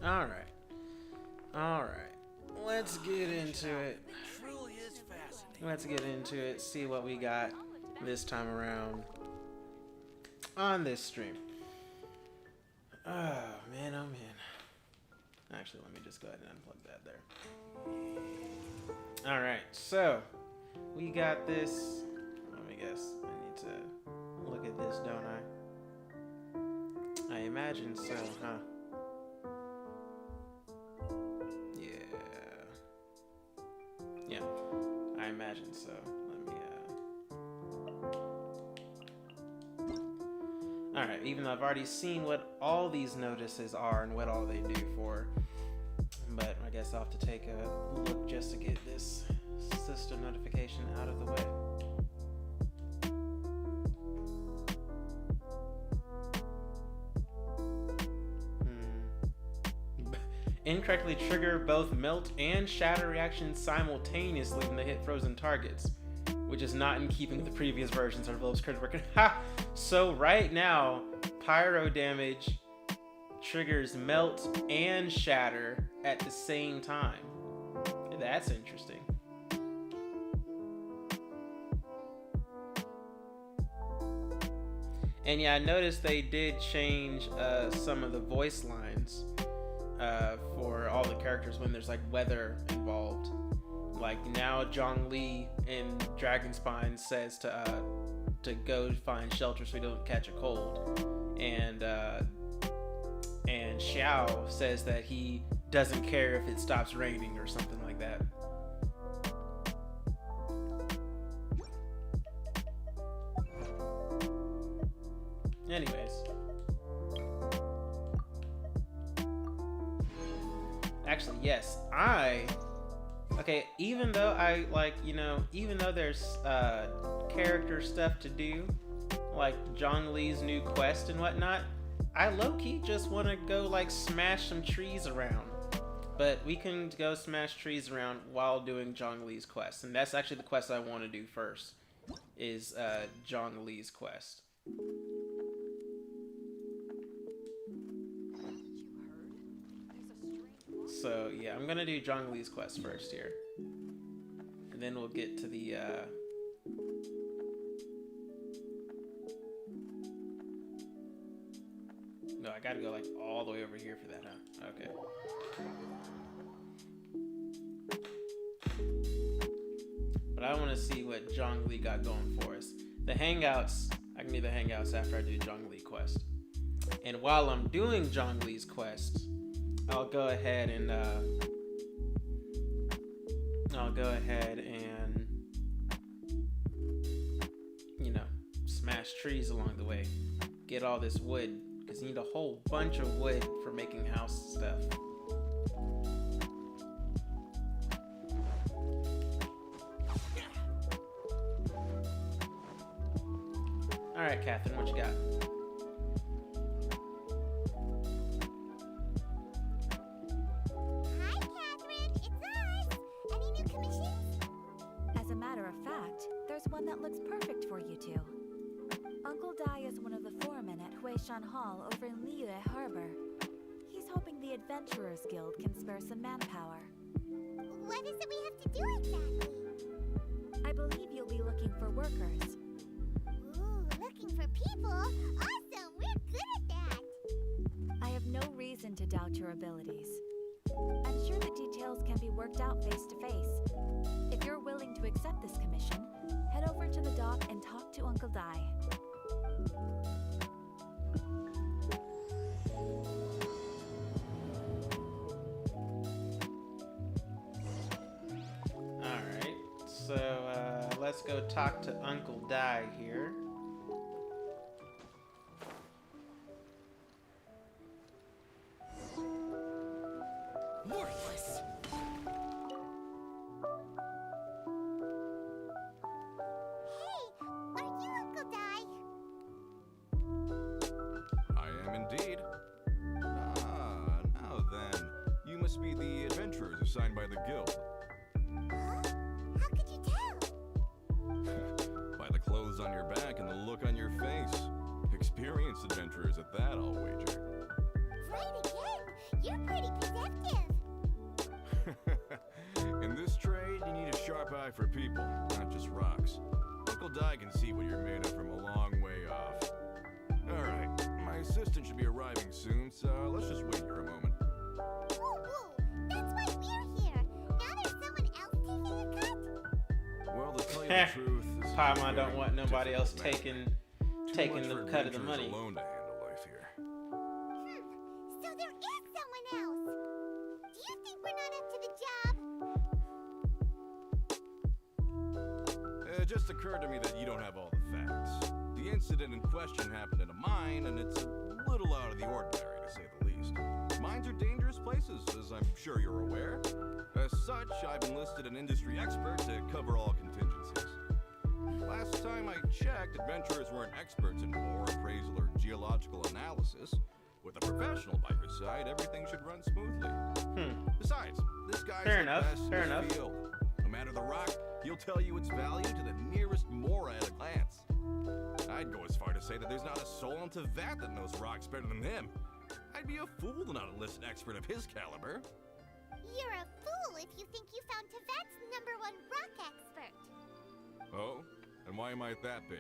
All right. All right. Let's get into it. Truly is fascinating. Let's get into it. See what we got this time around on this stream. Oh man, oh man. Actually, let me just go ahead and unplug that there. All right, so we got this. Let me guess. I need to look at this, don't I? I imagine so, huh? Yeah, I imagine so. Let me, Alright, even though I've already seen what all these notices are and what all they do for, but I guess I'll have to take a look just to get this system notification out of the way. Incorrectly trigger both melt and shatter reactions simultaneously when they hit frozen targets, which is not in keeping with the previous versions of Love's crit worker. Ha! So right now, pyro damage triggers melt and shatter at the same time. That's interesting. And yeah, I noticed they did change some of the voice lines for all the characters when there's like weather involved. Like now Zhongli in Dragonspine says to go find shelter so we don't catch a cold, and Xiao says that he doesn't care if it stops raining or something like that. Anyways, actually, yes, okay, even though I like, even though there's character stuff to do, like Zhongli's new quest and whatnot, I low-key just want to go like smash some trees around. But we can go smash trees around while doing Zhongli's quest, and that's actually the quest I want to do first, is Zhongli's quest. So yeah, I'm gonna do Zhongli's quest first here, and then we'll get to the no, I gotta go like all the way over here for that, huh? Okay. But I want to see what Zhongli got going for us. The hangouts, I can do the hangouts after I do Zhongli quest. And while I'm doing Zhongli's quest, I'll go ahead and smash trees along the way. Get all this wood, because you need a whole bunch of wood for making house stuff. Alright, Catherine, what you got? Hall over in Liyue Harbor. He's hoping the Adventurers Guild can spare some manpower. What is it we have to do exactly? I believe you'll be looking for workers. Ooh, looking for people? Awesome! We're good at that! I have no reason to doubt your abilities. I'm sure the details can be worked out face to face. If you're willing to accept this commission, head over to the dock and talk to Uncle Dai. So let's go talk to Uncle Dai here. Worthless. Hey, are you Uncle Dai? I am indeed. Now then, you must be the adventurers assigned by the guild. How could you tell? By the clothes on your back and the look on your face. Experienced adventurers at that, I'll wager. Right again! You're pretty sharp eye for people, not just rocks. Uncle Di can see what you're made of from a long way off. Alright, my assistant should be arriving soon, so let's just wait here a moment. Ooh, that's why we're here. Now there's someone else taking a cut? Well, to tell you the truth, this is a Paimon very don't want nobody else difficult matter. taking Too much the for cut of the adventurers money. alone to handle life here. So there is someone else. Do you think we're not up to the job? It just occurred to me that you don't have all the facts. The incident in question happened in a mine, and it's a little out of the ordinary, to say the least. Mines are dangerous places, as I'm sure you're aware. As such, I've enlisted an industry expert to cover all contingencies. Last time I checked, adventurers weren't experts in ore appraisal or geological analysis. With a professional by your side, everything should run smoothly. Besides, this guy's Fair the enough, best in fair his enough. field. No matter the rock, he'll tell you its value to the nearest mora at a glance. I'd go as far to say that there's not a soul on Tevat that knows rocks better than him. I'd be a fool to not enlist an expert of his caliber. You're a fool if you think you found Tevat's #1 rock expert. Oh? And why might that be?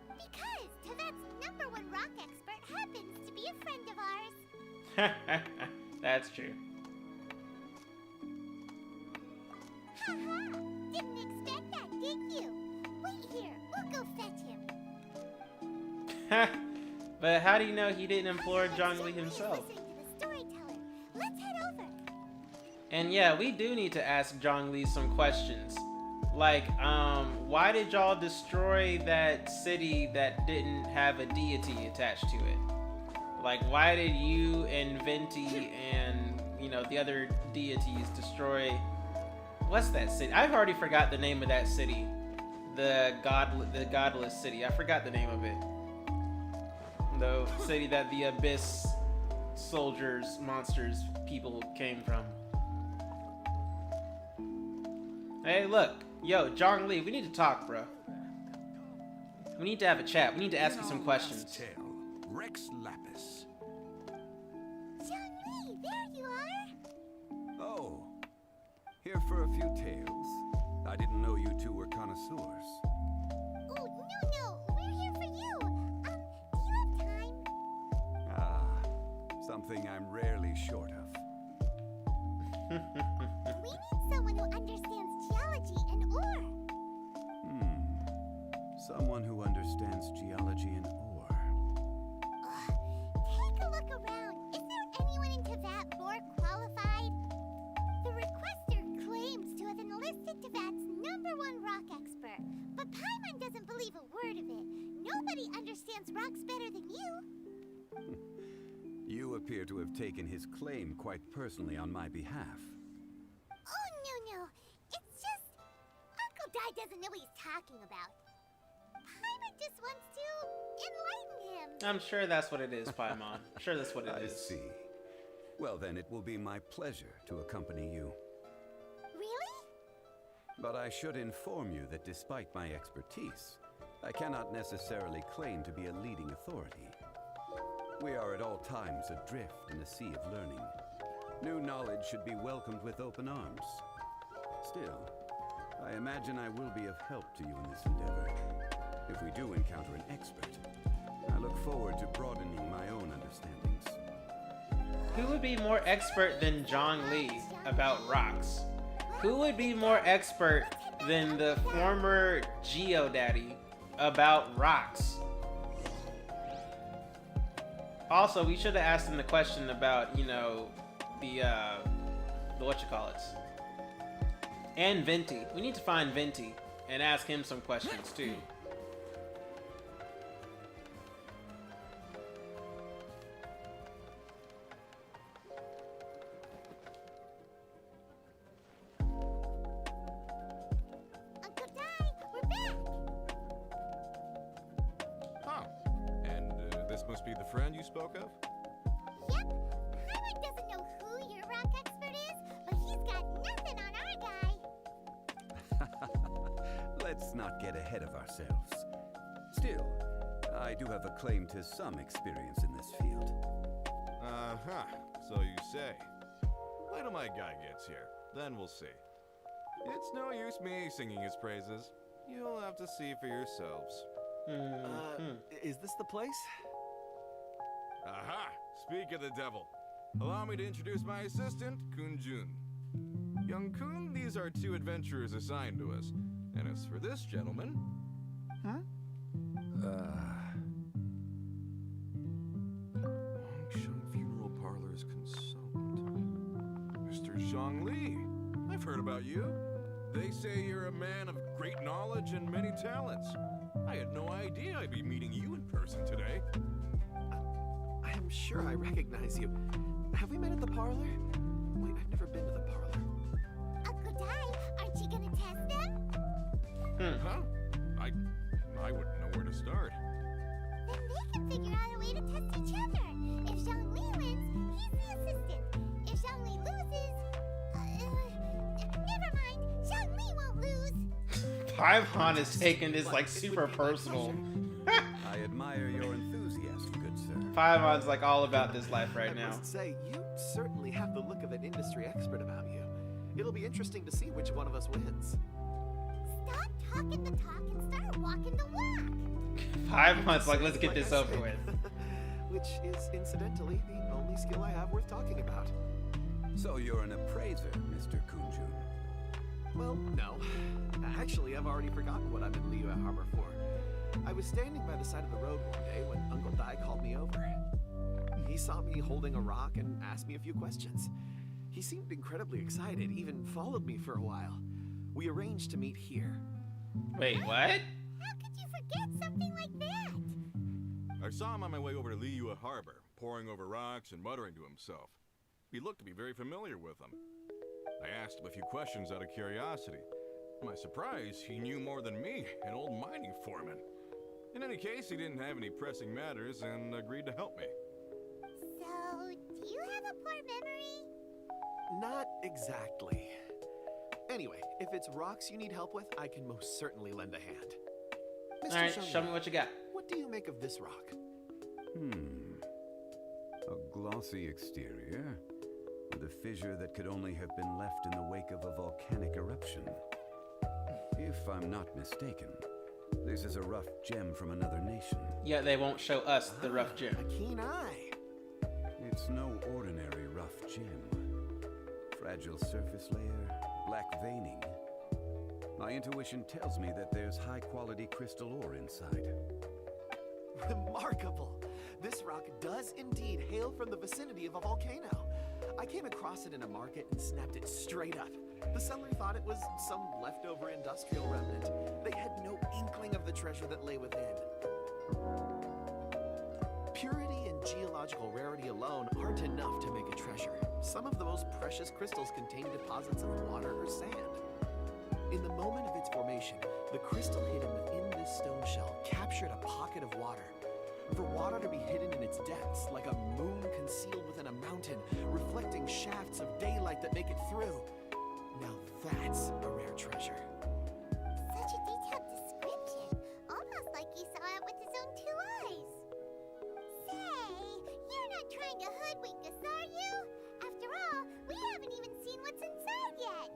Because Tevat's #1 rock expert happens to be a friend of ours. That's true. Haha! Didn't expect that, did you? Wait here, we'll go fetch him. But how do you know he didn't implore But Zhongli Zhongli is himself? listening to the storyteller. Let's head over. And yeah, we do need to ask Zhongli some questions. Like, why did y'all destroy that city that didn't have a deity attached to it? Like, why did you and Venti and, you know, the other deities destroy... What's that city? I've already forgot the name of that city. The godless city. I forgot the name of it. The city that the abyss soldiers, monsters, people came from. Hey, look. Yo, Zhongli, we need to talk, bro. We need to have a chat. We need to ask you some questions. Tale, Rex Lapis. Zhongli, there you are. Oh, here for a few tales. I didn't know you two were connoisseurs. Oh, no, we're here for you. Do you have time? Ah, something I'm rarely short of. We need someone who understands geology and ore. Someone who understands geology and ore. Take a look around. Is there anyone in Tevat more qualified? The requester claims to have enlisted Tevat's #1 rock expert, but Paimon doesn't believe a word of it. Nobody understands rocks better than you. You appear to have taken his claim quite personally on my behalf. Oh, no. It's just... Uncle Di doesn't know what he's talking about. Paimon just wants to enlighten him. I'm sure that's what it is, Paimon. Sure that's what it is. I see. Well, then it will be my pleasure to accompany you. Really? But I should inform you that despite my expertise, I cannot necessarily claim to be a leading authority. We are at all times adrift in a sea of learning. New knowledge should be welcomed with open arms. Still, I imagine I will be of help to you in this endeavor. If we do encounter an expert, I look forward to broadening my own understandings. Who would be more expert than Zhongli about rocks? Who would be more expert than the former Geodaddy about rocks? Also, we should have asked him the question about, you know, the whatchamacallits. And Venti. We need to find Venti and ask him some questions too. Uncle Di, we're back. Huh. And this must be the friend you spoke of? Yep. Paimon doesn't know who your rock expert is, but he's got nothing on our guy. Let's not get ahead of ourselves. Still, I do have a claim to some experience in this field. Uh-huh. So you say. Wait till my guy gets here. Then we'll see. It's no use me singing his praises. You'll have to see for yourselves. Is this the place? Aha! Speak of the devil. Allow me to introduce my assistant, Kunjun. Young Kun, these are two adventurers assigned to us. And as for this gentleman... Longsheng Funeral Parlor's consultant. Mr. Zhongli. I've heard about you. They say you're a man of great knowledge and many talents. I had no idea I'd be meeting you in person today. I am sure I recognize you. Have we met at the parlor? Wait, I've never been to the parlor. Uncle Dai, aren't you gonna test them? Huh? I wouldn't know where to start. Then they can figure out a way to test each other. If Zhongli wins, he's the assistant. If Zhongli loses, never mind. Zhongli won't lose. Paimon is taking this like super personal. I admire your enthusiasm, good sir. Paimon's like all about this life right I now. must say, you certainly have the look of an industry expert about you. It'll be interesting to see which one of us wins. Stop talking the talk and start walking the walk. 5 months, like, let's get this I over said. with. Which is, incidentally, the only skill I have worth talking about. So you're an appraiser, Mr. Kunjun. Well, no. Actually, I've already forgotten what I'm in Liyue Harbor for. I was standing by the side of the road one day when Uncle Dai called me over. He saw me holding a rock and asked me a few questions. He seemed incredibly excited, even followed me for a while. We arranged to meet here. Wait, what? How could you forget something like that? I saw him on my way over to Liyue Harbor, poring over rocks and muttering to himself. He looked to be very familiar with them. I asked him a few questions out of curiosity. To my surprise, he knew more than me, an old mining foreman. In any case, he didn't have any pressing matters and agreed to help me. So, do you have a poor memory? Not exactly. Anyway, if it's rocks you need help with, I can most certainly lend a hand. Mr. Alright, Zhongli, show me what you got. what do you make of this rock? A glossy exterior, with a fissure that could only have been left in the wake of a volcanic eruption. If I'm not mistaken, this is a rough gem from another nation. Yeah, they won't show us the rough gem. A keen eye. It's no ordinary rough gem. Fragile surface layer, black veining. My intuition tells me that there's high-quality crystal ore inside. Remarkable. This rock does indeed hail from the vicinity of a volcano. I came across it in a market and snapped it straight up. The seller thought it was some leftover industrial remnant. They had no inkling of the treasure that lay within. Purity and geological rarity alone aren't enough to make a treasure. Some of the most precious crystals contain deposits of water or sand. In the moment of its formation, the crystal hidden within this stone shell captured a pocket of water. For water to be hidden in its depths, like a moon concealed within a mountain, reflecting shafts of daylight that make it through. Now that's a rare treasure. Such a detailed description. Almost like he saw it with his own two eyes. Say, you're not trying to hoodwink us, are you? After all, we haven't even seen what's inside yet.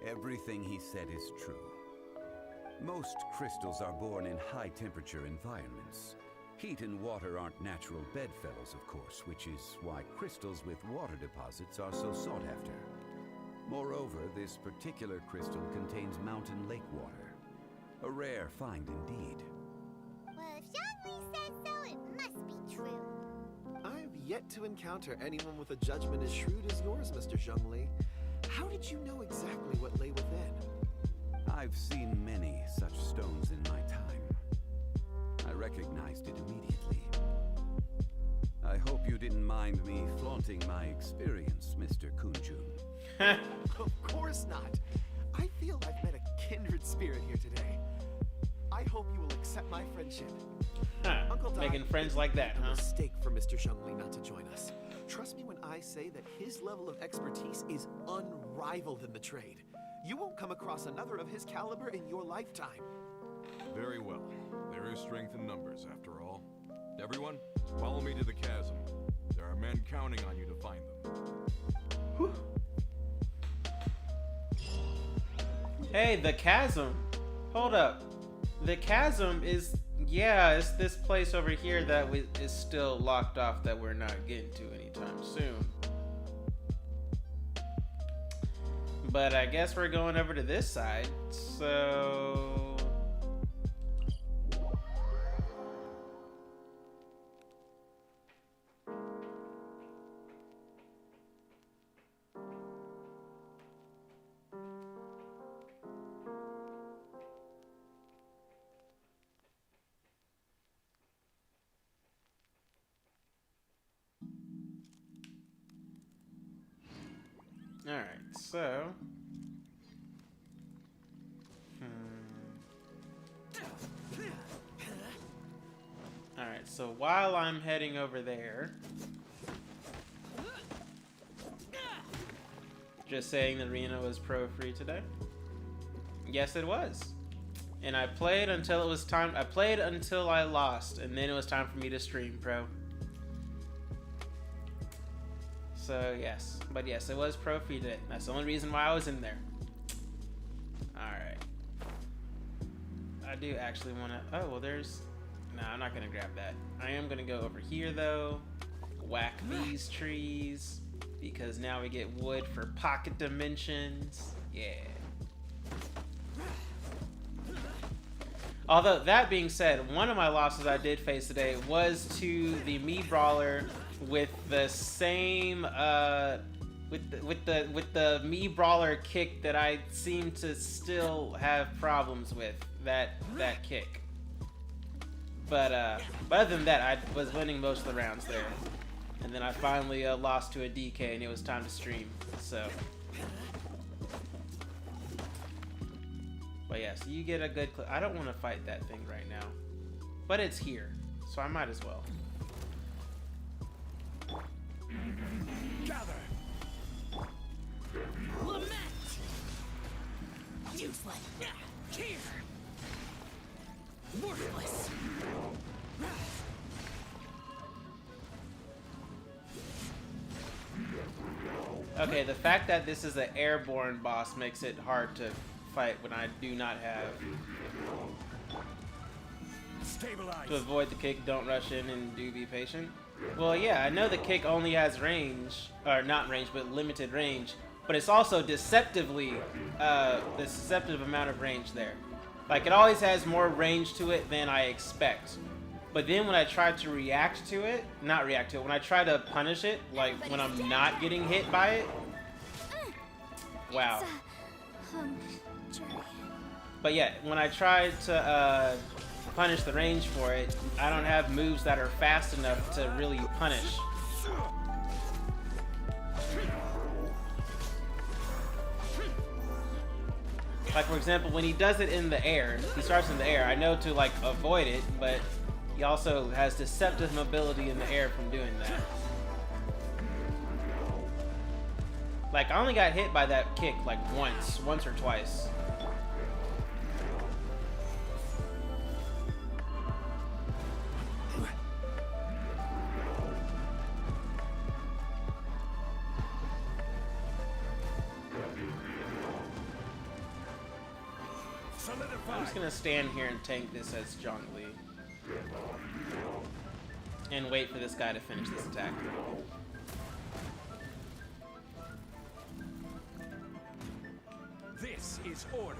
Everything he said is true. Most crystals are born in high-temperature environments. Heat and water aren't natural bedfellows, of course, which is why crystals with water deposits are so sought after. Moreover, this particular crystal contains mountain lake water. A rare find indeed. Well, if Zhongli says so, it must be true. I've yet to encounter anyone with a judgment as shrewd as yours, Mr. Zhongli. How did you know exactly what lay within? I've seen many such stones in my time. I recognized it immediately. I hope you didn't mind me flaunting my experience, Mr. Kunjun. Of course not. I feel I've met a kindred spirit here today. I hope you will accept my friendship. Uncle Doc, Making friends like that, a huh? mistake for Mr. Zhongli not to join us. Trust me when I say that his level of expertise is unrivaled in the trade. You won't come across another of his caliber in your lifetime. Very well. There is strength in numbers, after all. Everyone, follow me to the chasm. There are men counting on you to find them. Hey, the chasm. Hold up. The chasm is, yeah, it's this place over here that is still locked off that we're not getting to anytime soon. But I guess we're going over to this side, so... Alright, so... Alright, so while I'm heading over there... Just saying the arena was pro-free today? Yes, it was. And I played until it was time... I played until I lost, and then it was time for me to stream pro. So, yes. But yes, it was pro-free today. That's the only reason why I was in there. Alright. I do actually want to... Oh, well, there's... No, I'm not going to grab that. I am going to go over here, though. Whack these trees. Because now we get wood for pocket dimensions. Yeah. Although, that being said, one of my losses I did face today was to the Mii Brawler with the same... with the Mii Brawler kick that I seem to still have problems with. That kick. But other than that, I was winning most of the rounds there. And then I finally lost to a DK and it was time to stream, so. But yeah, so you get a good clip. I don't want to fight that thing right now. But it's here, so I might as well. Gather. Lament. Useless. Here. Worthless. Okay, the fact that this is an airborne boss makes it hard to fight when I do not have. Stabilize. To avoid the kick, don't rush in and do be patient. Well, yeah, I know the kick only has range, or not range, but limited range. But it's also deceptively, the deceptive amount of range there. Like, it always has more range to it than I expect. But then when I try to react to it, not react to it, when I try to punish it, like when I'm not getting hit by it, wow. But yeah, when I try to punish the range for it, I don't have moves that are fast enough to really punish. Like, for example, when he does it in the air, he starts in the air, I know to, like, avoid it, but he also has deceptive mobility in the air from doing that. Like, I only got hit by that kick, like, once or twice. I'm just gonna stand here and tank this as Zhongli. And wait for this guy to finish this attack. This is order.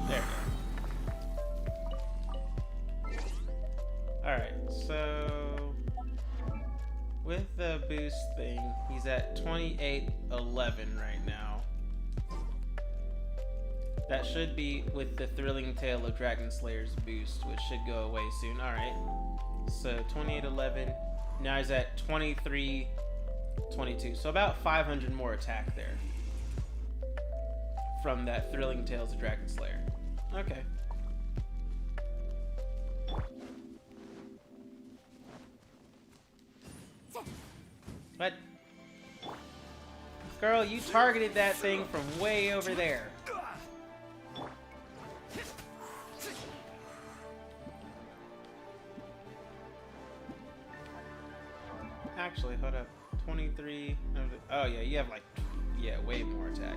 There. Alright, so with the boost thing, he's at 2811 right now. That should be with the Thrilling Tale of Dragon Slayer's boost, which should go away soon. Alright, so 2811. Now he's at 2322. So about 500 more attack there from that Thrilling Tales of Dragon Slayer. Okay. What? Girl, you targeted that thing from way over there. Actually, hold up. 23. Oh yeah, you have like, yeah, way more attack.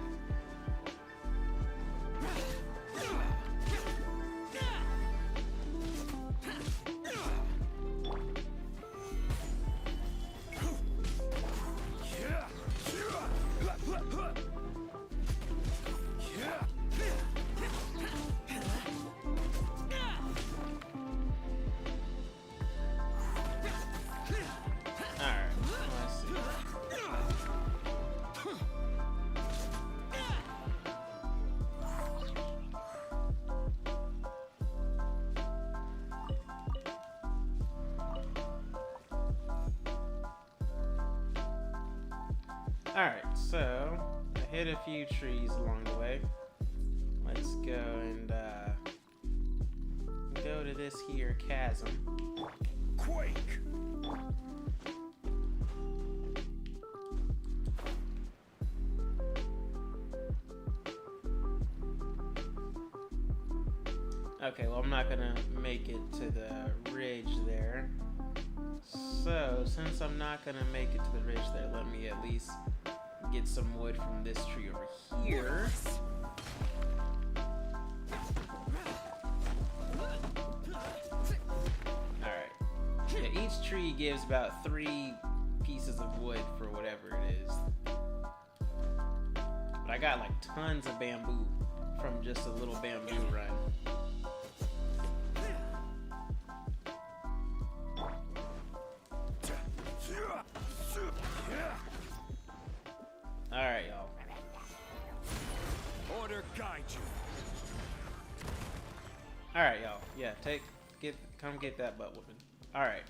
Alright, so I hit a few trees along the way. Let's go and go to this here chasm. Quake! Okay, well I'm not gonna make it to the ridge there. So, since I'm not gonna make it to the ridge there, let me at least get some wood from this tree over here. Alright. Yeah, each tree gives about 3 pieces of wood for whatever it is. But I got like tons of bamboo from just a little bamboo run. Alright, y'all. Order guide you. Alright, y'all. Yeah, come get that butt whooping. Alright.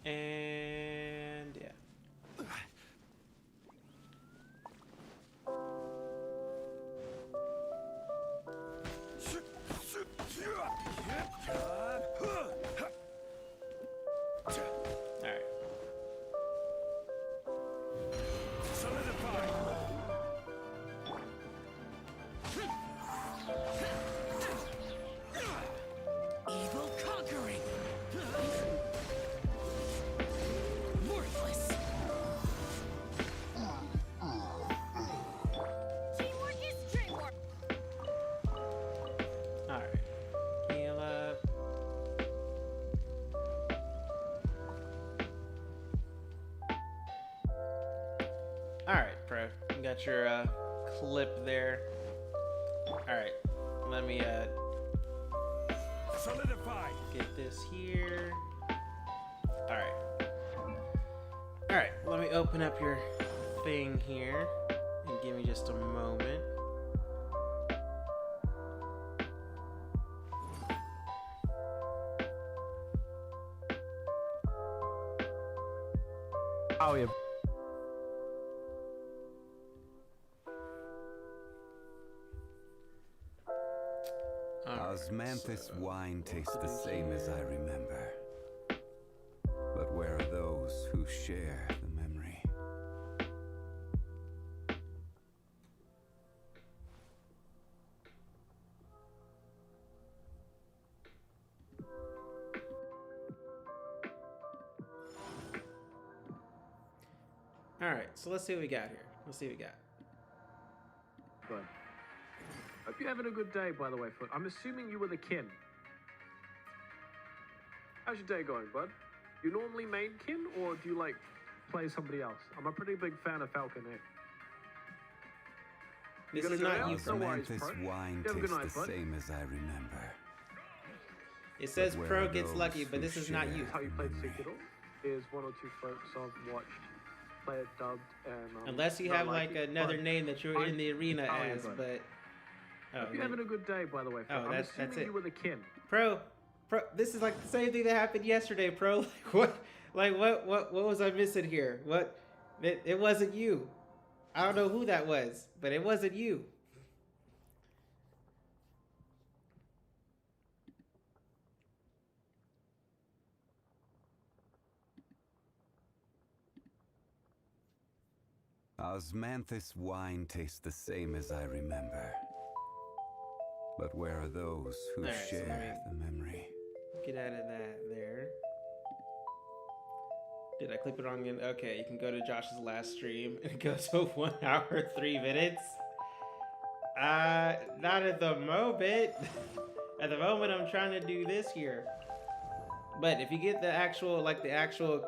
And yeah. Alright. Solidify. Evil conquering. Worthless. Teamwork is dreamwork. Alright. Heal up. Alright, Pro. You got your clip there. Alright. Let me Solidify. get this here. Alright. Alright, let me open up your thing here. And give me just a moment. Oh, yeah. Osmanthus wine tastes the same as I remember. But where are those who share the memory? Alright, so let's see what we got here. Let's see what we got. Good. Hope you're having a good day, by the way, Foot. I'm assuming you were the kin. How's your day going, bud? You normally main kin, or do you, like, play somebody else? I'm a pretty big fan of Falcon Egg. This gonna is go not out? you. No worries, Osmanthus bro. wine You have a good tastes night, the bud. same as I remember. It says But where Pro are gets those lucky, but who this is not you. share How you played memory? Sekiro is one or two folks I've watched play it dubbed and Unless you not have like it, another but name that you're in the arena Italian, as, bud. but oh, Hope you're having a good day, by the way. Foot. Oh, I'm that's assuming it. you were the kin. Pro, this is like the same thing that happened yesterday, Pro. What was I missing here? What? It wasn't you. I don't know who that was, but it wasn't you. Osmanthus wine tastes the same as I remember. But where are those who Alright, so share let me- the memory? Get out of that there. Did I clip it wrong again? Okay, you can go to Josh's last stream and it goes to 1 hour 3 minutes. Not at the moment. At the moment, I'm trying to do this here. But if you get the actual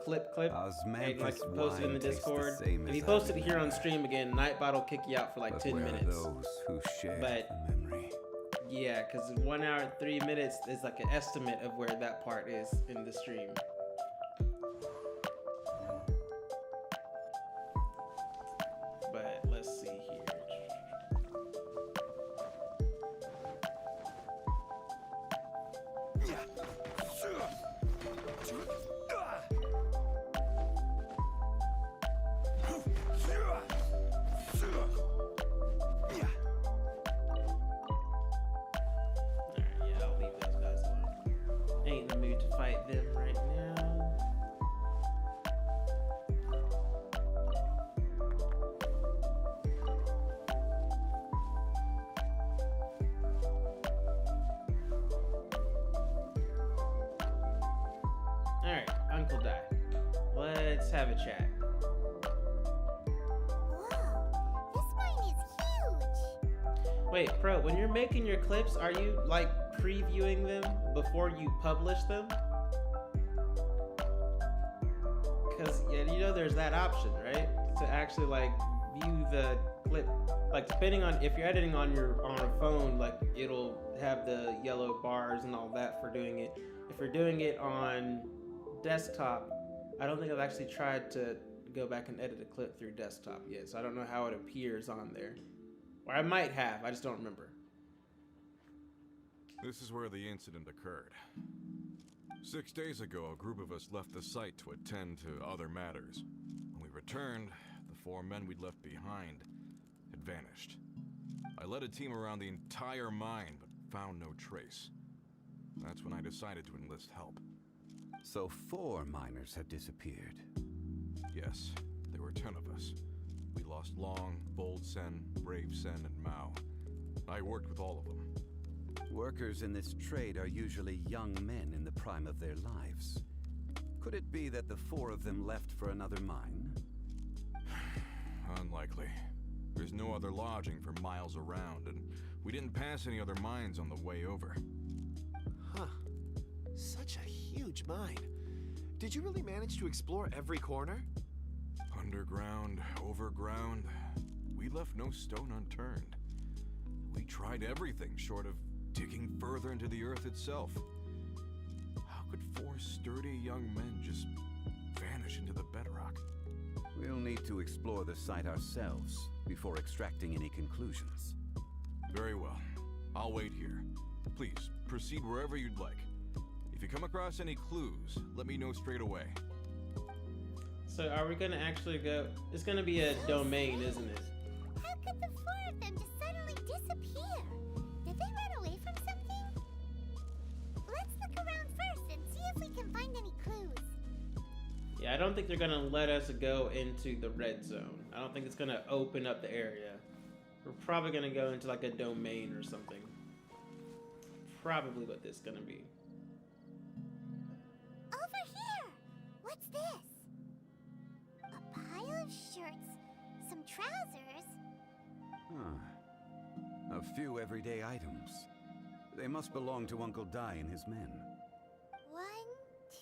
clip, and like post it in the Discord. If you post it here on stream again, Nightbot will kick you out for like 10 minutes. Those who share the memory. Yeah, because 1 hour 3 minutes is like an estimate of where that part is in the stream. But let's see here. Wait, Pro, when you're making your clips, are you like previewing them before you publish them? Because yeah, you know there's that option, right? To actually like view the clip. Like depending on if you're editing on a phone, like it'll have the yellow bars and all that for doing it. If you're doing it on desktop, I don't think I've actually tried to go back and edit a clip through desktop yet, so I don't know how it appears on there. Or I might have, I just don't remember. This is where the incident occurred. 6 days ago, a group of us left the site to attend to other matters. When we returned, the 4 men we'd left behind had vanished. I led a team around the entire mine, but found no trace. That's when I decided to enlist help. So 4 miners have disappeared. Yes, there were 10 of us. We lost Long, Bold Sen, Brave Sen, and Mao. I worked with all of them. Workers in this trade are usually young men in the prime of their lives. Could it be that the 4 of them left for another mine? Unlikely. There's no other lodging for miles around, and we didn't pass any other mines on the way over. Huh. Such a huge mine. Did you really manage to explore every corner? Underground, overground, we left no stone unturned. We tried everything short of digging further into the earth itself. How could 4 sturdy young men just vanish into the bedrock? We'll need to explore the site ourselves before extracting any conclusions. Very well. I'll wait here. Please, proceed wherever you'd like. If you come across any clues, let me know straight away. So are we gonna actually go? It's gonna be a domain, isn't it? How could the 4 of them just suddenly disappear? Did they run away from something? Let's look around first and see if we can find any clues. Yeah, I don't think they're gonna let us go into the red zone. I don't think it's gonna open up the area. We're probably gonna go into like a domain or something. Probably what this is gonna be. Over here! What's this? A pile of shirts, some trousers. A few everyday items. They must belong to Uncle Dai and his men. 1,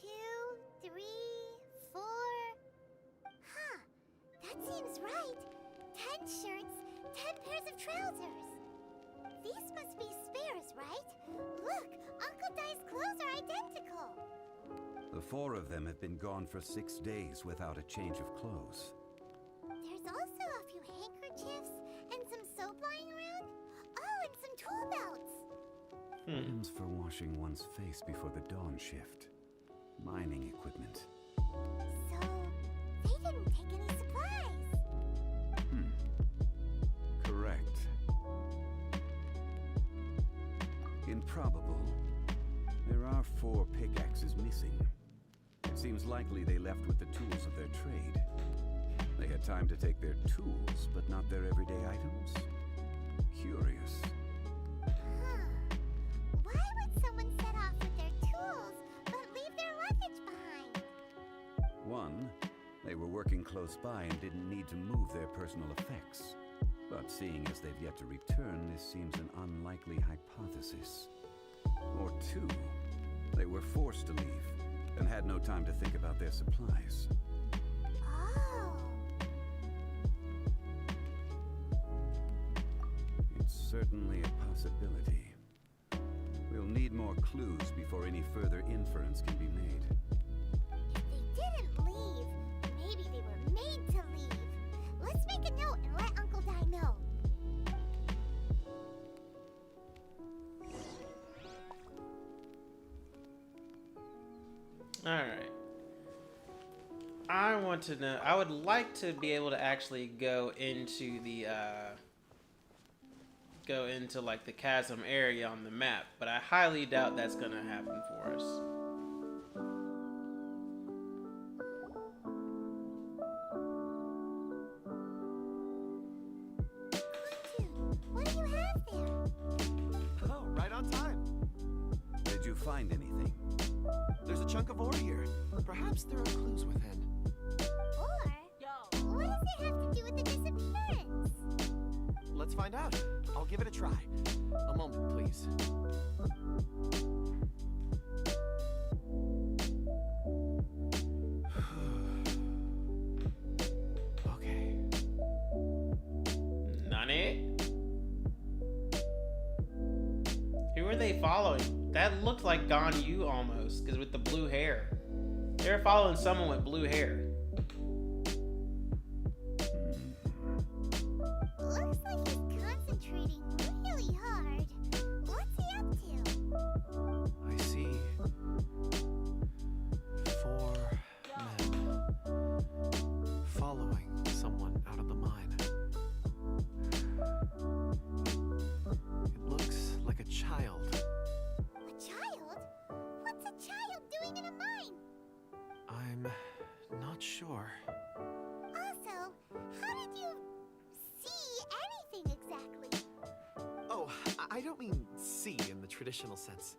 2, 3, 4. Huh, that seems right. 10 shirts, 10 pairs of trousers. These must be spares, right? Look, Uncle Dai's clothes are identical. The 4 of them have been gone for 6 days without a change of clothes. There's also a few handkerchiefs and some soap lying around. Oh, and some tool belts. Items for washing one's face before the dawn shift. Mining equipment. So, they didn't take any supplies. Correct. Improbable. There are 4 pickaxes missing. It seems likely they left with the tools of their trade. They had time to take their tools, but not their everyday items? Curious. Huh. Why would someone set off with their tools, but leave their luggage behind? 1, They were working close by and didn't need to move their personal effects. But seeing as they've yet to return, this seems an unlikely hypothesis. Or two, they were forced to leave and had no time to think about their supplies. Oh. It's certainly a possibility. We'll need more clues before any further inference can be made. If they didn't leave, maybe they were made to leave. Let's make a note and let Uncle Di know. Alright. I want to know. I would like to be able to actually go into the, like the chasm area on the map, but I highly doubt that's gonna happen for us. What do you have there? Oh, right on time. Did you find anything? There's a chunk of ore here. Perhaps there are clues within. Or, what does it have to do with the disappearance? Let's find out. I'll give it a try. A moment, please. Okay. Nani? Who are they following? That looked like Gone Yu almost, because with the blue hair. They're following someone with blue hair. Looks like he's concentrating really hard. What's he up to? I see 4 men following someone out of the mine. It looks like a child. A child? What's a child doing in a mine? I'm not sure. Also, how did you see anything exactly? Oh, I don't mean see in the traditional sense.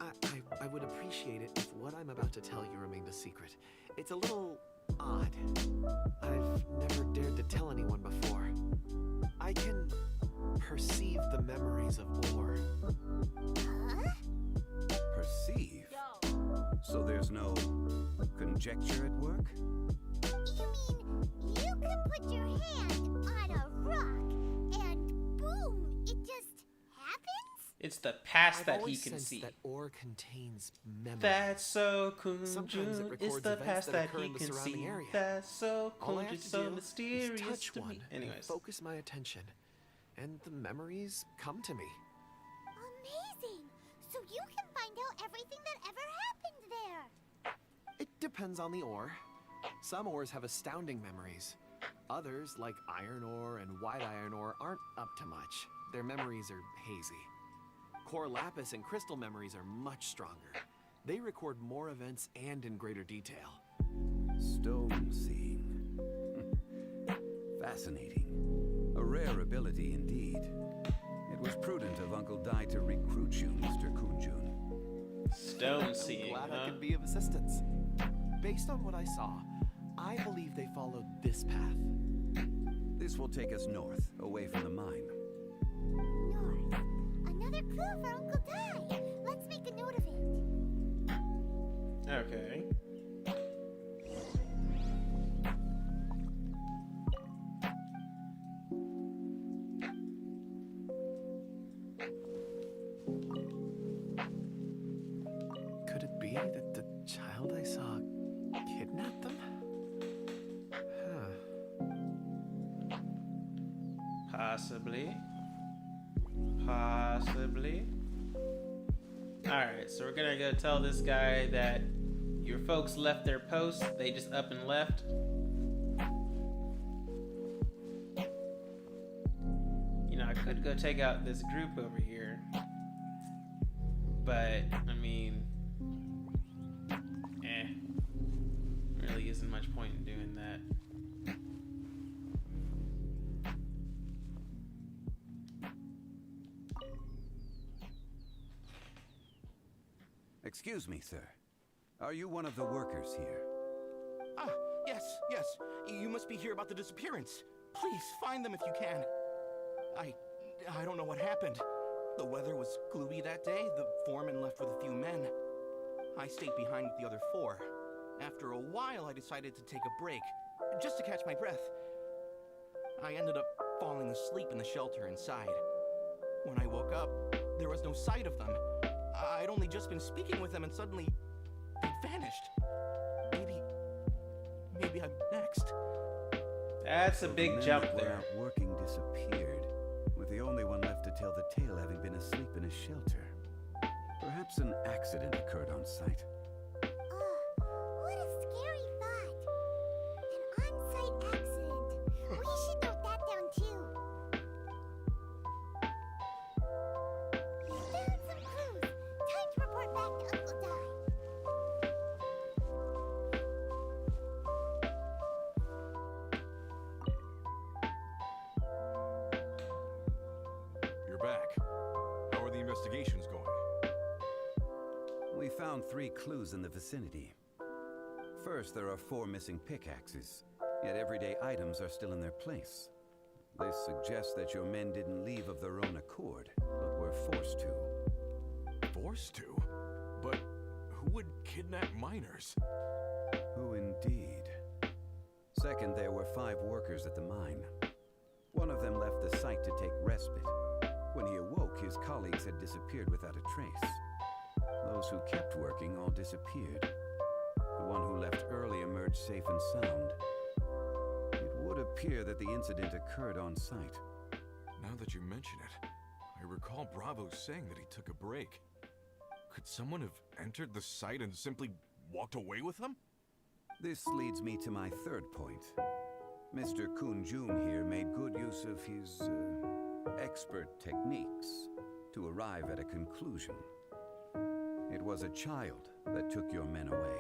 I would appreciate it if what I'm about to tell you remained a secret. It's a little odd. I've never dared to tell anyone before. I can perceive the memories of ore. Huh? Perceive? So there's no conjecture at work? You mean you can put your hand on a rock and boom, it just happens? It's the past I've that he always can sensed see. that ore contains memory. That's so cool, Sometimes it June. It's records the events past that that occur he in the can surrounding see. area. That's so All cool, I have just to so do is mysterious touch to one me. and Anyways, focus my attention, and the memories come to me. Amazing! So you can find out everything that ever happened there. It depends on the ore. Some ores have astounding memories. Others, like iron ore and white iron ore, aren't up to much. Their memories are hazy. Core lapis and crystal memories are much stronger. They record more events and in greater detail. Stone seeing. Fascinating. A rare ability indeed. It was prudent of Uncle Di to recruit you, Mr. Kunjun. stone seeing, Glad I huh? could be of assistance. Based on what I saw, I believe they followed this path. This will take us north, away from the mine. North. Another clue for Uncle Di. Let's make a note of it. Okay. Could it be that the child I saw kidnapped them? Huh. Possibly. Possibly. Alright, so we're gonna go tell this guy that your folks left their post. They just up and left. You know, I could go take out this group over here. But, I mean... really isn't much point in doing that. Excuse me, sir. Are you one of the workers here? Ah, must be here about the disappearance. Please, find them if you can. I don't know what happened. The weather was gloomy that day. The foreman left with a few men. I stayed behind with the other 4. After a while, I decided to take a break, just to catch my breath. I ended up falling asleep in the shelter inside. When I woke up, there was no sight of them. I'd only just been speaking with them and suddenly they'd vanished. Maybe I'm next. That's a big jump The men that were there. out working disappeared, with the only one left to tell the tale having been asleep in a shelter. Perhaps an accident occurred on site. What a scary thought. An on-site accident. We should note that down too. Found some clues. Time to report back to Uncle Di. You're back. How are the investigations going? We found 3 clues in the vicinity. First, there are 4 missing pickaxes, yet everyday items are still in their place. This suggests that your men didn't leave of their own accord, but were forced to. Forced to? But who would kidnap miners? Who indeed? Second, there were 5 workers at the mine. One of them left the site to take respite. When he awoke, his colleagues had disappeared without a trace. Those who kept working all disappeared. The one who left early emerged safe and sound. It would appear that the incident occurred on site. Now that you mention it, I recall Bravo saying that he took a break. Could someone have entered the site and simply walked away with them? This leads me to my third point. Mr. Kun-jun here made good use of his expert techniques to arrive at a conclusion. It was a child that took your men away.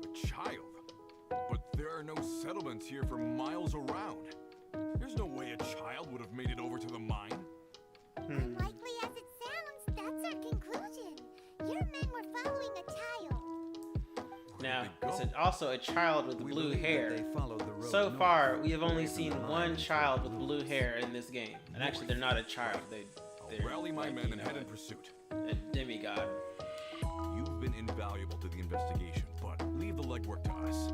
A child? But there are no settlements here for miles around. There's no way a child would have made it over to the mine. Unlikely as it sounds, that's our conclusion. Your men were following a child. Now, Where did they it's go? also a child with We blue believe that hair. they followed the road So north, far, we have only away from seen the mine one and child toward with the blue woods. hair in this game. And actually, they're not a child. They're Rally my like, men you and know, head in pursuit. a demigod. You've been invaluable to the investigation, but leave the legwork to us.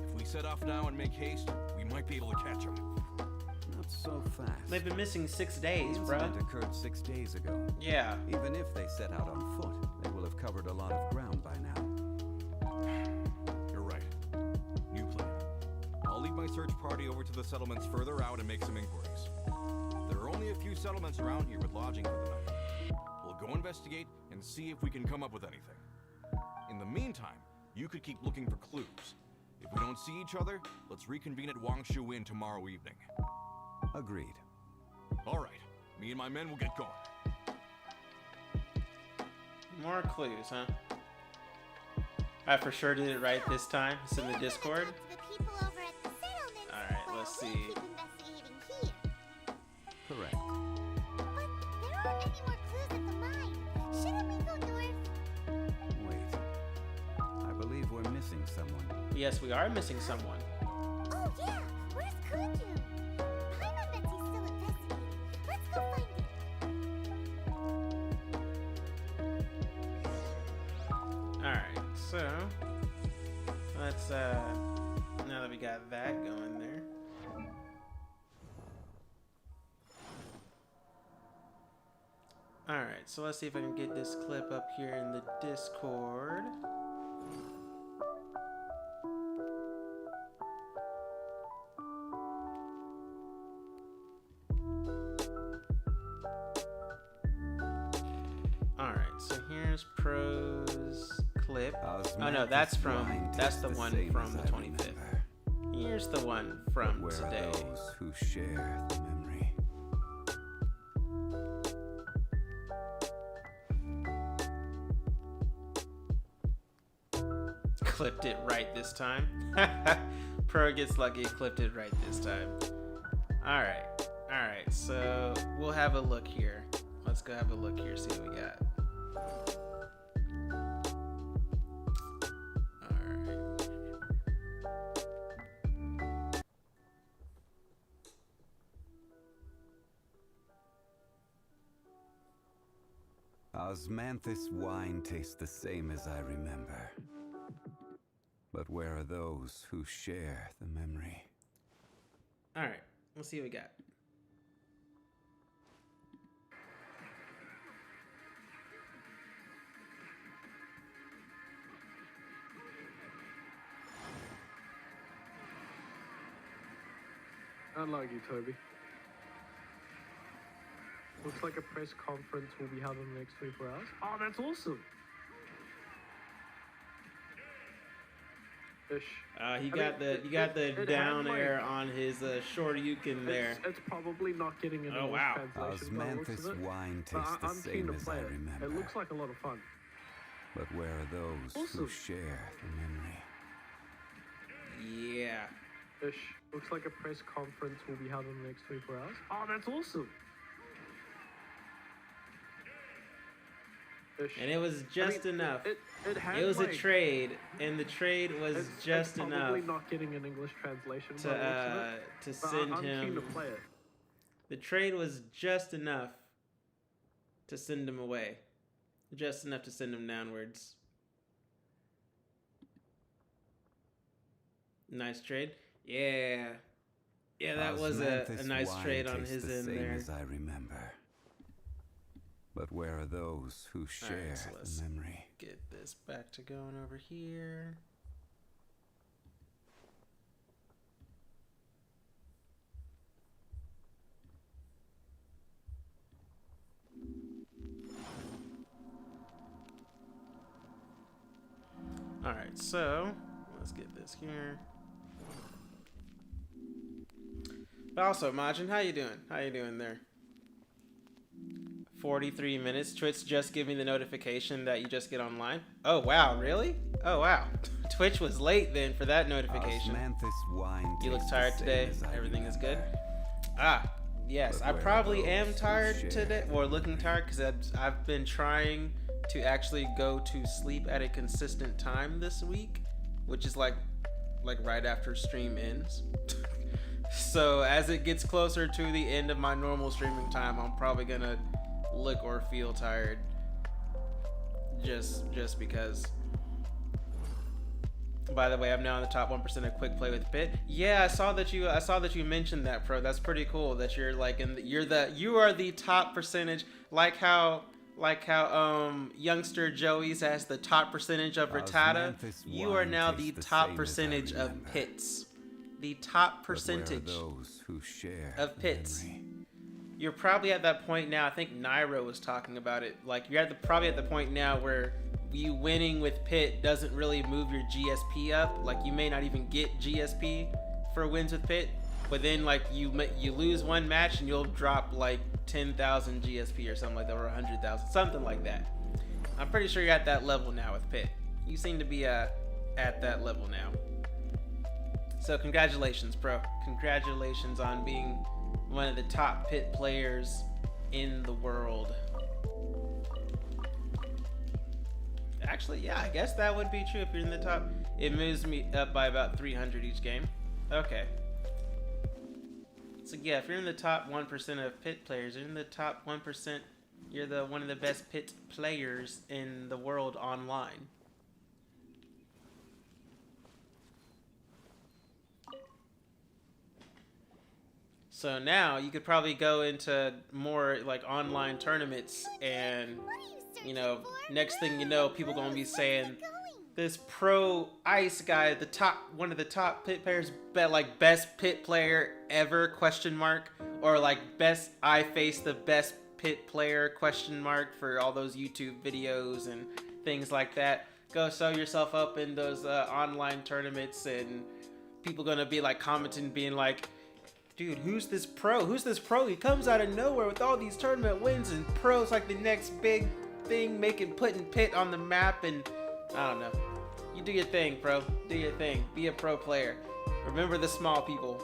If we set off now and make haste, we might be able to catch them. Not so fast. They've been missing 6 The days, incident bruh. occurred 6 days ago. Yeah. Even if they set out on foot, they will have covered a lot of ground by now. You're right. New plan. I'll lead my search party over to the settlements further out and make some inquiries. There are only a few settlements around here with lodging for the night. We'll go investigate and see if we can come up with anything. In the meantime, you could keep looking for clues. If we don't see each other, let's reconvene at Wangshu Inn tomorrow evening. Agreed. All right. Me and my men will get going. More clues, huh? I for sure did it right this time. It's in the Discord. Talk to the people over at the settlement. Alright, while let's we see. keep investigating here. Correct. But there aren't any more clues at the mine. Shouldn't we go north? Wait. I believe we're missing someone. Yes, we are missing someone. Oh yeah, where's Kunju? Paimon Betsy's still investigating. Let's go find him. Alright, so let's now that we got that going there. Alright, so let's see if I can get this clip up here in the Discord. Alright, so here's Pro's clip. Oh no, that's the one from the 25th. Here's the one from Where today. are those who share the memory? Clipped it right this time. Pro gets lucky, clipped it right this time. Alright, alright, so we'll have a look here. Let's go have a look here, see what we got. Alright. Osmanthus wine tastes the same as I remember. But where are those who share the memory? All right, let's see what we got. Unlike you, Toby. Looks like a press conference will be held in the next 24 hours. Oh, that's awesome. Ish. You got the it down had, like- air on his Shoryuken there. It's probably not getting an Oh, English wow. translation by the looks Osmanthus of it. wine But tastes the I'm keen same to as play I it. remember. It looks like a lot of fun. But where are those who Awesome. share the memory? Yeah. Ish. Looks like a press conference will be held in the next 24 hours. Oh, that's awesome. Ish. And it was just enough. It had, It was a like, trade, and the trade was just it's enough probably not getting an English translation by the looks of it. to But send I'm keen to him. play it. The trade was just enough to send him away, just enough to send him downwards. Nice trade. Yeah. Yeah, that was a Osmanthus nice wine trade on tastes his the end same there. as I remember. But where are those who share so let's the memory? get this back to going over here. All right, so let's get this here. But also, Majin, how you doing? How you doing there? 43 minutes. Twitch just gave me the notification that you just get online. Oh, wow, really? Oh, wow. Twitch was late then for that notification. Osmanthus wine You look tastes the tired same today? as I Everything is good? remember. Ah, yes. But I where are probably am those who tired share today, or looking tired, because I've been trying to actually go to sleep at a consistent time this week, which is like right after stream ends. So as it gets closer to the end of my normal streaming time, I'm probably gonna look or feel tired, just because. By the way, I'm now in the top 1% of quick play with Pit. Yeah, I saw that you mentioned that, Pro. That's pretty cool. That you're like you are the top percentage, like how youngster Joey's has the top percentage of Rattata. Osmanthus You are wine now tastes the the top same as I percentage of remember. Pits. The top But where are percentage those who share of the Pits. memory? You're probably at that point now. I think Nairo was talking about it. Like you're probably at the point now where you winning with Pit doesn't really move your GSP up. Like you may not even get GSP for wins with Pit, but then like you lose one match and you'll drop like 10,000 GSP or something like that, or 100,000, something like that. I'm pretty sure you're at that level now with Pit. You seem to be at that level now. So congratulations, bro. Congratulations on being one of the top Pit players in the world. Actually, yeah, I guess that would be true if you're in the top. It moves me up by about 300 each game. Okay. So yeah, if you're in the top 1% of Pit players, you're in the top 1%. You're one of the best Pit players in the world online. So now you could probably go into more like online tournaments, and you know, next thing you know, people gonna be saying this pro ice guy, one of the top Pit players, best Pit player ever ? Or like I face the best Pit player ? For all those YouTube videos and things like that. Go sew yourself up in those online tournaments, and people gonna be like commenting, being like, dude, who's this pro? Who's this pro? He comes out of nowhere with all these tournament wins, and pro's like the next big thing, putting Pit on the map. And I don't know. You do your thing, pro. Do your thing. Be a pro player. Remember the small people.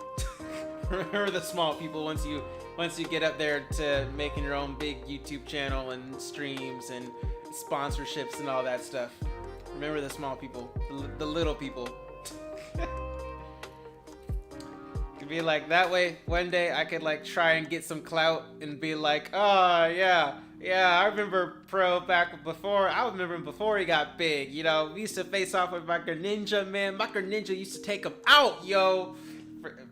Remember the small people once you get up there to making your own big YouTube channel and streams and sponsorships and all that stuff. Remember the small people, the little people. Could be like that way. One day I could like try and get some clout and be like, oh yeah, Yeah, I remember Pro back before. I remember him before he got big. You know, we used to face off with my Greninja, man. My Greninja used to take him out, yo.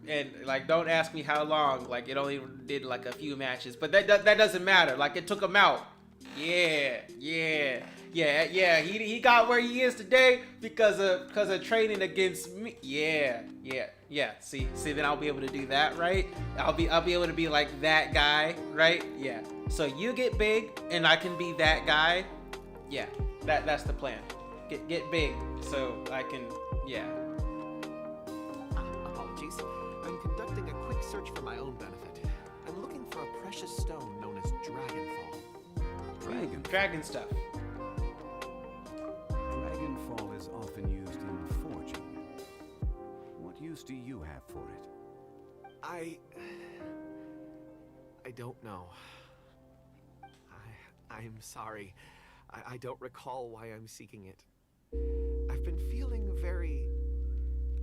And like, don't ask me how long. Like, it only did like a few matches, but that doesn't matter. Like, it took him out. Yeah. He got where he is today because of training against me. Yeah. See, then I'll be able to do that, right? I'll be able to be like that guy, right? Yeah. So you get big, and I can be that guy. Yeah. That's the plan. Get big, so I can. Yeah. Apologies. I'm conducting a quick search for my own benefit. I'm looking for a precious stone known as Dragonfall. Dragon stuff. Dragonfall is often used in forging. What use do you have for it? I don't know. I'm sorry. I don't recall why I'm seeking it. I've been feeling very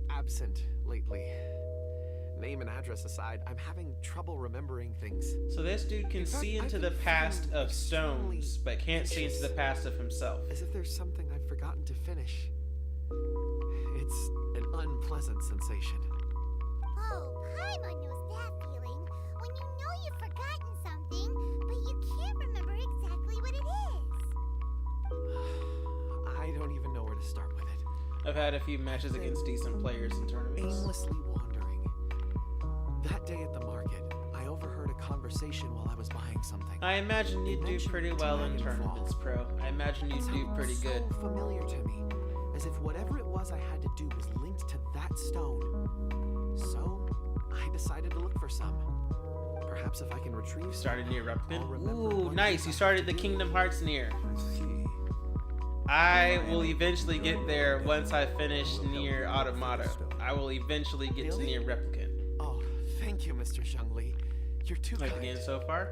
absent lately. Name and address aside, I'm having trouble remembering things. So this dude can see into the past of stones, but can't see into the past of himself. As if there's something I've forgotten to finish. It's an unpleasant sensation. Oh, Paimon knows that feeling. When you know you've forgotten something, but you can't remember exactly what it is. I don't even know where to start with it. I've had a few matches against decent players in tournaments. Aimlessly wandering. That day at the market, I overheard a conversation while I was buying something. I imagine you do pretty well in tournaments, Pro. I imagine you do pretty good. So familiar to me, as if whatever it was I had to do was linked to that stone. So, I decided to look for some. Perhaps if I can retrieve some, Started near I'll Replicant. remember Ooh, what nice. You started the Kingdom Hearts near. I see. I will eventually get there once I finish near Automata. I will eventually get to near Replicant. Oh, thank you, Mr. Zhongli. You're too Like the kind. game so far?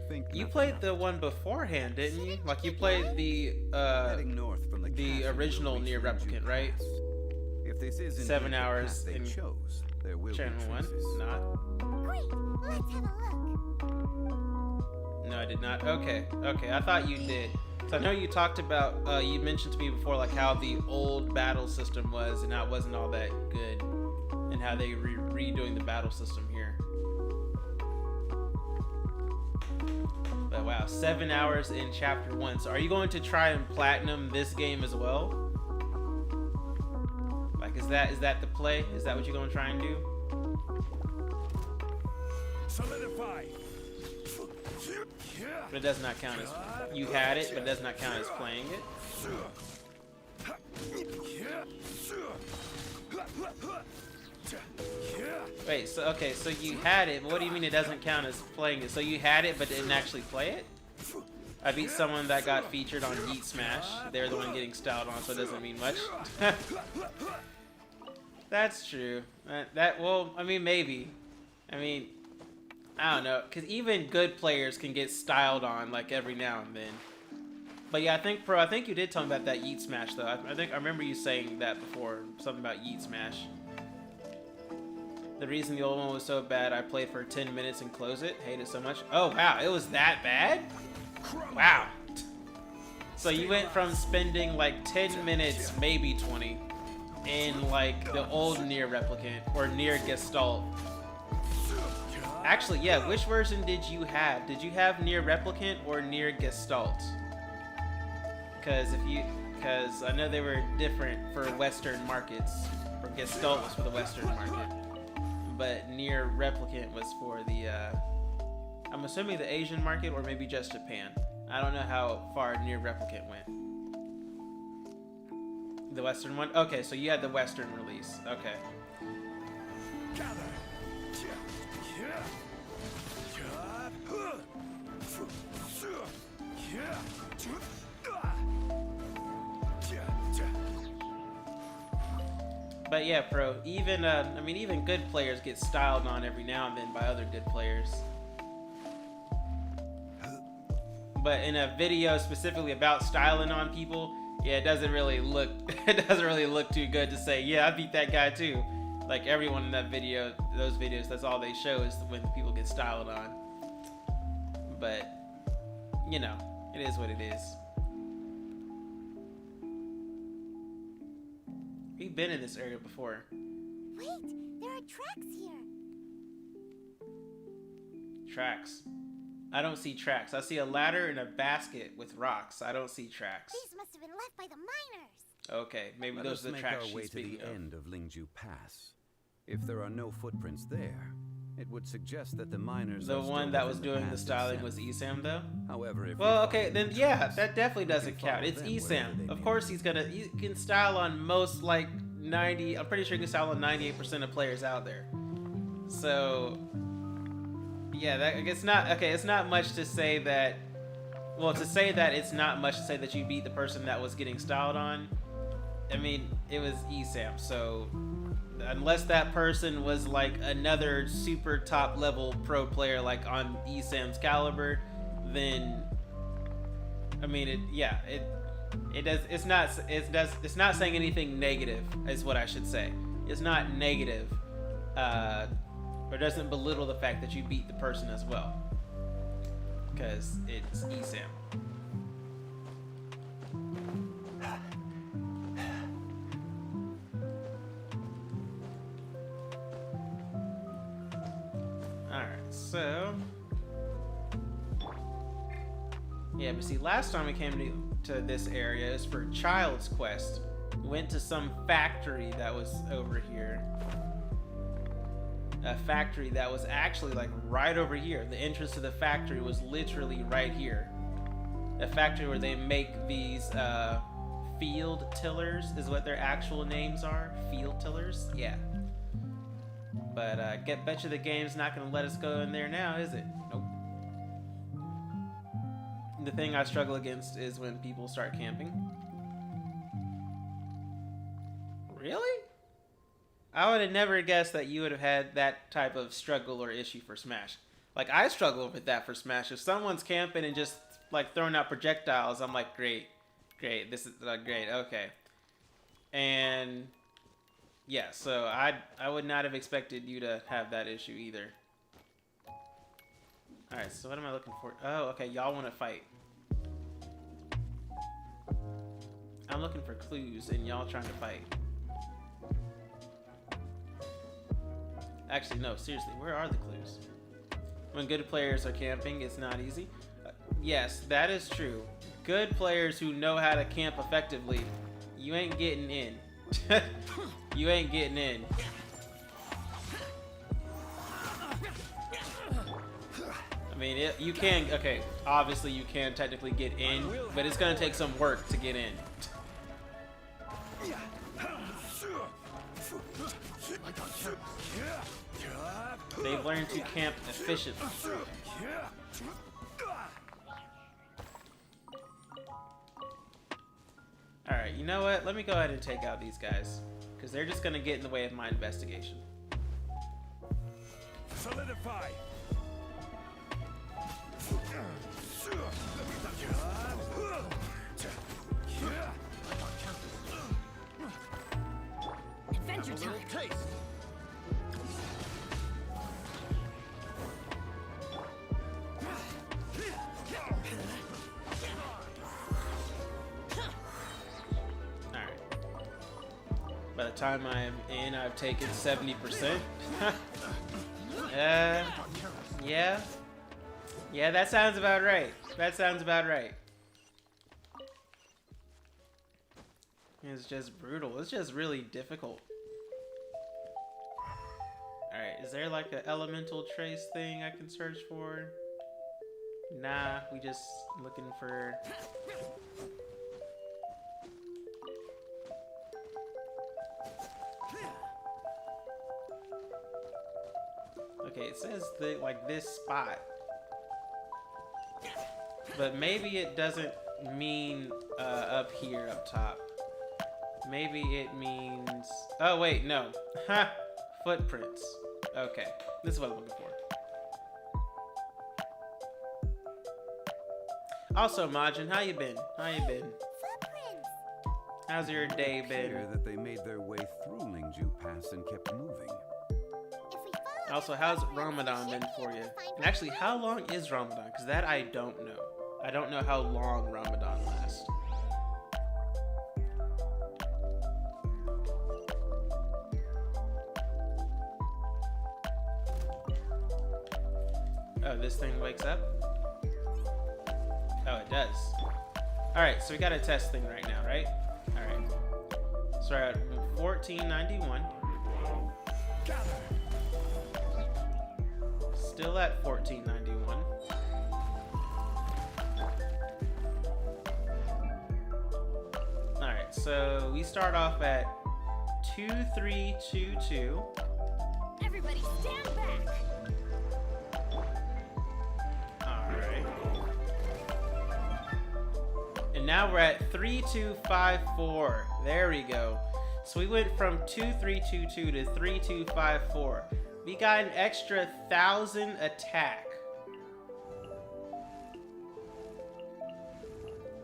Think You nothing played of the it. one beforehand, didn't you? Like you played the Heading north from the castle original will near reach Replicant, Rinju right? Pass. If this is indeed 7 the hours path they in chose, there will Channel be 1. traces. Not. Great, let's have a look. No, I did not. Okay. I thought you did. So I know you talked about, you mentioned to me before, like how the old battle system was and how it wasn't all that good, and how they redoing the battle system here. But wow, 7 hours in chapter 1. So are you going to try and platinum this game as well? Like, is that the play? Is that what you're going to try and do? Solidify. But it does not count as you had it, but it does not count as playing it. Wait, so okay, so you had it, but what do you mean it doesn't count as playing it? So you had it, but didn't actually play it? I beat someone that got featured on Yeet Smash. They're the one getting styled on, so it doesn't mean much. That's true. Well, I mean, maybe. I mean, I don't know, because even good players can get styled on, like, every now and then. But yeah, I think you did tell me about that Yeet Smash, though. I remember you saying that before, something about Yeet Smash. The reason the old one was so bad, I played for 10 minutes and closed it. Hate it so much. Oh, wow, it was that bad? Wow. So you went from spending like 10 minutes, maybe 20, in like the old Nier Replicant or Nier Gestalt. Actually, yeah, which version did you have? Did you have Nier Replicant or Nier Gestalt? Because I know they were different for Western markets. Or Gestalt was for the Western market. But Nier Replicant was for the, I'm assuming the Asian market or maybe just Japan. I don't know how far Nier Replicant went. The Western one? Okay, so you had the Western release. Okay. But yeah, Pro, even I mean, even good players get styled on every now and then by other good players. But in a video specifically about styling on people, yeah, it doesn't really look too good to say, yeah, I beat that guy too. Like everyone in that video, those videos, that's all they show is when people get styled on. But you know, it is what it is. We've been in this area before. Wait, there are tracks here. Tracks. I don't see tracks. I see a ladder and a basket with rocks. I don't see tracks. These must have been left by the miners. Okay, maybe Let those us are the make tracks our way she's to the speaking of. end of Lingju Pass. If there are no footprints there, it would suggest that the miners The are still one that was within doing the path's styling descent. was Esam though? However, if Well, we okay, follow then the yeah, tracks, that definitely we doesn't can count. follow It's them wherever they Esam. Of may course lead. he's gonna, you can style on most, like, 90, I'm pretty sure you can style on 98% of players out there. So, yeah, that, it's not, okay, it's not much to say that, well, to say that it's not much to say that you beat the person that was getting styled on. I mean, it was Esam, so unless that person was like another super top level pro player like on Esam's caliber, then I mean it's not saying anything negative is what I should say. It's not negative, or doesn't belittle the fact that you beat the person as well, because it's Esam. So, yeah, but see, last time we came to this area is for Child's Quest. Went to some factory that was over here. A factory that was actually like right over here. The entrance to the factory was literally right here. A factory where they make these field tillers is what their actual names are. Field tillers? Yeah. But bet you the game's not gonna let us go in there now, is it? Nope. The thing I struggle against is when people start camping. Really? I would have never guessed that you would have had that type of struggle or issue for Smash. Like, I struggle with that for Smash. If someone's camping and just like throwing out projectiles, I'm like, great, this is great, okay. And yeah, so I would not have expected you to have that issue either. Alright, so what am I looking for? Oh, okay, y'all want to fight. I'm looking for clues, and y'all trying to fight. Actually, no, seriously, where are the clues? When good players are camping, it's not easy. Yes, that is true. Good players who know how to camp effectively, you ain't getting in. You ain't getting in. I mean, you can, okay, obviously you can technically get in, but it's gonna take some work to get in. They've learned to camp efficiently. Alright, you know what? Let me go ahead and take out these guys, because they're just going to get in the way of my investigation. Solidify. Adventure time. By the time I'm in, I've taken 70%. Yeah. Yeah, that sounds about right. That sounds about right. It's just brutal. It's just really difficult. Alright, is there like an elemental trace thing I can search for? Nah, we just looking for... Okay, it says like this spot. But maybe it doesn't mean up here, up top. Maybe it means... Oh, wait, no. Ha! Footprints. Okay, this is what I'm looking for. Also, Majin, how you been? How you been? Footprints! How's your day been? Clear that they made their way through Lingju Pass and kept moving. If we follow Also, the how's footprints, we Ramadan should been be for able you? to find And actually, our how way. long is Ramadan? Because that I don't know. I don't know how long Ramadan lasts. Oh, this thing wakes up? Oh, it does. Alright, so we got a test thing right now, right? Alright. So we're at 1491. Still at 1491. Alright, so we start off at 2322. Everybody stand back! Alright. And now we're at 3254. There we go. So we went from 2322 to 3254. We got an extra 1,000 attack.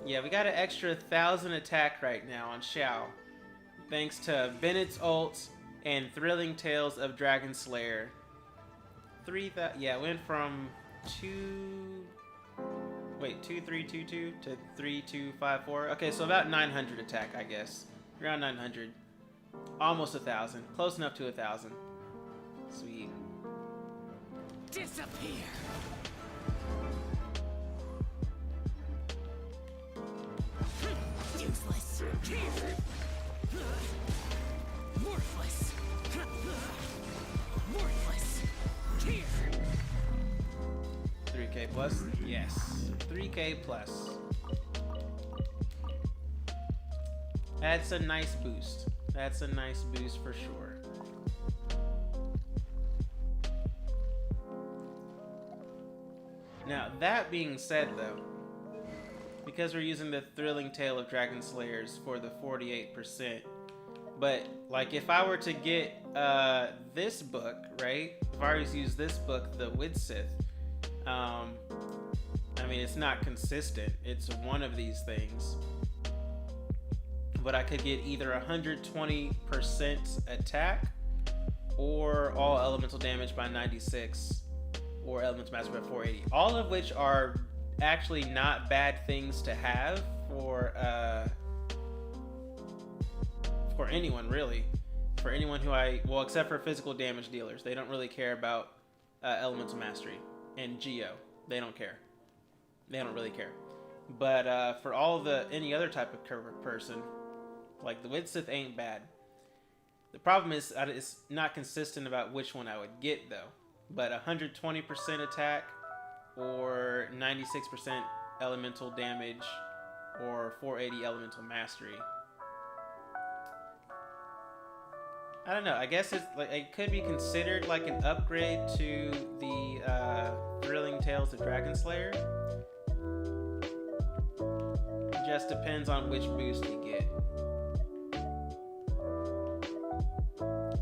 Yeah, we got an extra 1,000 attack right now on Xiao. Thanks to Bennett's ult and Thrilling Tales of Dragon Slayer. 3,000. Yeah, went from 2322 to 3254. Okay, so about 900 attack, I guess. Around 900. Almost 1,000. Close enough to 1,000. Sweet. Disappear. Useless. Worthless. Worthless. 3K plus? Yes. 3K plus. That's a nice boost. That's a nice boost for sure. Now, that being said, though, because we're using the Thrilling Tale of Dragon Slayers for the 48%, but, like, if I were to get this book, right? If I was to use this book, the Widsith, I mean, it's not consistent. It's one of these things. But I could get either 120% attack or all elemental damage by 96 or elemental mastery by 480. All of which are actually not bad things to have for anyone, really. For anyone who well, except for physical damage dealers. They don't really care about elemental mastery. And Geo, they don't care. They don't really care. But for any other type of person, like the Widsith ain't bad. The problem is it's not consistent about which one I would get though. But 120% attack or 96% elemental damage or 480 elemental mastery. I don't know. I guess it's like it could be considered like an upgrade to the Thrilling Tales of Dragon Slayer. It just depends on which boost you get.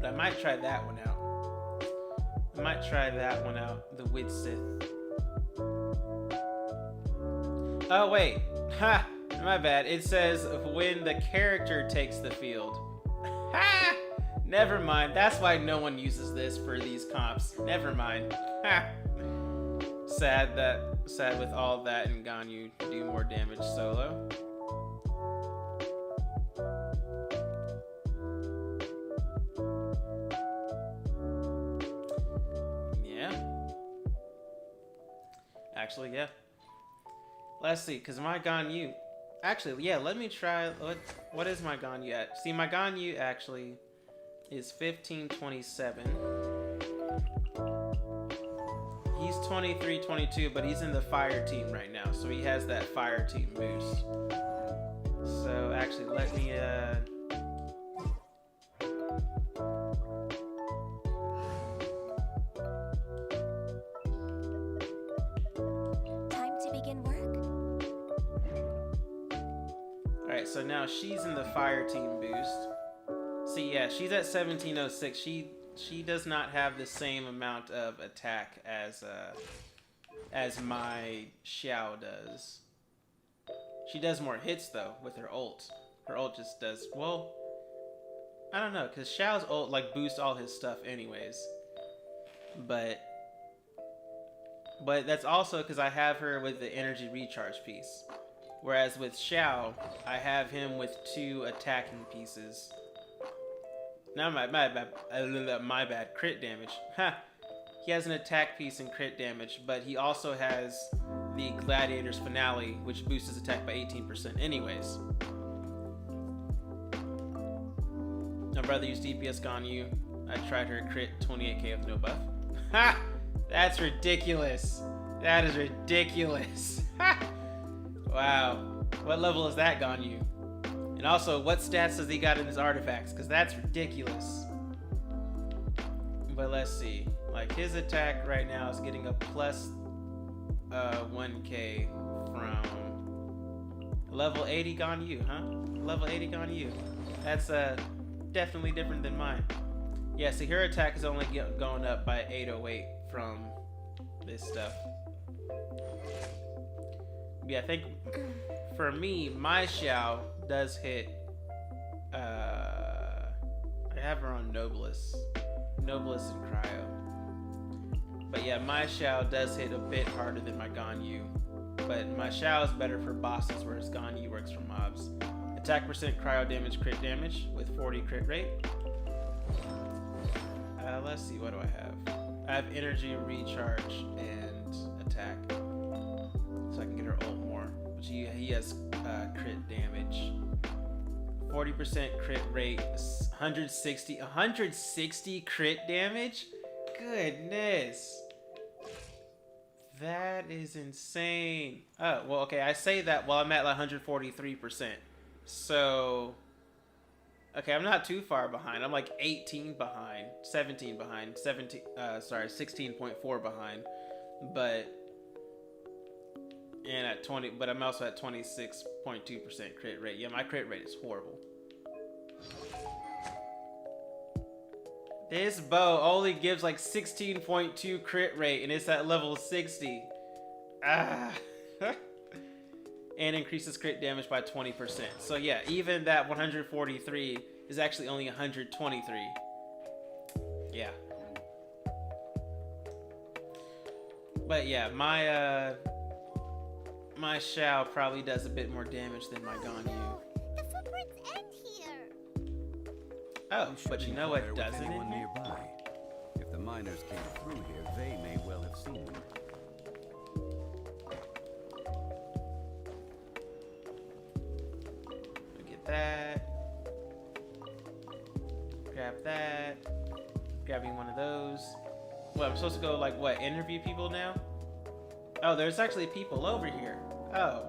But I might try that one out. I might try that one out. The Widsith. Oh wait. Ha! My bad. It says when the character takes the field. Ha! Never mind. That's why no one uses this for these comps. Never mind. Ha! Sad with all that and Ganyu do more damage solo. Yeah. Actually, yeah. Let's see, because my Ganyu... Actually, yeah, let me try... What is my Ganyu at? See, my Ganyu actually is 1527. He's 2322, but he's in the fire team right now, so he has that fire team boost. So, actually, let me... So now she's in the fire team boost. See, yeah, she's at 1706. She does not have the same amount of attack as my Xiao does. She does more hits though with her ult. Her ult just does well. I don't know, cause Xiao's ult like boosts all his stuff anyways. But But that's also because I have her with the energy recharge piece. Whereas with Xiao, I have him with 2 attacking pieces. Now my bad. Crit damage. Ha! He has an attack piece and crit damage, but he also has the Gladiator's Finale, which boosts his attack by 18% anyways. My brother used DPS Ganyu. I tried her crit 28k with no buff. Ha! That's ridiculous. That is ridiculous. Ha! Wow. What level is that Ganyu? And also, what stats does he got in his artifacts? Because that's ridiculous. But let's see. Like, his attack right now is getting a plus 1k from level 80 Ganyu, huh? Level 80 Ganyu. That's definitely different than mine. Yeah, so her attack is only going up by 808 from this stuff. Yeah, I think for me, my Xiao does hit. I have her on Noblest and Cryo. But yeah, my Xiao does hit a bit harder than my Ganyu. But my Xiao is better for bosses, whereas Ganyu works for mobs. Attack percent, cryo damage, crit damage with 40 crit rate. Let's see, what do I have? I have energy, recharge, and attack. So I can get her ult more. Which he has crit damage. 40% crit rate, 160 crit damage? Goodness. That is insane. Oh, well, okay, I say that while I'm at like 143%. So, okay, I'm not too far behind. I'm like 18 behind, 17 behind, 16.4 behind. But, and at 20, but I'm also at 26.2% crit rate. Yeah, my crit rate is horrible. This bow only gives like 16.2 crit rate and it's at level 60. Ah. And increases crit damage by 20%. So yeah, even that 143 is actually only 123. Yeah. But yeah, my Xiao probably does a bit more damage than my Ganyu. The footprints end here. Oh, but you know what doesn't in anyone here? nearby. If the miners came through here, they may well have seen them. Get that. Grab that. Grabbing one of those. What, I'm supposed to go, like, what, interview people now? Oh, there's actually people over here. Oh.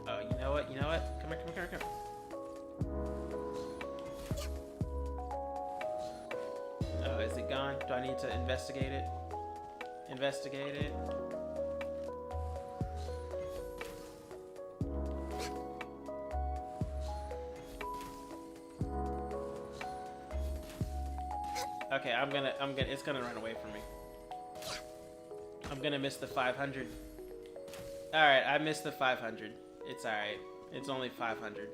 Oh, you know what? You know what? Come here, come here, come here. Oh, is it gone? Do I need to investigate it? Investigate it. Okay, it's gonna run away from me. I'm gonna miss the 500. Alright, I missed the 500. It's alright. It's only 500.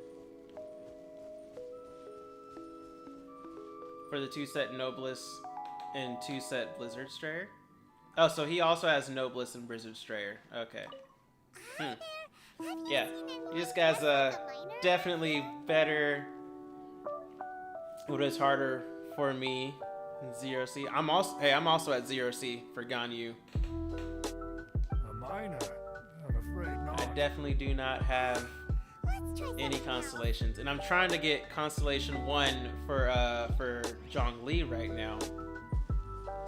For the 2-set Noblest and 2-set Blizzard Strayer. Oh, so he also has Noblest and Blizzard Strayer. Okay. Yeah, this guy's definitely better. What is harder for me? 0C. I'm also at 0C for Ganyu. A miner? I'm afraid not. I definitely do not have any constellations, and I'm trying to get Constellation 1 for Zhongli right now.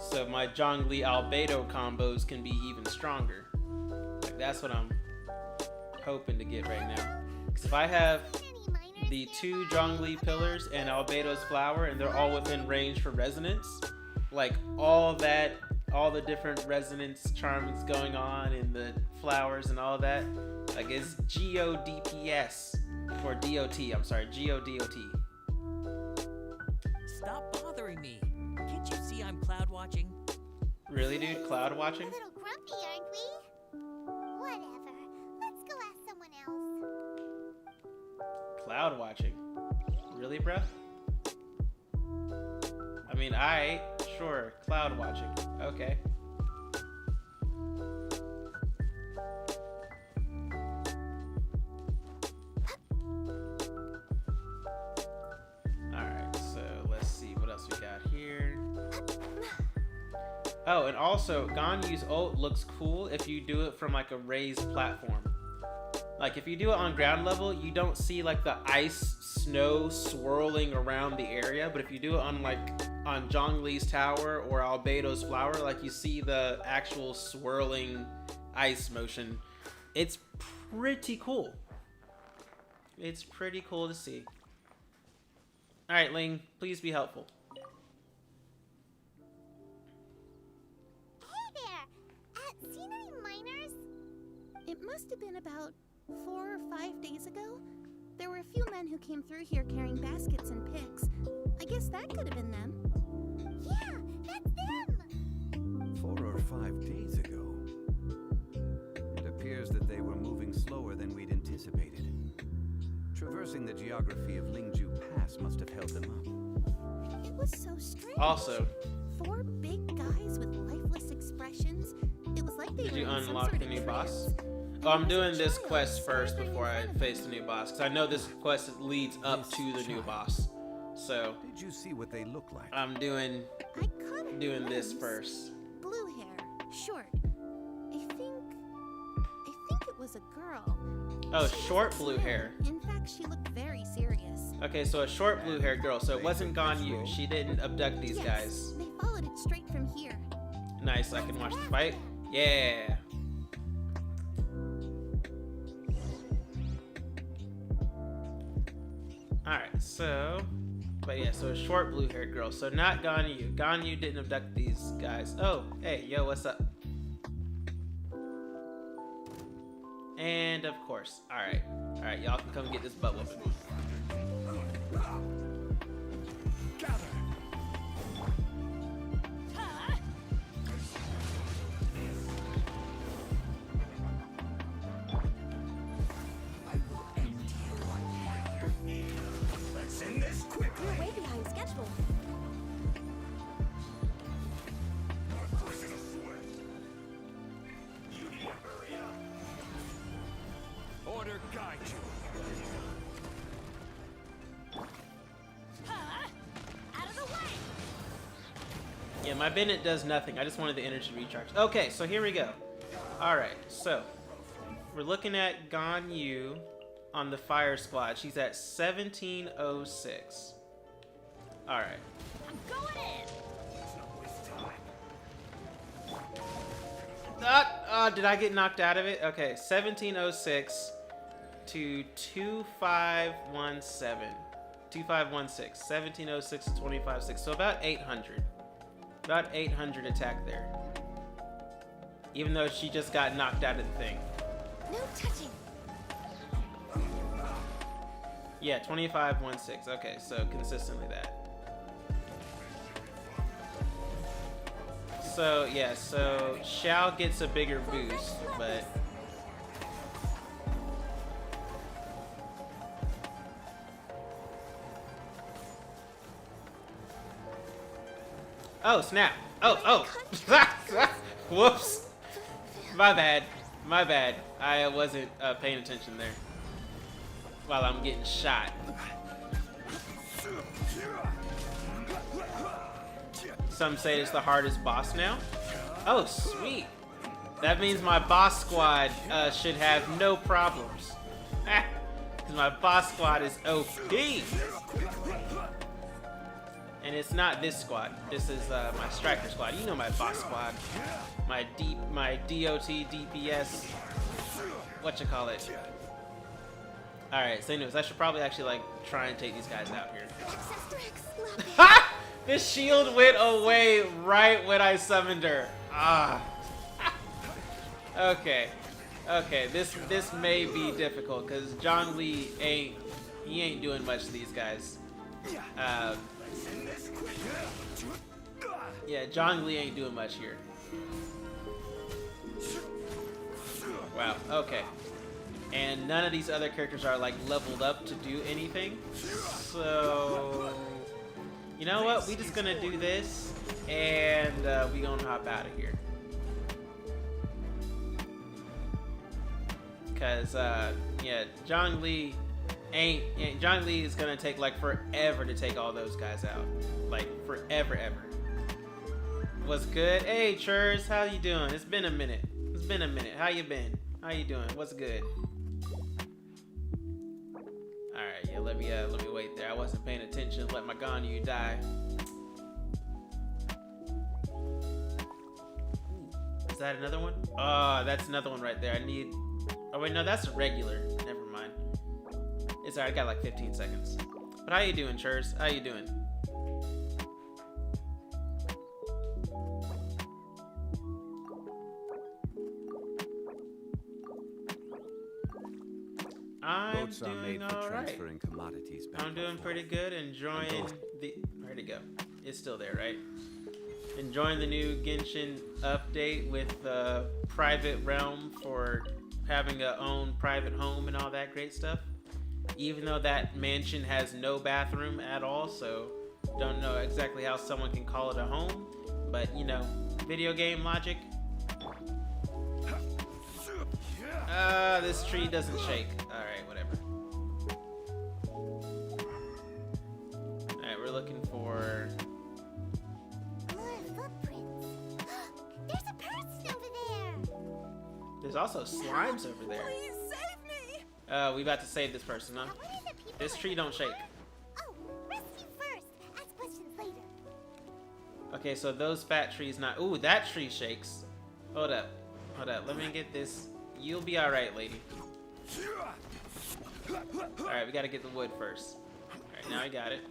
So my Zhongli Albedo combos can be even stronger. Like, that's what I'm hoping to get right now. Because if I have the 2 Zhongli pillars and Albedo's flower, and they're all within range for resonance, like all the different resonance charms going on and the flowers and all that, like it's GODPS or DOT. I'm sorry, GODOT. Stop bothering me. Can't you see I'm cloud watching? Really, dude? Cloud A watching? little grumpy, aren't we? Whatever. Let's go ask someone else. Cloud watching? Really, bruh? I mean, alright, sure. Cloud watching. Okay. Alright, so let's see what else we got here. Oh, and also, Ganyu's ult looks cool if you do it from like a raised platform. Like if you do it on ground level, you don't see like the ice snow swirling around the area, but if you do it on like on Zhongli's tower or Albedo's flower, like you see the actual swirling ice motion. It's pretty cool. It's pretty cool to see. All right, Ling, please be helpful. Hey there! Seen any miners? It must have been about 4 or 5 days ago. There were a few men who came through here carrying baskets and picks. I guess that could have been them. Yeah, that's them! 4 or 5 days ago. It appears that they were moving slower than we'd anticipated. Traversing the geography of Lingju Pass must have held them up. It was so strange. Also, 4 big guys with lifeless expressions. It was like they did were you in some unlock sort the of new boss? trance. Oh, I'm doing this quest first before I face the new boss, because I know this quest leads up to the new boss. So Did you see what they look like? I'm doing I caught a this glimpse. first. Blue hair, short. I think it was a girl. Oh, She short wasn't blue small. hair. In fact, she looked very serious. Okay, so a short blue-haired girl. So it wasn't Ganyu. She didn't abduct these Yes, guys. they followed it straight from here. Nice. I can watch the fight. Yeah. Alright, so... But yeah, so a short blue-haired girl. So not Ganyu. Ganyu didn't abduct these guys. Oh, hey, yo, what's up? And of course. Alright. Alright, y'all can come get this butt whooping. We're way behind schedule. Order guide you. Out of the way! Yeah, my Bennett does nothing. I just wanted the energy recharge. Okay, so here we go. Alright, so we're looking at Ganyu on the fire squad. She's at 1706. Alright. I'm going in! Did I get knocked out of it? Okay, 1706 to 2517. 2516. 1706 to 256. So about 800. About 800 attack there. Even though she just got knocked out of the thing. No touching! Yeah, 2516. Okay, so consistently that. So, yeah, so Xiao gets a bigger boost, but... Oh, snap. Oh. Whoops. My bad. My bad. I wasn't paying attention there. While I'm getting shot. Some say it's the hardest boss now. Oh, sweet. That means my boss squad should have no problems. Because my boss squad is OP. And it's not this squad. This is my striker squad. You know my boss squad. My DOT, DPS. Whatchamacallit. Alright, so anyways, I should probably actually like try and take these guys out here. Ha! The shield went away right when I summoned her. Ah. Okay. Okay, this may be difficult because Zhongli ain't doing much to these guys. Yeah, Zhongli ain't doing much here. Wow, okay. And none of these other characters are like leveled up to do anything. So You know what? We just gonna do this, and we gonna hop out of here. Cause yeah, John Lee is gonna take like forever to take all those guys out, like forever ever. What's good? Hey Churs, how you doing? It's been a minute. How you been? How you doing? What's good? All right, yeah. Let me wait there. I wasn't paying attention. Let my Ganyu die. Is that another one? Oh, that's another one right there. I need. Oh wait, no, that's a regular. Never mind. It's alright. I got like 15 seconds. But how you doing, Churs? How you doing? I'm Boats are doing made for all right. transferring commodities back I'm and doing pretty forth. good. Enjoying the. Where'd it go? It's still there, right? Enjoying the new Genshin update with the private realm for having a own private home and all that great stuff. Even though that mansion has no bathroom at all, so don't know exactly how someone can call it a home. But you know, video game logic. This tree doesn't shake. Alright, whatever. Alright, we're looking for... More footprints. There's a person over there. There's also slimes over there. Please save me! We about to save this person, huh? Now, what are the people This tree don't shake. Oh, rescue first. Ask questions later. Okay, so those fat trees not... Ooh, that tree shakes. Hold up. Let me get this... You'll be alright, lady. Alright, we gotta get the wood first. Alright, now I got it.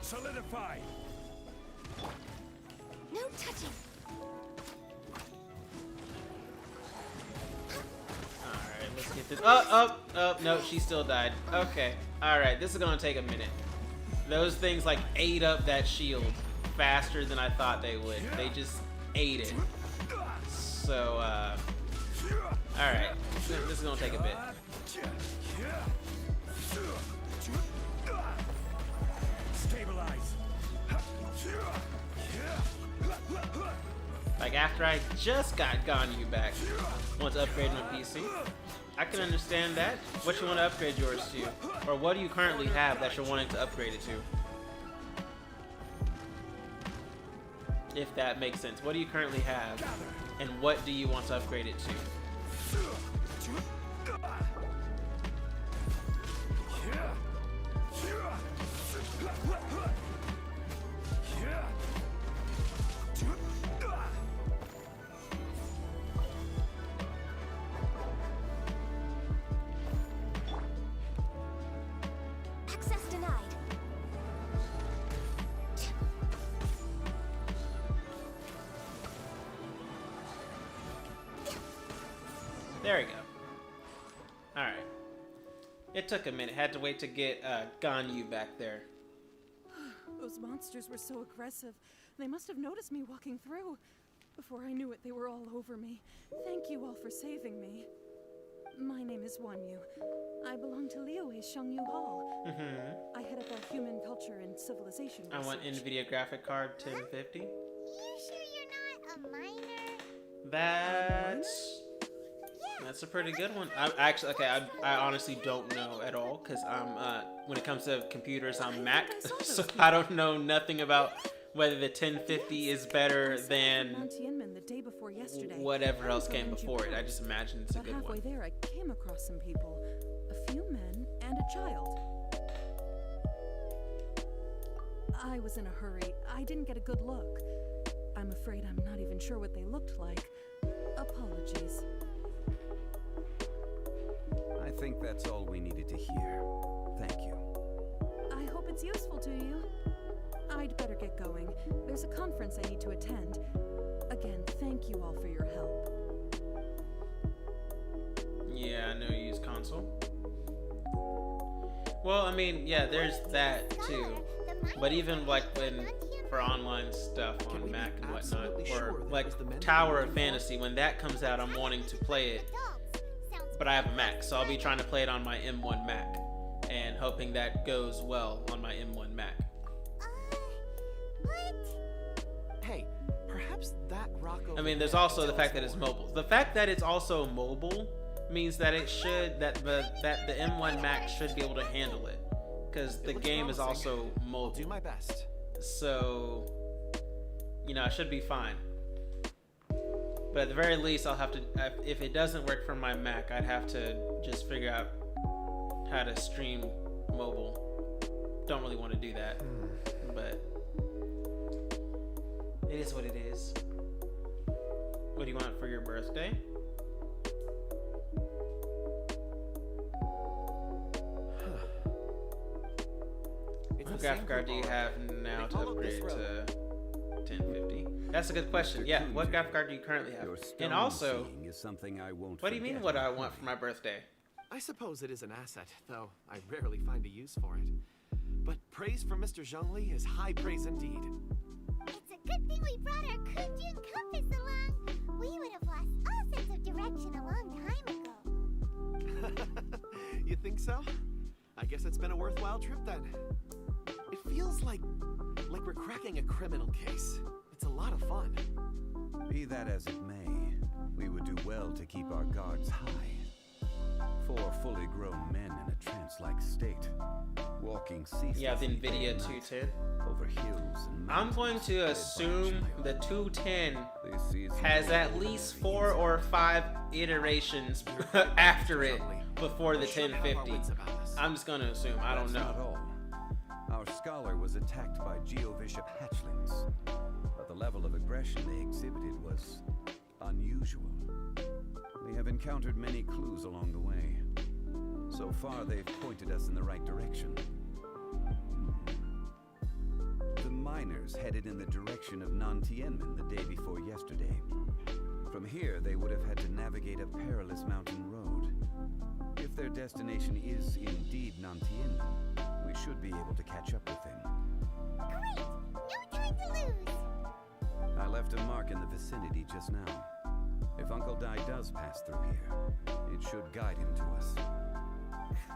Solidify. No touching. Alright, let's get this... Oh, no, she still died. Okay. Alright, this is gonna take a minute. Those things, like, ate up that shield faster than I thought they would. They just ate it. So, alright. This is gonna take a bit. Stabilize. Like, after I just got Ganyu back, want to upgrade my PC. I can understand that. What you want to upgrade yours to? Or what do you currently have that you're wanting to upgrade it to? If that makes sense. What do you currently have? And what do you want to upgrade it to? Access denied. There we go. Alright. It took a minute. Had to wait to get Ganyu back there. Those monsters were so aggressive. They must have noticed me walking through. Before I knew it, they were all over me. Thank you all for saving me. My name is Wanyu. I belong to Liyue's Shangyu Hall. I head up our human culture and civilization I want research. NVIDIA graphic card 1050. You sure you're not a minor? That's a pretty good one. I honestly don't know at all because I'm when it comes to computers, I'm Mac, so I don't know nothing about whether the 1050 is better than Mount Tianmen the day before yesterday. whatever else came before it. I just imagine it's a But good halfway one. there, I came across some people. A few men and a child. I was in a hurry. I didn't get a good look. I'm afraid I'm not even sure what they looked like. Apologies. I think that's all we needed to hear. Thank you. I hope it's useful to you. I'd better get going. There's a conference I need to attend. Again, thank you all for your help. Yeah, I know you use console. Well, I mean, yeah, there's that too. But even like when for online stuff on Mac and whatnot, or like Tower of Fantasy, when that comes out, I'm wanting to play it, but I have a Mac, so I'll be trying to play it on my M1 Mac and hoping that goes well on my M1 Mac. I mean, there's also the fact that it's mobile. The fact that it's also mobile means that it should that the M1 Max should be able to handle it, because the game is also mobile. I'll do my best. So, you know, I should be fine. But at the very least, I'll have to, if it doesn't work for my Mac, I'd have to just figure out how to stream mobile. Don't really want to do that, but it is what it is. What do you want for your birthday? What graphic card do you have now to upgrade to 1050? That's a good question. Yeah, what graphic card do you currently have? And also, what do you mean what I want for my birthday? I suppose it is an asset, though I rarely find a use for it. But praise from Mr. Zhongli is high praise indeed. It's a good thing we brought our Kunjun compass along. We would have lost all sense of direction a long time ago. You think so? I guess it's been a worthwhile trip then. It feels like we're cracking a criminal case. It's a lot of fun. Be that as it may, we would do well to keep our guards high. 4 fully grown men in a trance-like state, walking ceaselessly. Yeah, the NVIDIA 210. Over hills and I'm going to assume the 210 has at least 4 or 5 iterations after it before the 1050. I'm just going to assume. I don't know. Not all. Our scholar was attacked by Geovishap hatchlings, but the level of aggression they exhibited was unusual. We have encountered many clues along the way. So far, they've pointed us in the right direction. The miners headed in the direction of Nantianmen the day before yesterday. From here, they would have had to navigate a perilous mountain road. If their destination is indeed Nantianmen, we should be able to catch up with them. Great! No time to lose! I left a mark in the vicinity just now. If Uncle Dai does pass through here, it should guide him to us.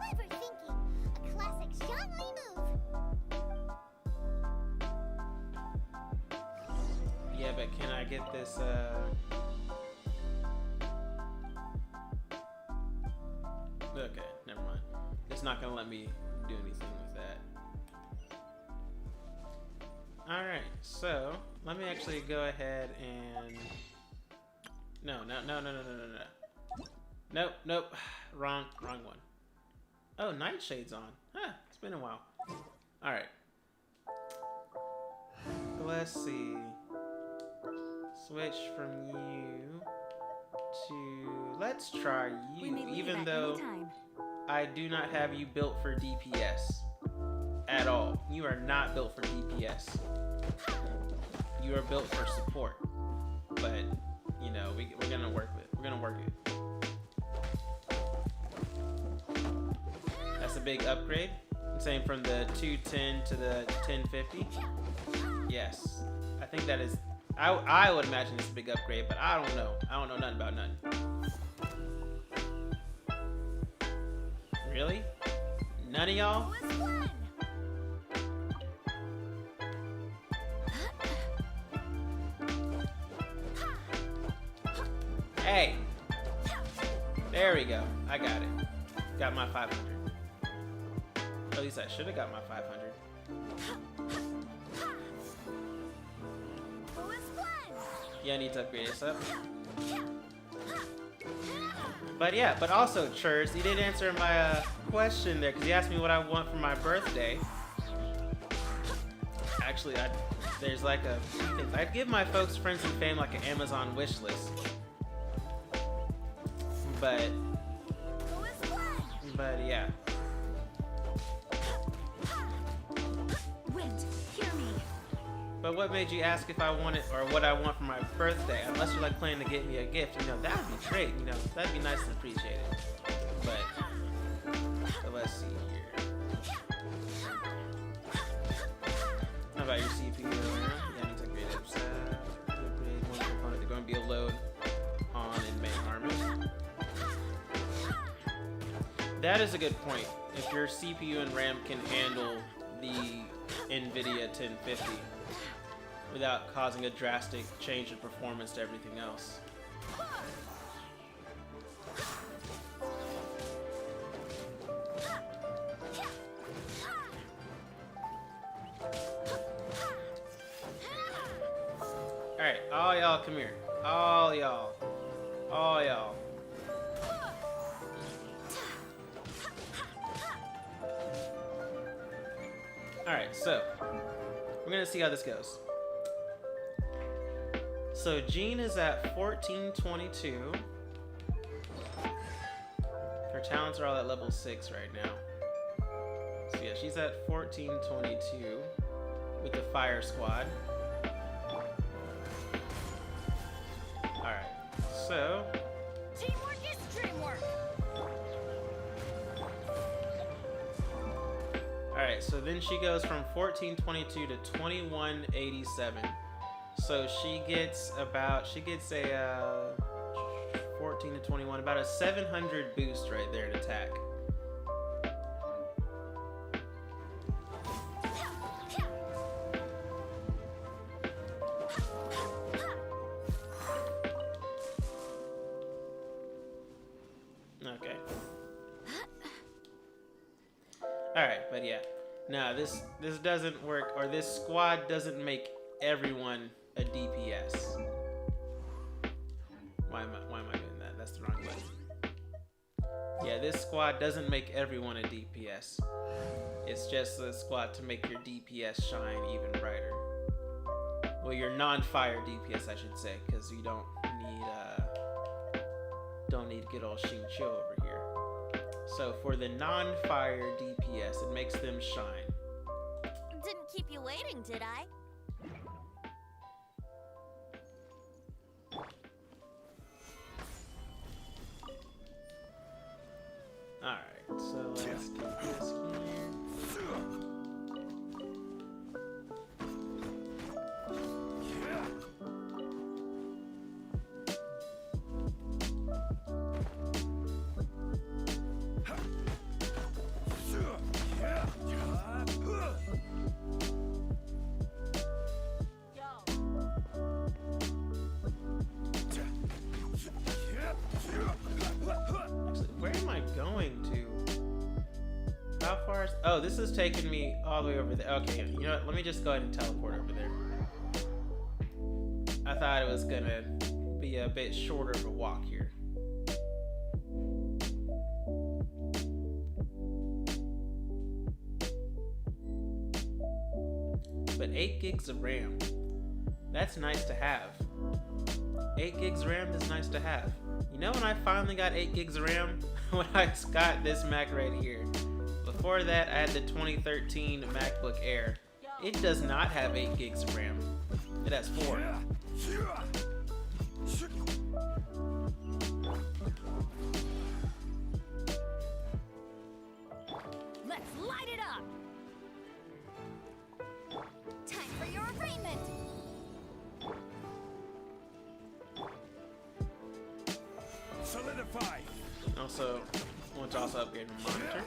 Clever thinking! A classic Zhongli move! Yeah, but can I get this, Okay, never mind. It's not gonna let me do anything with that. Alright, so, let me actually go ahead and... No. Nope. Wrong one. Oh, Nightshade's on. Huh, it's been a while. Alright. Let's see. Switch from you to... Let's try you, even though I do not have you built for DPS at all. You are not built for DPS. You are built for support. But, you know, we're gonna work it. That's a big upgrade. Same from the 210 to the 1050. Yes. I think that is... I would imagine it's a big upgrade, but I don't know. I don't know nothing about nothing. Really? None of y'all? Hey! There we go. I got it. Got my 500. At least I should have got my 500. Yeah, I need to upgrade this up. But yeah, but also, Churs, you didn't answer my question there, because you asked me what I want for my birthday. Actually, there's like a few things. I'd give my folks, friends, and fame like an Amazon wish list. But yeah. Wind, hear me. But what made you ask if I wanted, or what I want for my birthday? Unless you're like planning to get me a gift, you know, that would be great, you know, that'd be nice and appreciated. But let's see here. How about your CPU? Yeah, I need to upgrade it. Upgrade one component. They're going to be a load on in main armor. That is a good point. If your CPU and RAM can handle the NVIDIA 1050. without causing a drastic change in performance to everything else. Alright, all y'all come here. All y'all. All y'all. Alright, so we're gonna see how this goes. So Jean is at 1422. Her talents are all at level 6 right now. So yeah, she's at 1422 with the fire squad. Alright, so Teamwork is dreamwork. alright, so then she goes from 1422 to 2187. So she gets a 14 to 21, about a 700 boost right there in attack. Okay. Alright, but yeah. Now this doesn't work, or this squad doesn't make everyone a DPS. Why am I doing that? That's the wrong button. Yeah, this squad doesn't make everyone a DPS. It's just a squad to make your DPS shine even brighter. Well, your non-fire DPS, I should say, because you don't need good old Xing Qiu over here. So for the non-fire DPS, it makes them shine. Didn't keep you waiting, did I? Alright, so let's do this here. Actually, where am I going to? How far is... Oh, this is taking me all the way over there. Okay, you know what? Let me just go ahead and teleport over there. I thought it was gonna be a bit shorter of a walk here. But 8 gigs of RAM. That's nice to have. 8 gigs of RAM is nice to have. You know when I finally got 8 gigs of RAM? When I got this Mac right here. Before that, I had the 2013 MacBook Air. It does not have 8 gigs of RAM. It has 4. Let's light it up. Time for your arraignment. Solidify. Also, I want to also upgrade my monitor.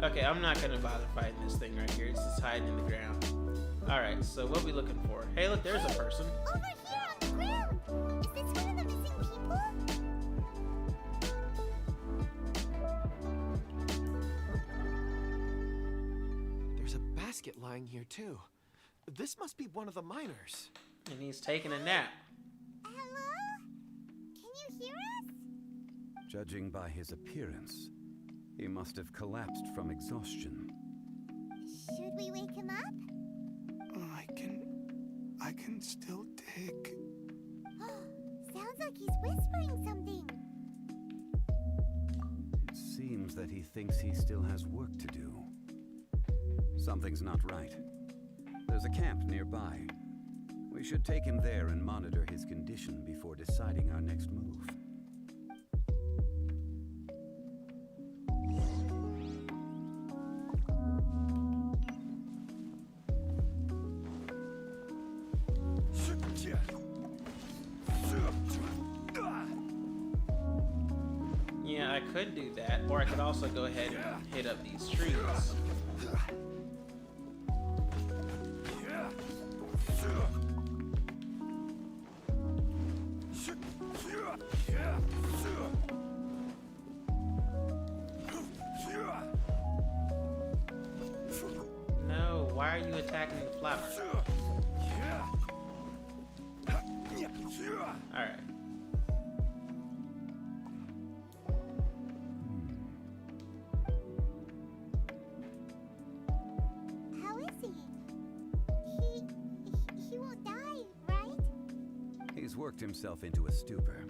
Okay, I'm not gonna bother fighting this thing right here. It's just hiding in the ground. Alright, so what are we looking for? Hey, look, there's a person. Over here on the ground. Is this one of the missing people? There's a basket lying here, too. This must be one of the miners. And he's taking a nap. Hello? Can you hear us? Judging by his appearance, he must have collapsed from exhaustion. Should we wake him up? I can still dig. Sounds like he's whispering something. It seems that he thinks he still has work to do. Something's not right. There's a camp nearby. We should take him there and monitor his condition before deciding our next move. Yeah, I could do that, or I could also go ahead and hit up these trees. No, why are you attacking the flower? Alright. How is he? He won't die, right? He's worked himself into a stupor.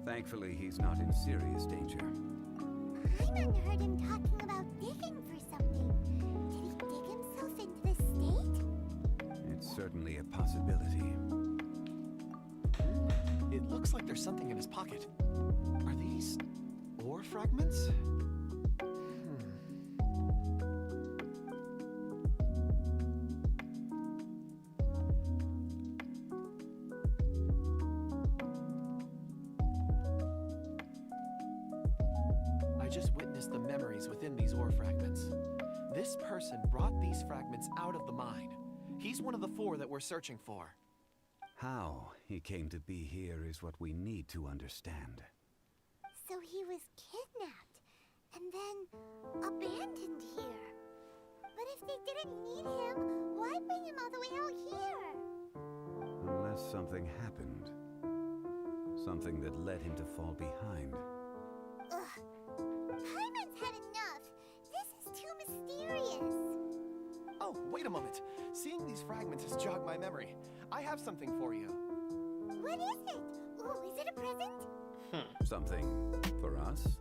Thankfully, he's not in serious danger. Paimon heard him talking about digging for something. Did he dig himself into this state? It's certainly a possibility. It looks like there's something in his pocket. Are these ore fragments? I just witnessed the memories within these ore fragments. This person brought these fragments out of the mine. He's one of the 4 that we're searching for. How he came to be here is what we need to understand. So he was kidnapped and then abandoned here. But if they didn't need him, why bring him all the way out here? Unless something happened. Something that led him to fall behind. Ugh. Paimon's had enough. This is too mysterious. Oh, wait a moment. Seeing these fragments has jogged my memory. I have something for you. What is it? Ooh, is it a present? Something for us?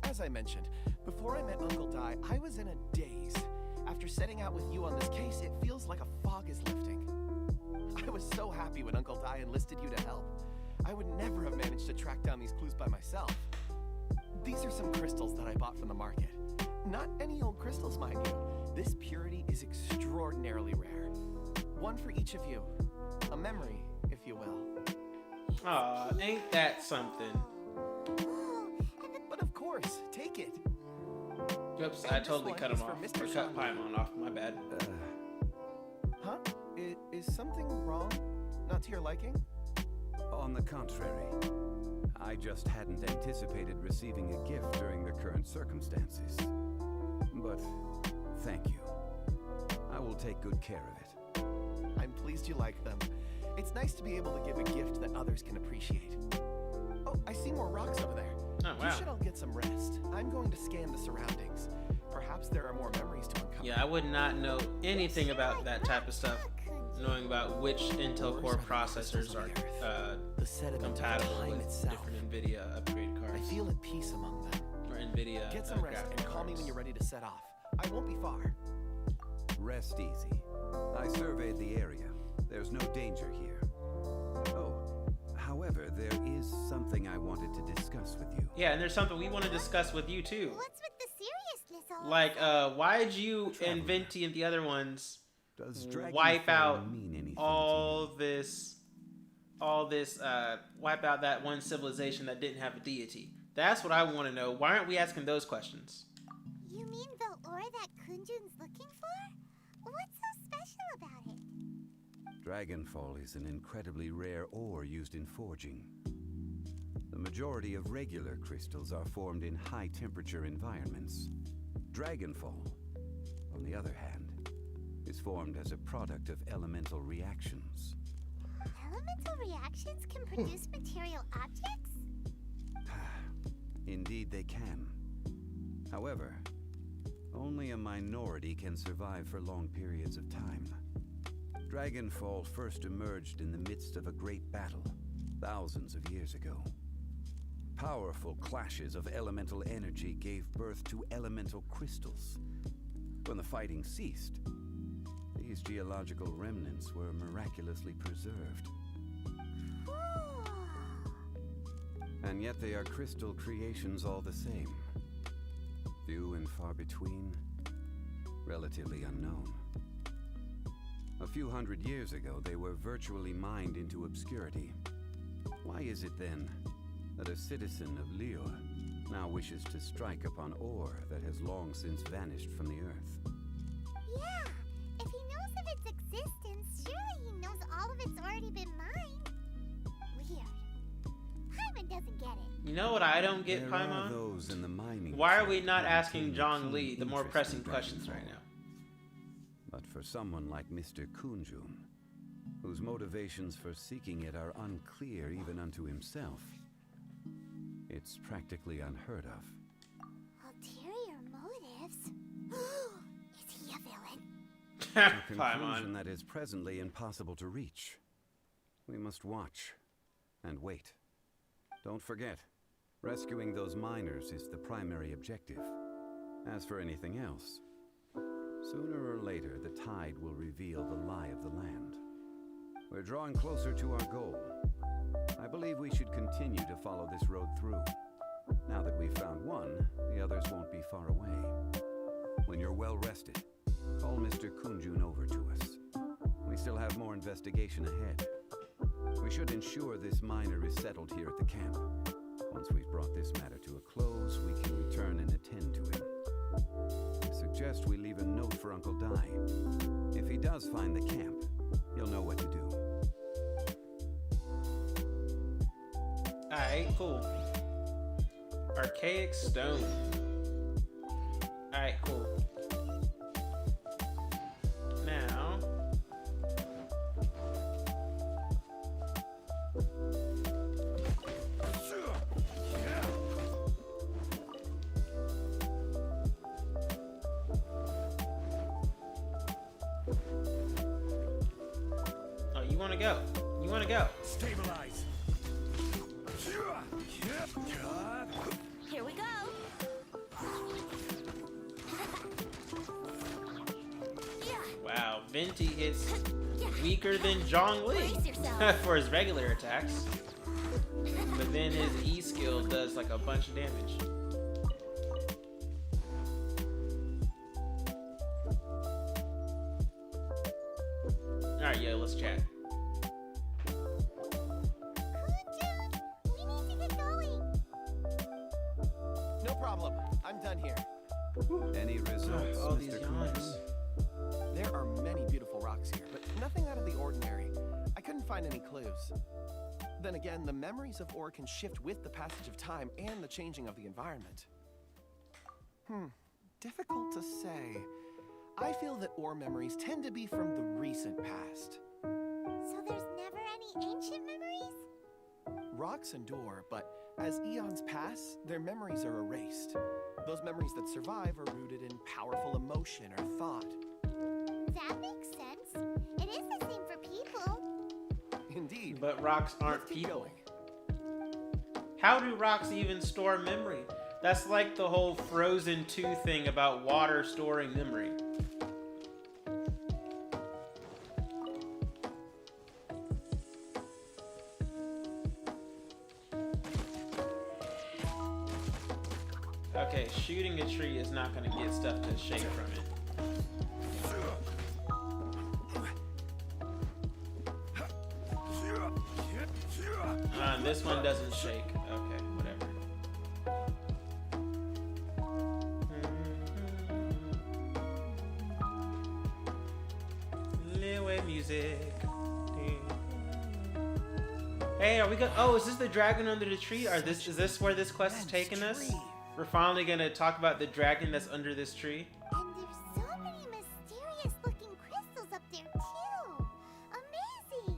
As I mentioned, before I met Uncle Dai, I was in a daze. After setting out with you on this case, it feels like a fog is lifting. I was so happy when Uncle Dai enlisted you to help. I would never have managed to track down these clues by myself. These are some crystals that I bought from the market. Not any old crystals, mind you. This purity is extraordinarily rare. One for each of you. A memory, if you will. Aw, ain't that something? But of course, take it. Oops, And I this totally one cut is him for off. Mr. Or cut Shanyi. Paimon off, my bad. Huh? Is something wrong? Not to your liking? On the contrary, I just hadn't anticipated receiving a gift during the current circumstances. But thank you. I will take good care of it. I'm pleased you like them. It's nice to be able to give a gift that others can appreciate. Oh, I see more rocks over there. Oh, wow. You should all get some rest. I'm going to scan the surroundings. Perhaps there are more memories to uncover. Yeah, I would not know anything about that type of stuff, knowing about which Intel Core processors are The sediment of compatible time with itself. different NVIDIA upgrade I cards. feel at peace among them. Or NVIDIA Get some rest graphic and call me cards. when you're ready to set off. I won't be far. Rest easy. I surveyed the area. There's no danger here. Oh, however, there is something I wanted to discuss with you. Yeah, and there's something we want to discuss with you too. What's with the seriousness all Like, why'd you and Venti and the other ones Does wipe Dragonfall out mean anything all this, wipe out that one civilization that didn't have a deity? That's what I want to know. Why aren't we asking those questions? You mean the ore that Kunjun's looking for? What's so special about it? Dragonfall is an incredibly rare ore used in forging. The majority of regular crystals are formed in high-temperature environments. Dragonfall, on the other hand, is formed as a product of elemental reactions. Elemental reactions can produce material objects? Indeed they can. However, only a minority can survive for long periods of time. Dragonfall first emerged in the midst of a great battle, thousands of years ago. Powerful clashes of elemental energy gave birth to elemental crystals. When the fighting ceased, these geological remnants were miraculously preserved. Cool. And yet they are crystal creations all the same. Few and far between, relatively unknown. A few hundred years ago, they were virtually mined into obscurity. Why is it then that a citizen of Lior now wishes to strike upon ore that has long since vanished from the earth. Yeah, if he knows of its existence, surely he knows all of it's already been mined. Weird. Paimon doesn't get it. You know what I don't get, There are Paimon? those in the mining Why are we trade not who asking retain a Zhong keen Li the more interest pressing in questions right Dragonfall. now? But for someone like Mr. Kunjun, whose motivations for seeking it are unclear even unto himself, it's practically unheard of. Ulterior motives? Is he a villain? A Paimon. conclusion that is presently impossible to reach. We must watch and wait. Don't forget, rescuing those miners is the primary objective. As for anything else, sooner or later the tide will reveal the lie of the land. We're drawing closer to our goal. I believe we should continue to follow this road through. Now that we've found one, the others won't be far away. When you're well rested, call Mr. Kunjun over to us. We still have more investigation ahead. We should ensure this miner is settled here at the camp. Once we've brought this matter to a close, we can return and attend to him. I suggest we leave a note for Uncle Dai. If he does find the camp, he'll know what to do. Alright, cool. Archaic stone. Alright, cool. Now. Oh, you want to go? You want to go? Stabilize. Here we go. Wow, Venti hits weaker than Zhong Li Brace yourself. for his regular attacks. But then his E skill does like a bunch of damage. Alright, yo, let's chat. Kunjun, we need to get going. No problem. I'm done here. Any results, all these Mr. yawns. Kunjun? There are many beautiful rocks here, but nothing out of the ordinary. I couldn't find any clues. Then again, the memories of ore can shift with the passage of time and the changing of the environment. Difficult to say. I feel that ore memories tend to be from the recent past. So there's never any ancient memories? Rocks endure, but as eons pass, their memories are erased. Those memories that survive are rooted in powerful emotion or thought. That makes sense. It is the same for people. Indeed. But rocks aren't Let's keep people. going. How do rocks even store memory? That's like the whole Frozen 2 thing about water storing memory. Okay, shooting a tree is not going to get stuff to shake from it. This one doesn't shake. Okay, whatever. Leeway music. Hey, are we good? Oh, is this the dragon under the tree? Is this where this quest is taking us? We're finally gonna talk about the dragon that's under this tree. And there's so many mysterious looking crystals up there too. Amazing.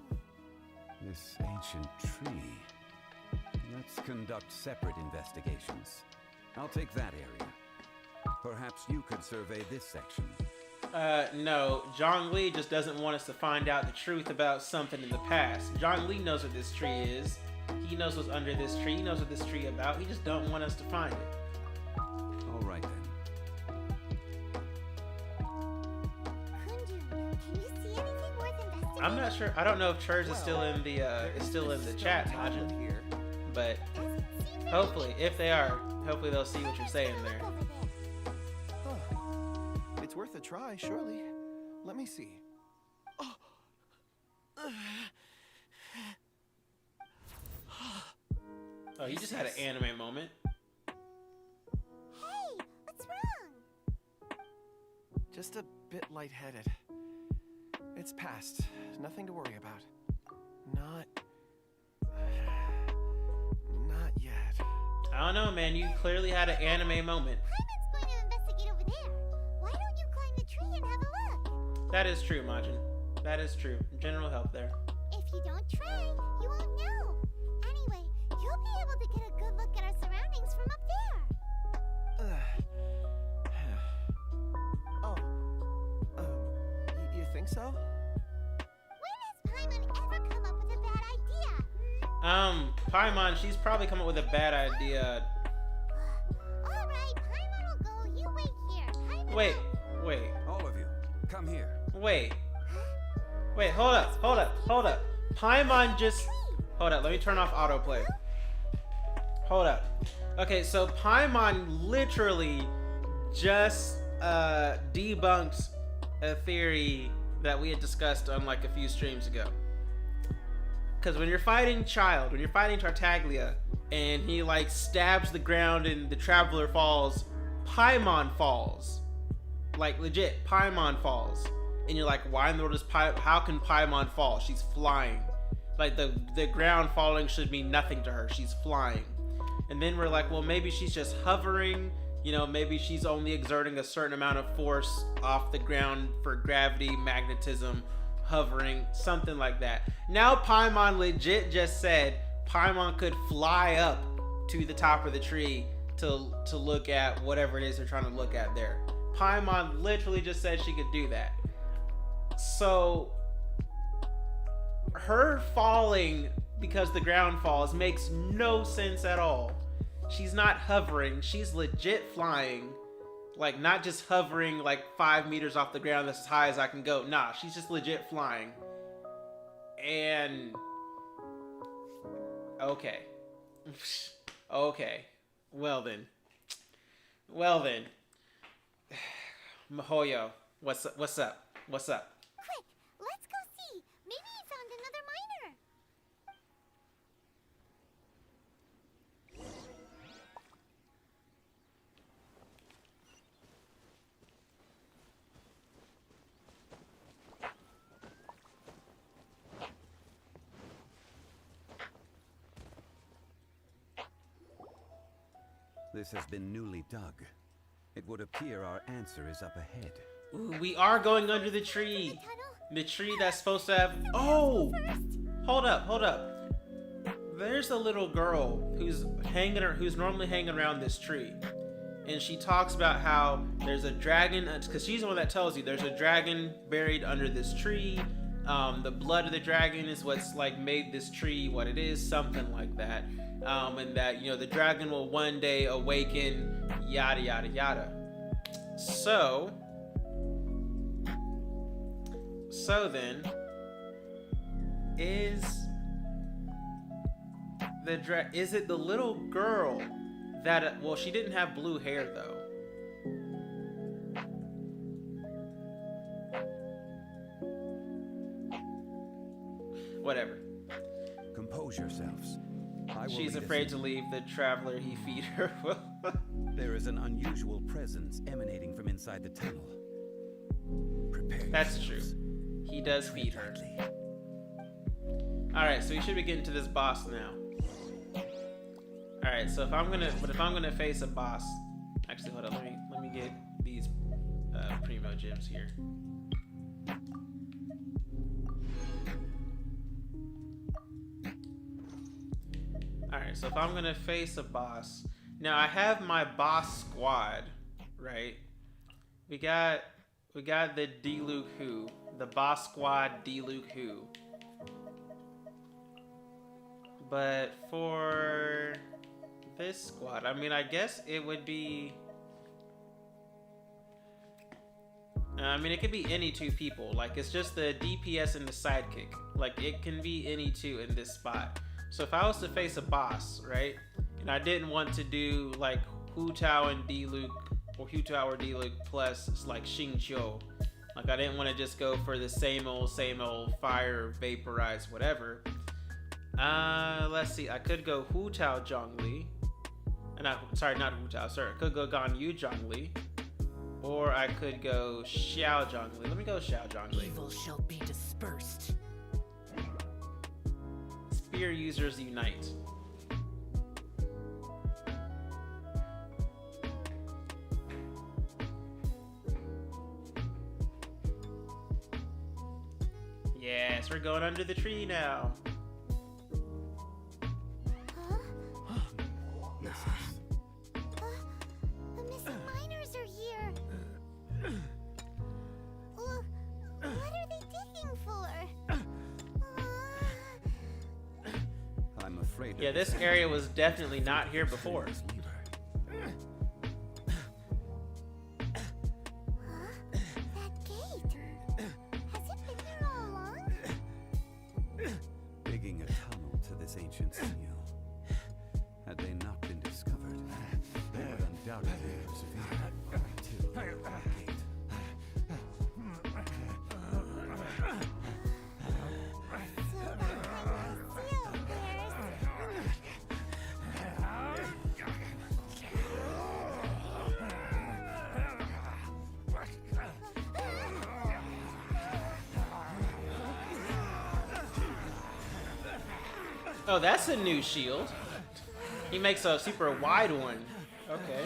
This ancient tree. Let's conduct separate investigations. I'll take that area. Perhaps you could survey this section. No. Zhong Li just doesn't want us to find out the truth about something in the past. Zhong Li knows what this tree is. He knows what's under this tree. He knows what this tree about. He just don't want us to find it. All right then. Kunjun, can you see anything worth investigating? I'm not sure. I don't know if Church is still in the There chat, stone tablet Majin. here. But Doesn't seem very hopefully, if they are, hopefully they'll see what you're saying there. Look over there. It's worth a try, surely. Let me see. Oh, you just had an anime moment. Hey, what's wrong? Just a bit lightheaded. It's past. Nothing to worry about. Not yet. I don't know, man. You clearly had an anime moment. Paimon's going to investigate over there. Why don't you climb the tree and have a look? That is true, Majin. That is true. General help there. If you don't try, you won't know. Anyway, you'll be able to get a good look at our surroundings from up there. You think so? When has Paimon ever come up with a bad idea? Paimon, she's probably come up with a bad idea. All right, Paimon will go. You wait here. Paimon Wait. All of you, come here. Wait, hold up. Paimon just... Hold up, let me turn off autoplay. Hold up. Okay, so Paimon literally just debunked a theory that we had discussed on like a few streams ago. Because when you're fighting Child, when you're fighting Tartaglia, and he like stabs the ground and the Traveler falls, Paimon falls. Like legit, Paimon falls. And you're like, why in the world does how can Paimon fall? She's flying. Like the ground falling should mean nothing to her. She's flying. And then we're like, well, maybe she's just hovering. You know, maybe she's only exerting a certain amount of force off the ground for gravity, magnetism, hovering, something like that. Now Paimon legit just said Paimon could fly up to the top of the tree to look at whatever it is they're trying to look at there. Paimon literally just said she could do that. So her falling because the ground falls makes no sense at all. She's not hovering, she's legit flying. Like not just hovering like 5 meters off the ground, that's as high as I can go. Nah, she's just legit flying. And okay. Okay. Well then. Mihoyo, what's up? What's up? Quick, let's go see. Maybe he found another miner. This has been newly dug. It would appear our answer is up ahead. Ooh, we are going under the tree. The tree that's supposed to have... Oh! Hold up. There's a little girl who's normally hanging around this tree. And she talks about how there's a dragon, because she's the one that tells you there's a dragon buried under this tree. The blood of the dragon is what's like made this tree what it is, something like that. And that, you know, the dragon will one day awaken, yada yada yada. So then, is it the little girl that, well, she didn't have blue hair though. Whatever. Compose yourselves. She's afraid to leave the traveler he feed her. There is an unusual presence emanating from inside the tunnel. Prepare That's yourselves. true. He does feed her. Alright, so we should be getting to this boss now. Alright, so if I'm gonna face a boss, actually hold on, let me get these primo gems here. Alright, so if I'm gonna face a boss, now I have my boss squad, right? We got the D-Luke Who, the boss squad D-Luke Who. But for this squad, I mean, I guess it would be... I mean, it could be any two people. Like, it's just the DPS and the sidekick. Like, it can be any two in this spot. So if I was to face a boss, right? And I didn't want to do, like, Hu Tao and D-Luke, or Hu Tao or D-Luke plus, it's like Xing Qiu. Like, I didn't want to just go for the same old fire, vaporize, whatever. Let's see. I could go Hu Tao Zhongli. Sorry, not Hu Tao. Sorry, I could go Gan Yu Zhongli. Or I could go Xiao Zhongli. Let me go Xiao Zhongli. Evil shall be dispersed. Spear users unite. Yes, we're going under the tree now. The missing miners are here. What are they digging for? I'm afraid. Yeah, this area was definitely not here before. That gate. Has it been there all along? Digging a tunnel to this ancient seal. Had they not been discovered, they would undoubtedly persevere until the gate. Oh, that's a new shield. He makes a super wide one. Okay.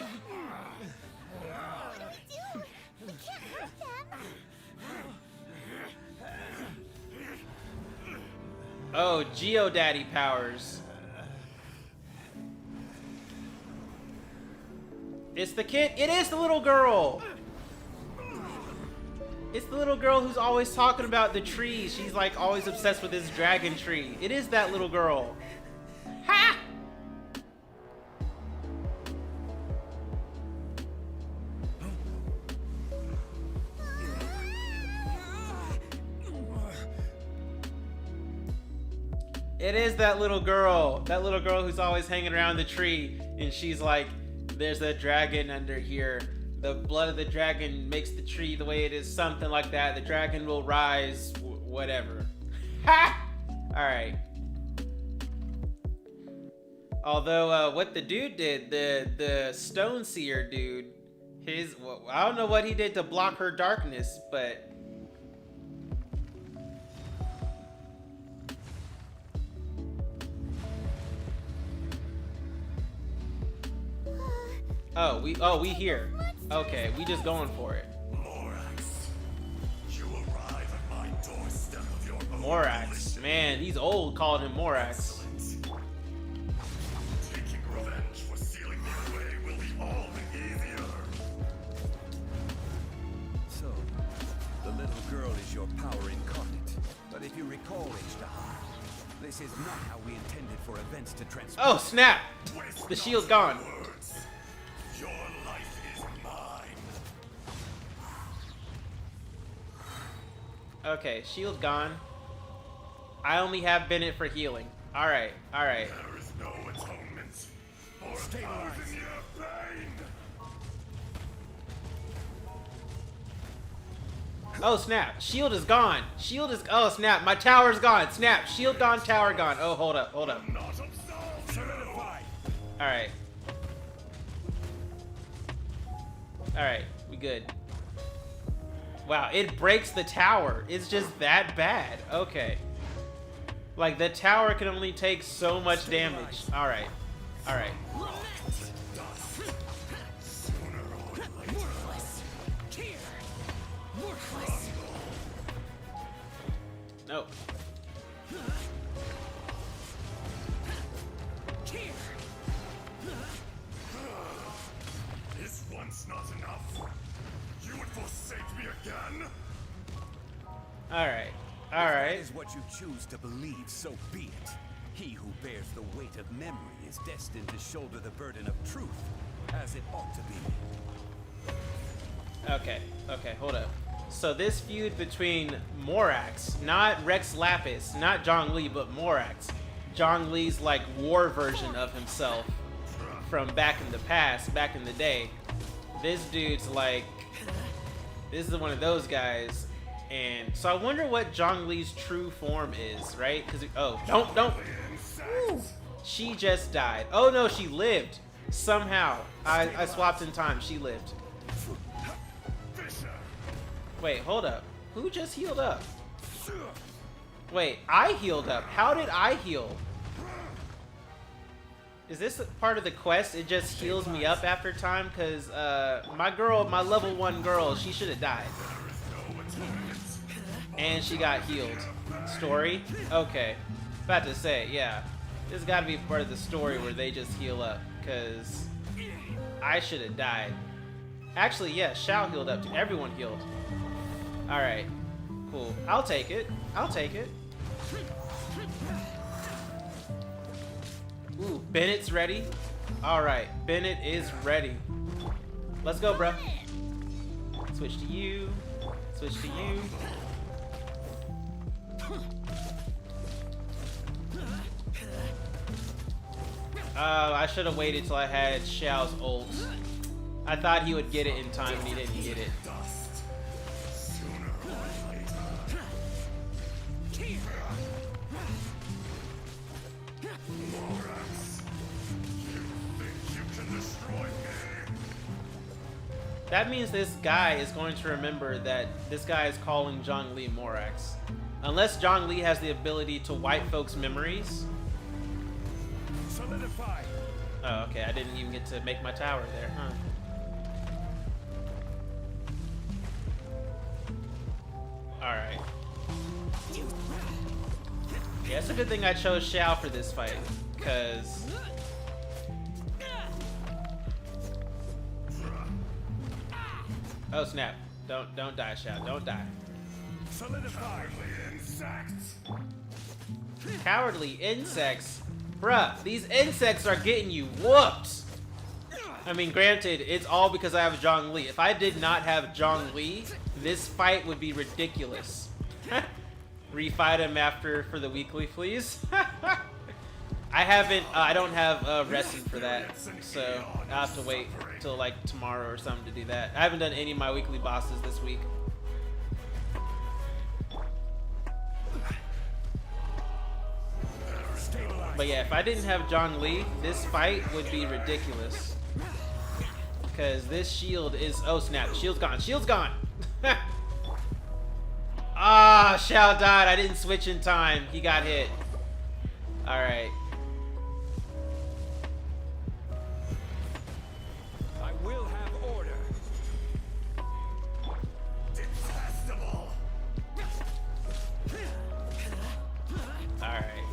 What do we do? We can't hurt them. Oh, Geodaddy powers. It's the kid. It is the little girl. It's the little girl who's always talking about the trees. She's like always obsessed with this dragon tree. It is that little girl. Ha! It is that little girl. That little girl who's always hanging around the tree. And she's like, there's a dragon under here. The blood of the dragon makes the tree the way it is, something like that. The dragon will rise, whatever. Ha! Alright. Although, what the dude did, the Stone Seer dude, well, I don't know what he did to block her darkness, but... Oh, we here. Okay, we just going for it. Morax, you arrive at my doorstep of your own Morax, man, he's old calling him Morax. excellence. Taking revenge for sealing me away will be all the easier. So, the little girl is your power incarnate. But if you recall, H. This is not how we intended for events to transpire. Oh, snap! Waste The shield's not gone. words. Your life is mine. Okay, shield's gone. I only have Bennett for healing. Alright, alright. There is no atonement or thousand year pain. Oh, snap. Shield is gone. Shield is... Oh, snap. My tower's gone. Snap. Shield gone, tower gone. Oh, hold up, hold up. Not absolve you. Alright. Alright, we good. Wow, it breaks the tower. It's just that bad. Okay. Like, the tower can only take so much damage. Alright. Alright. No. Is once not enough? You would forsake me again? Alright. If Alright. that is what you choose to believe, so be it. He who bears the weight of memory is destined to shoulder the burden of truth, as it ought to be. Okay. Okay, hold up. So this feud between Morax, not Rex Lapis, not Zhongli, but Morax. Zhongli's like war version of himself from back in the past, back in the day. This dude's like, this is one of those guys. And so I wonder what Zhongli's true form is, right? Because, oh, don't. Woo. She just died. Oh no, she lived. Somehow. I swapped in time. She lived. Wait, hold up. Who just healed up? Wait, I healed up. How did I heal? Is this part of the quest? It just heals me up after time? Because my level 1 girl, she should have died. And she got healed. Story? Okay. About to say, yeah. This got to be part of the story where they just heal up. Because I should have died. Actually, yeah, Shao healed up too. Everyone healed. Alright. Cool. I'll take it. I'll take it. Ooh, Bennett's ready. Alright, Bennett is ready. Let's go, bruh. Switch to you. Switch to you. I should have waited till I had Xiao's ult. I thought he would get it in time and he didn't get it. That means this guy is going to remember that this guy is calling Zhongli Morax. Unless Zhongli has the ability to wipe folks' memories. Solidify. Oh, okay. I didn't even get to make my tower there, huh? Alright. Yeah, it's a good thing I chose Xiao for this fight, because... Oh snap. Don't die, Xiao. Don't die. Solidify. Insects. Cowardly insects? Bruh, these insects are getting you whooped. I mean, granted, it's all because I have Zhongli. If I did not have Zhongli, this fight would be ridiculous. Refight him for the weekly, please. I don't have resting for that, so I'll have to wait till like tomorrow or something to do that. I haven't done any of my weekly bosses this week. But yeah, if I didn't have Zhongli, this fight would be ridiculous. Because this shield is... Oh snap, shield's gone, shield's gone! Ah, Xiao died, I didn't switch in time. He got hit. Alright. I will have order. Detestable. Alright.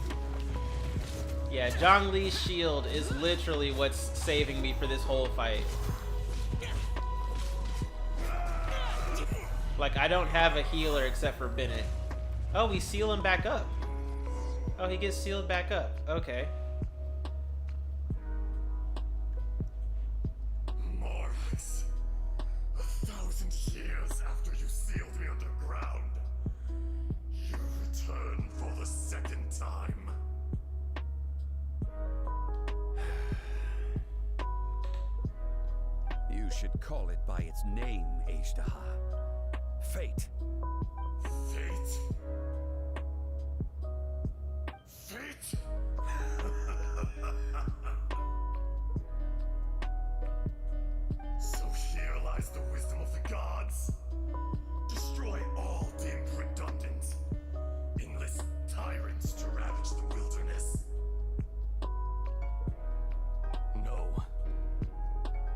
Yeah, Zhongli's shield is literally what's saving me for this whole fight. Like, I don't have a healer except for Bennett. Oh, we seal him back up. Oh, he gets sealed back up. Okay. Morax, 1,000 years after you sealed me underground, you return for the second time. You should call it by its name, Ashtaha. Fate. Fate? Fate? So here lies the wisdom of the gods. Destroy all deemed redundant. Enlist tyrants to ravage the wilderness. No.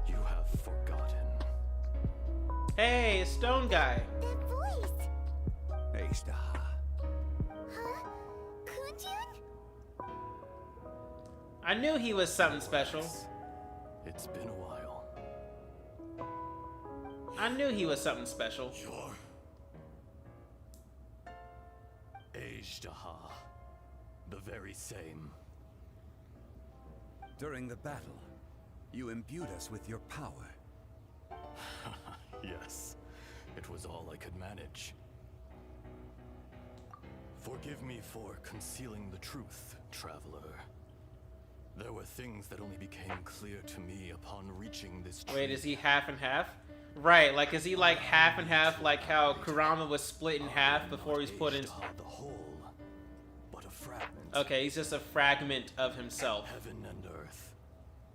You have forgotten. Hey, stone guy. That voice! Ashtaha. Huh? Kunjun? I knew he was something special. It's been a while. I knew he was something special. You're Ashtaha. The very same. During the battle, you imbued us with your power. Yes. It was all I could manage. Forgive me for concealing the truth, traveler. There were things that only became clear to me upon reaching this tree. Wait, is he half and half? Right, like, is he like half and half, like how Kurama was split in half before he was put in... The whole, but a fragment. Okay, he's just a fragment of himself. Heaven and earth,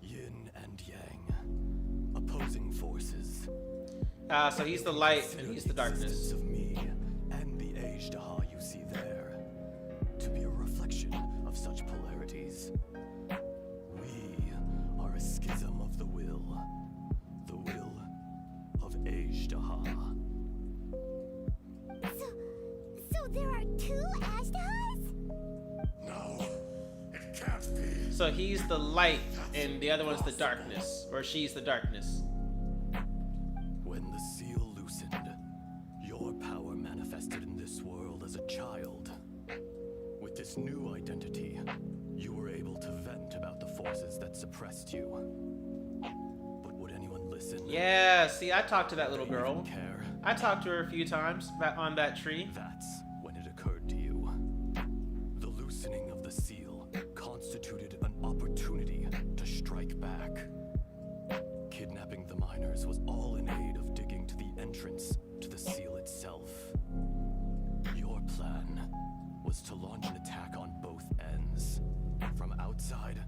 yin and yang, opposing forces. So he's the light and he's the darkness. Of me and the Ajdaha you see there to be a reflection of such polarities. We are a schism of the will of Ajdaha. So there are two Ashdahs? No, it can't be. So he's the light and the other one's the darkness, or she's the darkness. When the seal loosened, your power manifested in this world as a child. With this new identity, you were able to vent about the forces that suppressed you. But would anyone listen? Yeah, see, I talked to that little Would anyone girl. care? I talked to her a few times on that tree. That's when it occurred to you. The loosening of the seal constituted an opportunity to strike back. Kidnapping the miners was all in aid of digging to the entrance to the seal itself. Your plan was to launch an attack on both ends, from outside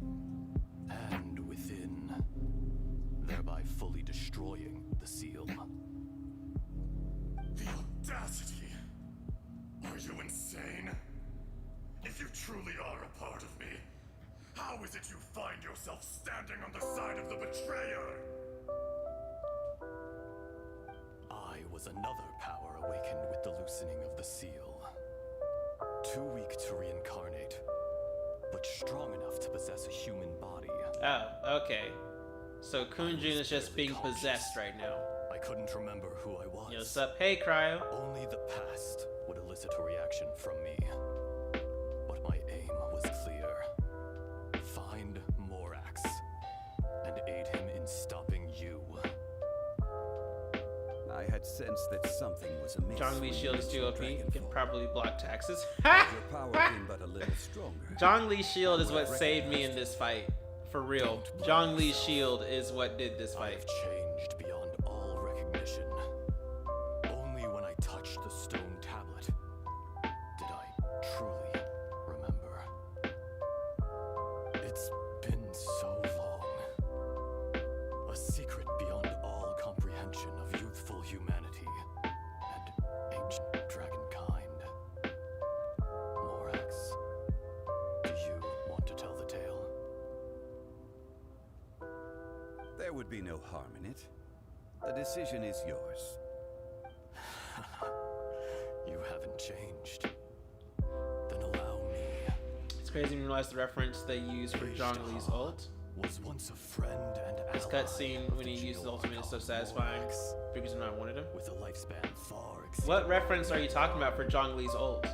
and within, thereby fully destroying the seal. The audacity! Are you insane? If you truly are a part of me, how is it you find yourself standing on the side of the betrayer? I was another power awakened with the loosening of the seal. Too weak to reincarnate, but strong enough to possess a human body. Oh, okay. So Kunjun is just being possessed right now. I couldn't remember who I was. Yo, what's up? Hey, Cryo. Only the past would elicit a reaction from me. But my aim was clear. Find Morax and aid him in stopping you. I had sensed that something was amiss. Zhongli's shield is too OP. You can probably block taxes. Your power came but a little stronger. Zhongli's shield is what saved me in this fight. For real. Zhongli's shield is what did this fight. I've changed beyond all recognition. Only when I touched the stone tablet did I truly remember. It's been so long. A secret beyond all comprehension of youthful humanity and ancient dragonkind. Morax, do you want to tell the tale? There would be no harm in it. The decision is yours. You haven't changed. Then allow me. It's crazy to realize the reference they use for Zhongli's ult. Was once a friend and This ally cutscene of when the he uses ultimate is so Geoarchon satisfying. Morax, For reason I wanted him. with a lifespan far exceeding. What reference are you talking about for Zhongli's ult?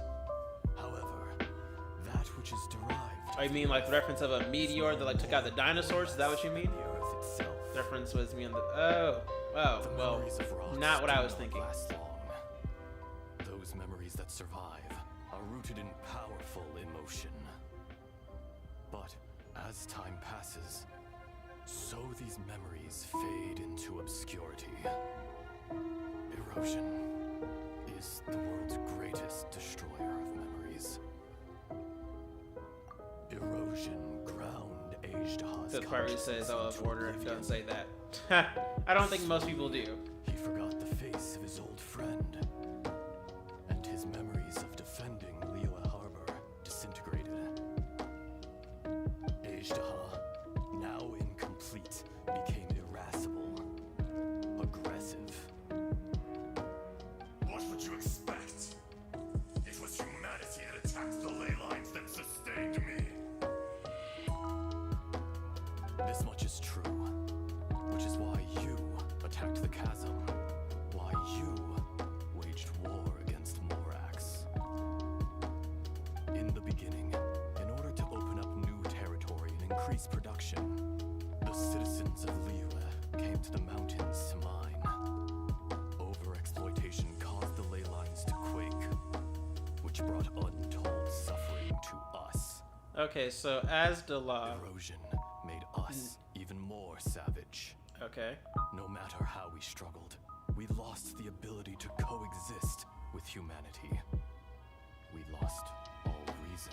However, that which is derived. Oh, you mean like the reference of a meteor that like took out the dinosaurs? Is that what you mean? The earth itself. The reference was me on the oh The well, memories of rocks not what I do was not thinking. last long. Those memories that survive are rooted in powerful emotion. But as time passes, so these memories fade into obscurity. Erosion is the world's greatest destroyer of memories. Erosion ground Ajdaha's The part where he says, consciousness "Oh, into of order," oblivion. don't say that. I don't think most people do. He forgot the face of his old friend, and his memories of defending Liyue Harbor disintegrated. Ajdaha, now incomplete, became irascible, aggressive. What would you expect? It was humanity that attacked the ley lines that sustained me. This much is true, which is why you attacked the chasm, why you waged war against Morax. In the beginning, in order to open up new territory and increase production, the citizens of Liyue came to the mountains to mine. Overexploitation caused the ley lines to quake, which brought untold suffering to us. Okay, so as Dela. Erosion made us even more savage. Okay. No matter how we struggled, we lost the ability to coexist with humanity. We lost all reason.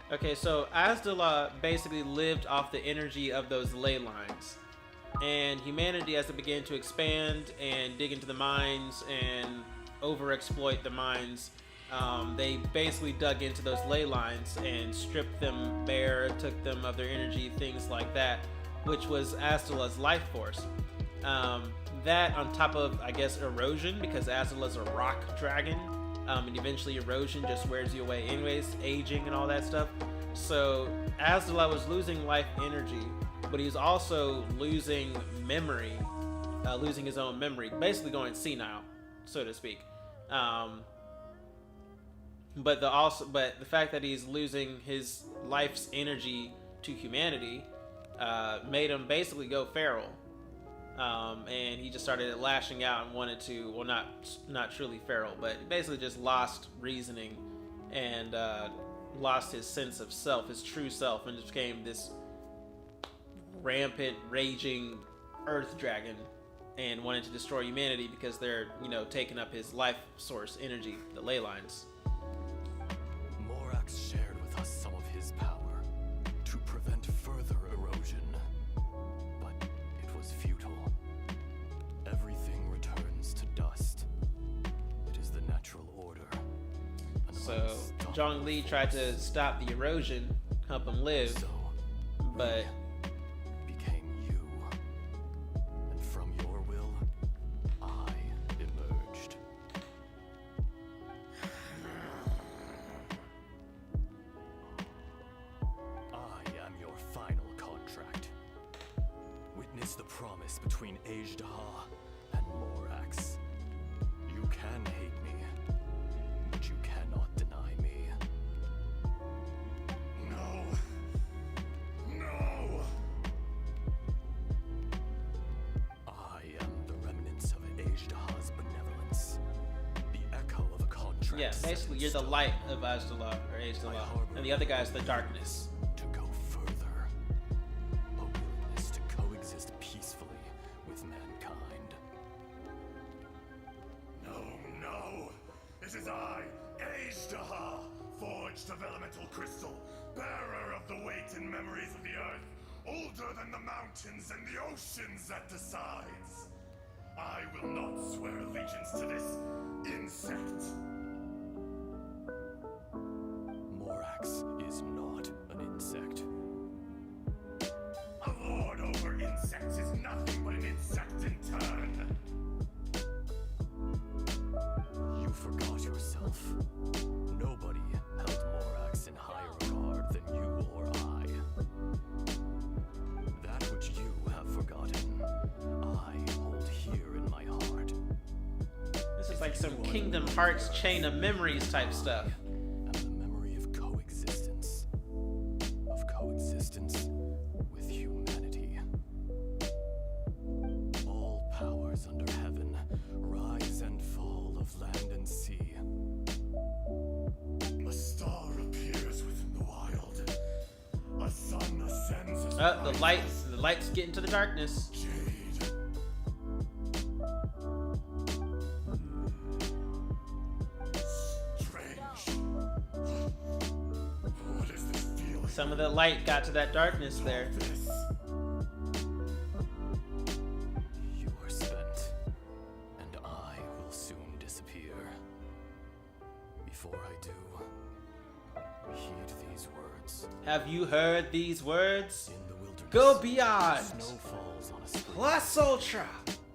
Okay, so Azdalah basically lived off the energy of those ley lines. And humanity, as it began to expand and dig into the mines and overexploit the mines, they basically dug into those ley lines and stripped them bare, took them of their energy, things like that, which was Azdalah's life force. That on top of, I guess, erosion, because Azdalah's a rock dragon, and eventually erosion just wears you away anyways, aging and all that stuff. So Azdalah was losing life energy, but he was also losing memory, losing his own memory, basically going senile, so to speak. But the fact that he's losing his life's energy to humanity made him basically go feral. And he just started lashing out and wanted to, well, not truly feral, but basically just lost reasoning and lost his sense of self, his true self, and just became this rampant, raging earth dragon and wanted to destroy humanity because they're, taking up his life source energy, the ley lines. Morax shared with us some of his power to prevent further erosion, but it was futile. Everything returns to dust. It is the natural order. So Zhongli tried to stop the erosion, help him live, but became you. And from your will, I emerged. I am your final contract. Witness the promise between Ajdaha and Morax. You can hate me, but you cannot deny me. No. No. I am the remnants of Ajdaha's benevolence. The echo of a contract. yeah, basically you're the light of Azdalah, or Azdalah, and the other guy's the darkness. To go further. A willingness to coexist peacefully with mankind. No. It is I, Ajdaha, forged of elemental crystal, bearer of the weight and memories of the earth, older than the mountains and the oceans that decides. I will not swear allegiance to this insect. Morax is not an insect. A lord over insects is nothing but an insect in turn. You forgot yourself. Nobody held Morax in higher regard than you or I. That which you have forgotten, I hold here in my heart. This is like some Kingdom Hearts chain of memories type stuff. And the memory of coexistence. Of coexistence with humanity. All powers under heaven rise and fall of land and sea. A star appears within the wild. A sun ascends as The lights get into the darkness. Jade. Strange. What is this feeling? Some of the light got to that darkness there. This. You are spent, and I will soon disappear. Before I do, heed these words. Have you heard these words? In the wilderness, Go beyond. snow falls on a spring. Plus Ultra.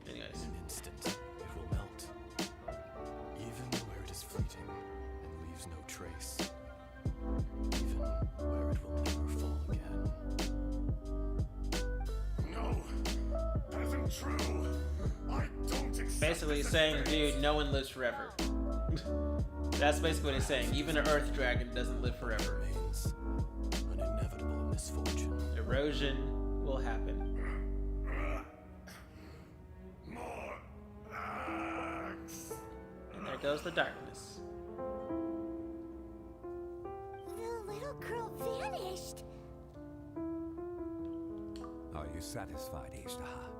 Anyways, In an instant, it will melt. Even where it is fleeting and leaves no trace. Even where it will never fall again. No. That isn't true. I don't accept basically this he's saying, advance. dude, no one lives forever. That's basically what he's saying. Even an Earth Dragon doesn't live forever. Remains an inevitable misfortune. Erosion will happen. More axe. And there goes the darkness. The little girl vanished. Are you satisfied, Ajdaha?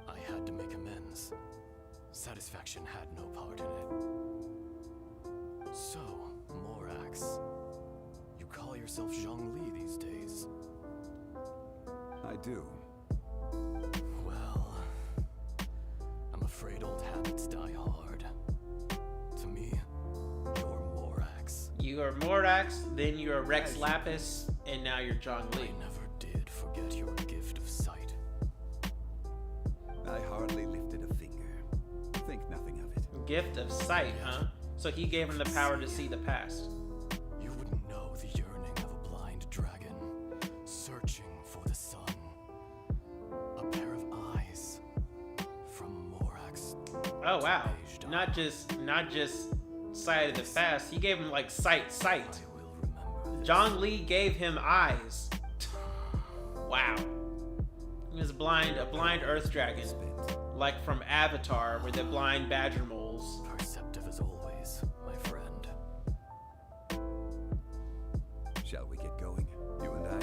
I had to make amends. Satisfaction had no part in it. So, Morax, you call yourself Zhongli these days. I do. Well, I'm afraid old habits die hard. To me, you're Morax. You are Morax, then you are Rex Lapis, and now you're Zhongli. I never did forget your gift of sight. I hardly lifted a finger. Think nothing of it. Gift of sight, huh? So he gave him the power to see the past. You wouldn't know the yearning of a blind dragon, searching for the sun. A pair of eyes from Morax. Oh wow! Not just sight of the past. He gave him like sight. I will remember this. Zhongli gave him eyes. Wow. He was blind, a blind earth dragon, like from Avatar, where the blind badger moles. Perceptive as always, my friend. Shall we get going, you and I?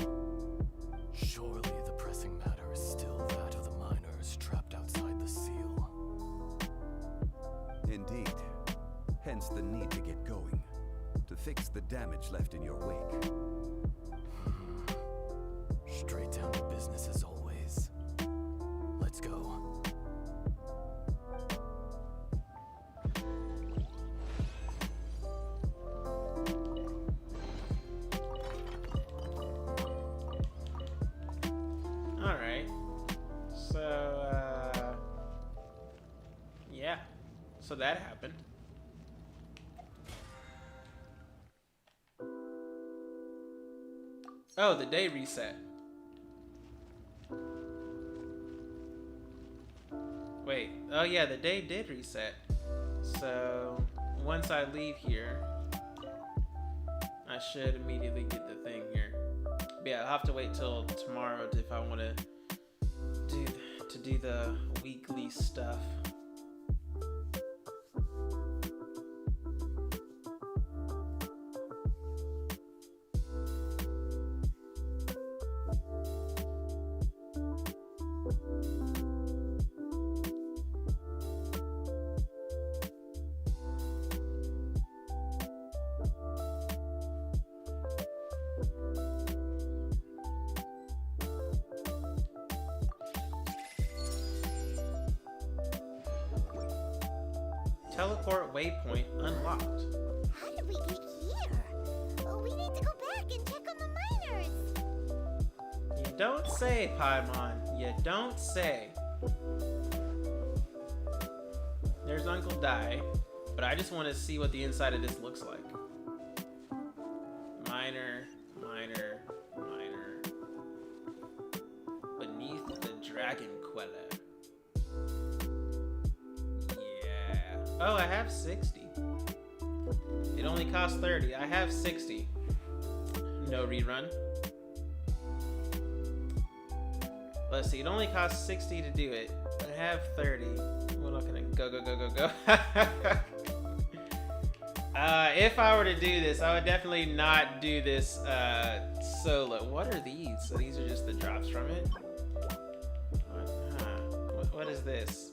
Surely the pressing matter is still that of the miners trapped outside the seal. Indeed. Hence the need to get going. To fix the damage left in your wake. Straight down to business as always. Let's go. Alright. So, yeah. So that happened. Oh, the day reset. Wait. Oh yeah, the day did reset. So once I leave here, I should immediately get the thing here. But yeah, I'll have to wait till tomorrow if I want to do the weekly stuff. Teleport waypoint unlocked. How did we get here? Oh, we need to go back and check on the miners. You don't say, Paimon. You don't say. There's Uncle Dai, but I just want to see what the inside of this looks like. Miner. Beneath the Dragon Queller. Yeah. Oh, I have 60. It only costs 30. I have 60. No rerun. Let's see. It only costs 60 to do it. I have 30. We're not gonna go. If I were to do this, I would definitely not do this solo. What are these? So these are just the drops from it. What is this?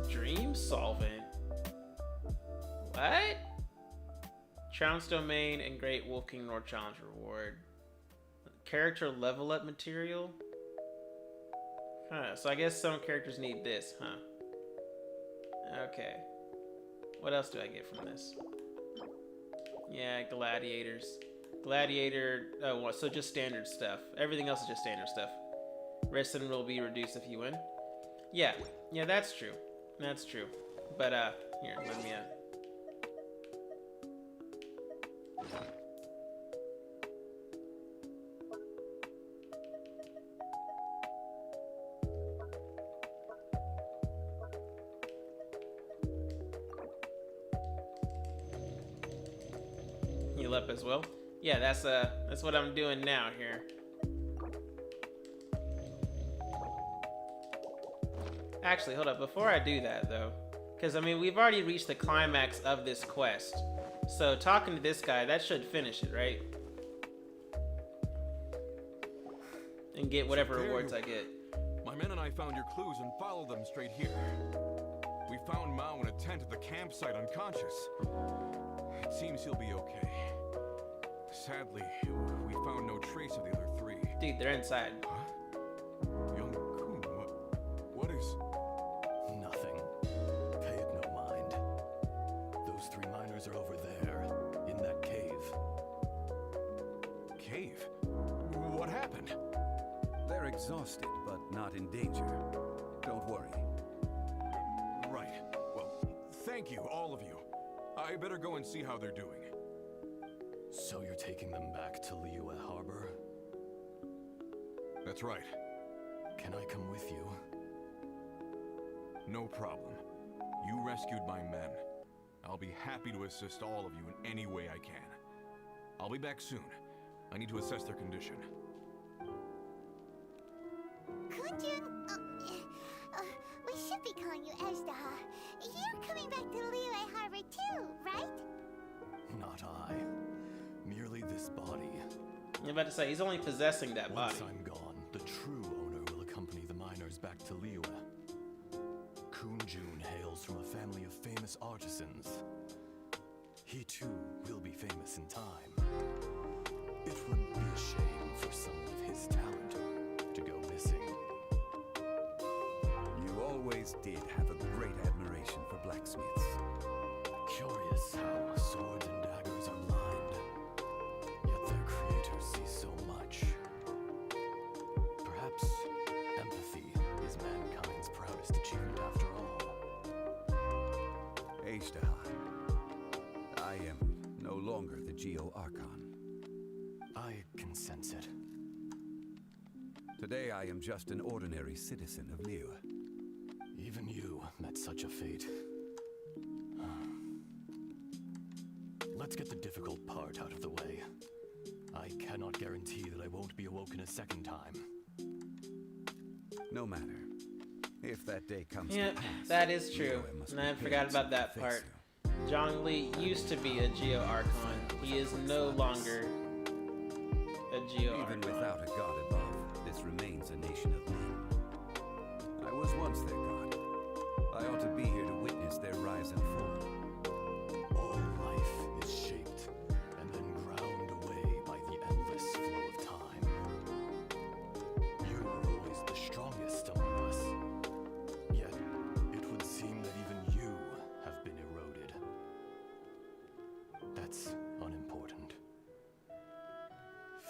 Dream solvent. What? Trounce Domain and Great Wolf King North Challenge reward. Character level up material. So I guess some characters need this, huh? Okay. What else do I get from this? Yeah, gladiators. Gladiator, oh, well, so just standard stuff. Everything else is just standard stuff. Risen will be reduced if you win. Yeah, that's true. That's true. But, here, let me, heal up as well. Yeah, that's what I'm doing now here. Actually, hold up. Before I do that, though, because, I mean, we've already reached the climax of this quest. So, talking to this guy, that should finish it, right? And get whatever rewards I get. My men and I found your clues and followed them straight here. We found Mao in a tent at the campsite unconscious. It seems he'll be okay. Sadly, we found no trace of the other three. Dude, they're inside. Huh? Young Kun, what is... Nothing. Pay it no mind. Those three miners are over there, in that cave. Cave? What happened? They're exhausted, but not in danger. Don't worry. Right. Well, thank you, all of you. I better go and see how they're doing. So you're taking them back to Liyue Harbor? That's right. Can I come with you? No problem. You rescued my men. I'll be happy to assist all of you in any way I can. I'll be back soon. I need to assess their condition. Kunjun, we should be calling you Ezdaha. You're coming back to Liyue Harbor too, right? Not I. Merely this body. I'm about to say, he's only possessing that body. Once I'm gone, the true owner will accompany the miners back to Liyue. Kunjun hails from a family of famous artisans. He too will be famous in time. It would be a shame for someone of his talent to go missing. You always did have a great admiration for blacksmiths. Curious how swords and daggers are blind, yet their creators see so much. Perhaps empathy is mankind's proudest achievement after all. Ezdaha, I am no longer the Geo-Archon. I can sense it. Today I am just an ordinary citizen of Liyue. Even you met such a fate. Let's get the difficult part out of the way. I cannot guarantee that I won't be awoken a second time. No matter. If that day comes Yeah, to pass, that is true. Liyue must And I prepare forgot about itself that to part. face Zhongli used to be a Geo-Archon. He is no longer a you. Geo-Archon. Even without a god above, this remains a nation of men. I was once their god. I ought to be here to witness their rise and fall. All life is shaped and then ground away by the endless flow of time. You were always the strongest among us. Yet, it would seem that even you have been eroded. That's unimportant.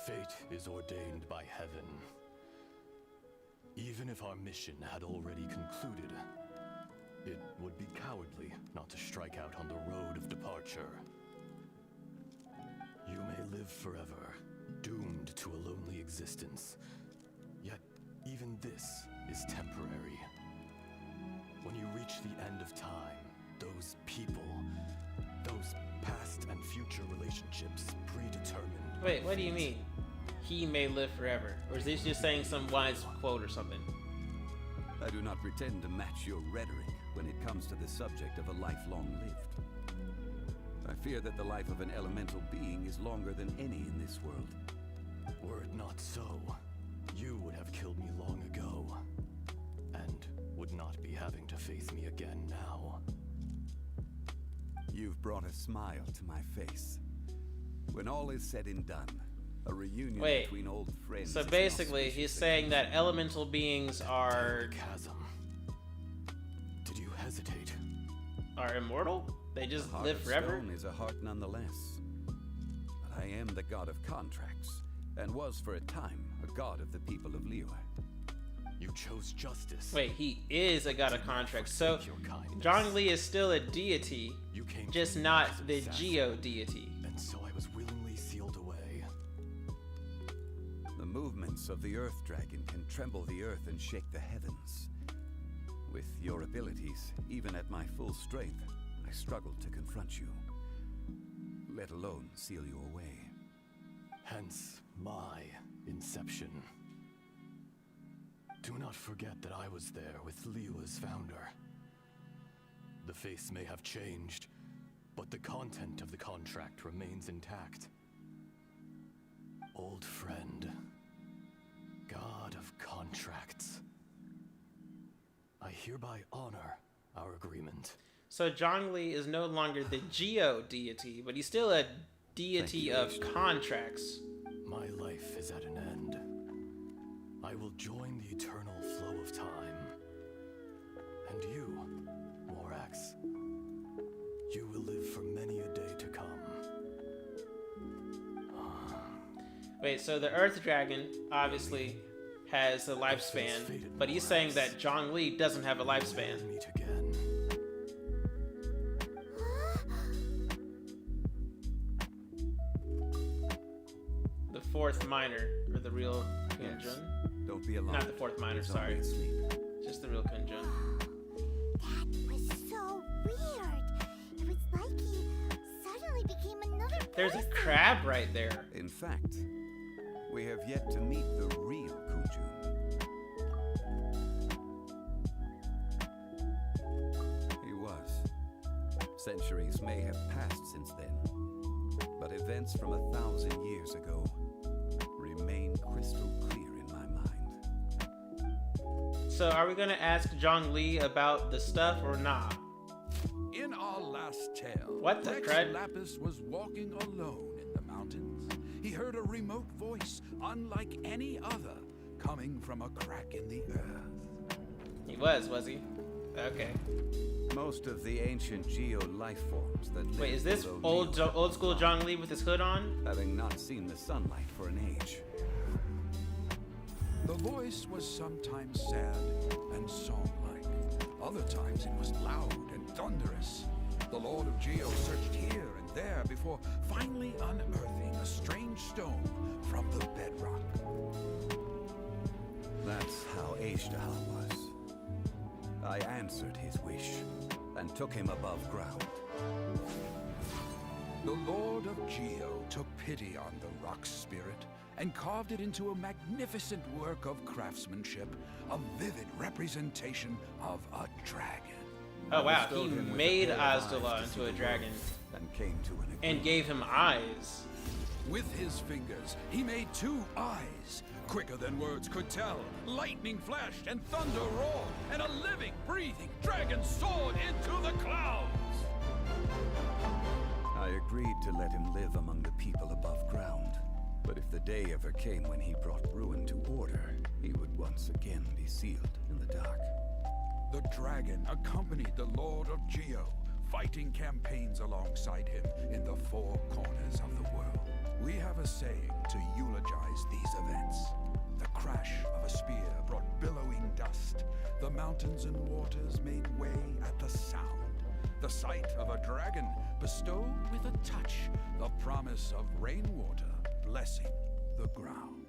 Fate is ordained by heaven. Even if our mission had already concluded, it would be cowardly not to strike out on the road of departure. You may live forever, doomed to a lonely existence. Yet, even this is temporary. When you reach the end of time, those people, those past and future relationships predetermined. Wait, what do you mean? He may live forever? Or is this just saying some wise quote or something? I do not pretend to match your rhetoric when it comes to the subject of a life long lived. I fear that the life of an elemental being is longer than any in this world. Were it not so, you would have killed me long ago, and would not be having to face me again now. You've brought a smile to my face. When all is said and done, a reunion between old friends. So is an basically, auspicious he's saying that elemental beings are Chasm. Did you hesitate? immortal? They just The heart live of forever? stone is a heart nonetheless. But I am the god of contracts, and was for a time a god of the people of Liyue. You chose justice. Wait, he is a god of contracts. So Zhongli is still a deity, just not the Geo deity. And so I was willingly sealed away. The movements of the Earth Dragon can tremble the earth and shake the heavens. With your abilities, even at my full strength, I struggled to confront you, let alone seal you away. Hence my inception. Do not forget that I was there with Liyue's founder. The face may have changed, but the content of the contract remains intact. Old friend, god of contracts, I hereby honor our agreement. So Zhongli is no longer the Geo deity, but he's still a deity of contracts. My life is at an end. I will join the eternal flow of time. And you, Morax, you will live for many a day to come. Wait, so the Earth Dragon obviously has a lifespan, but he's saying that Zhongli doesn't have a lifespan. Meet again. The fourth minor, or the real Kunjun. Yes. Don't be alarmed. Not the fourth minor, He's sorry. only asleep. Just the real Kunjun. That was so weird. It was like he suddenly became another person. There's a crab right there. In fact, we have yet to meet the real Kunjun. He was. Centuries may have passed since then, but events from 1,000 years ago remain crystal clear in my mind. So are we gonna ask Zhongli about the stuff or nah? In our last tale, What the Rex crud? Lapis was walking alone in the mountains. He heard a remote voice, unlike any other, coming from a crack in the earth. He was he? Okay. Most of the ancient geo life forms that Wait, is this below old Neo, old school Zhongli with his hood on? having not seen the sunlight for an age. The voice was sometimes sad and song-like. Other times it was loud and thunderous. The Lord of Geo searched here and there before finally unearthing a strange stone from the bedrock. That's how Ashtaha was. I answered his wish and took him above ground. The Lord of Geo took pity on the rock spirit and carved it into a magnificent work of craftsmanship, a vivid representation of a dragon. Oh wow, Bestowed he him with made a pair of Azdalah eyes to see into a the dragon world, and came to an and agreement. gave him eyes. With his fingers, he made 2 eyes. Quicker than words could tell, lightning flashed and thunder roared, and a living, breathing dragon soared into the clouds. I agreed to let him live among the people above ground. But if the day ever came when he brought ruin to order, he would once again be sealed in the dark. The dragon accompanied the Lord of Geo, fighting campaigns alongside him in the 4 corners of the world. We have a saying to eulogize these events. The crash of a spear brought billowing dust. The mountains and waters made way at the sound. The sight of a dragon bestowed with a touch the promise of rainwater blessing the ground.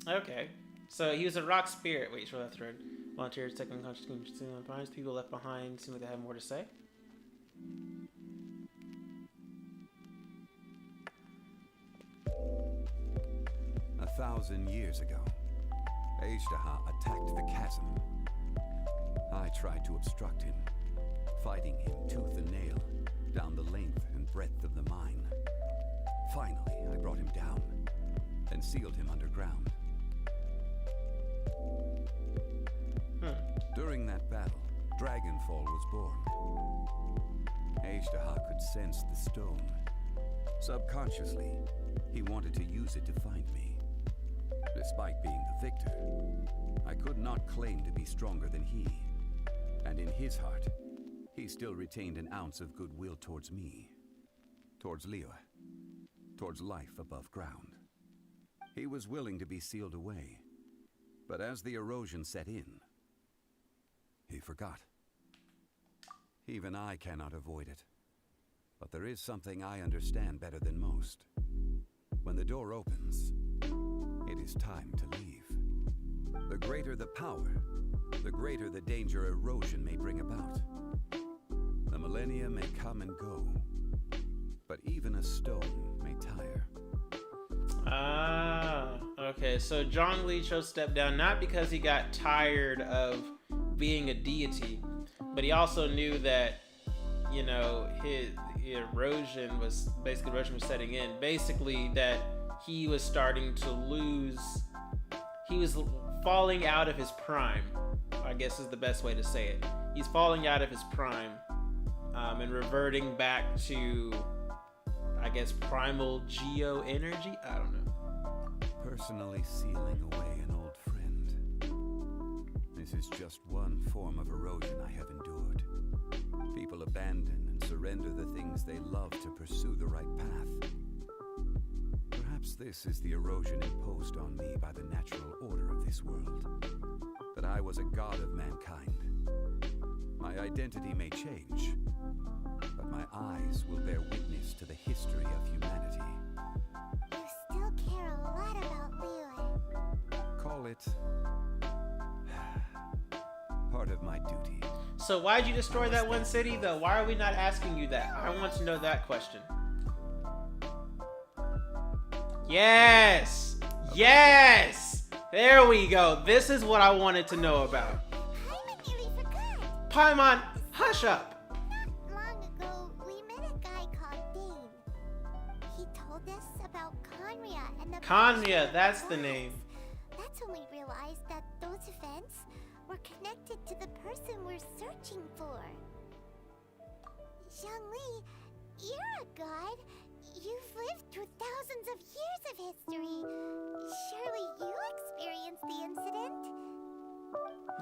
Okay. So he was a rock spirit. Wait, sure that's right. Volunteers taking conscious on behind. People left behind seem like they have more to say. A 1,000 years ago, Ashtaha attacked the chasm. I tried to obstruct him, fighting him tooth and nail down the length and breadth of the mine. Finally, I brought him down and sealed him underground. During that battle, Dragonfall was born. Ashtaha could sense the stone. Subconsciously, he wanted to use it to find me. Despite being the victor, I could not claim to be stronger than he. And in his heart, he still retained an ounce of goodwill towards me. Towards Liyue. Towards life above ground. He was willing to be sealed away. But as the erosion set in, he forgot. Even I cannot avoid it. But there is something I understand better than most. When the door opens, it is time to leave. The greater the power, the greater the danger erosion may bring about. The millennia may come and go, but even a stone may tire. Ah, okay. So Zhongli chose to step down not because he got tired of being a deity, but he also knew that, you know, his erosion was setting in. Basically, that he was starting to lose. He was falling out of his prime. I guess is the best way to say it. He's falling out of his prime, and reverting back to, I guess, primal geo energy. I don't know. Personally sealing away an old friend. This is just one form of erosion I have endured. People abandon and surrender the things they love to pursue the right path. Perhaps this is the erosion imposed on me by the natural order of this world. That I was a god of mankind. My identity may change, but my eyes will bear witness to the history of humanity. You still care a lot about Liyue. Call it part of my duty. So why'd you destroy that one city, though? Why are we not asking you that? I want to know that question. Yes! Yes! There we go. This is what I wanted to know about. Paimon nearly forgot. Paimon, hush up. Not long ago, we met a guy called Dane. He told us about Conria and the Conria, that's the name. That's when we realized that those events were connected to the person we're searching for. Zhongli, you're a god. You've lived through thousands of years of history. Surely you experienced the incident?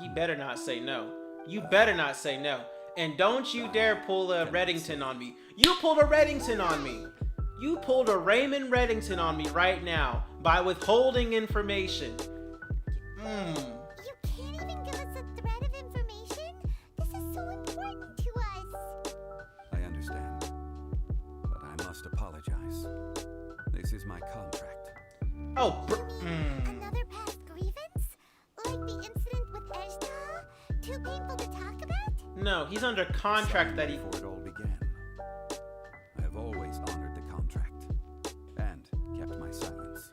You better not say no. You better not say no. And don't you dare pull a Reddington on me. You pulled a Reddington on me. You pulled a Raymond Reddington on me right now by withholding information. You can't even give us a thread of information? This is so important to us. I understand, but I must apologize. This is my contract. Oh, Another past grievance? Like the incident with Ejda? Too painful to talk about? No, he's under contract that he... Before it all began, I have always honored the contract and kept my silence.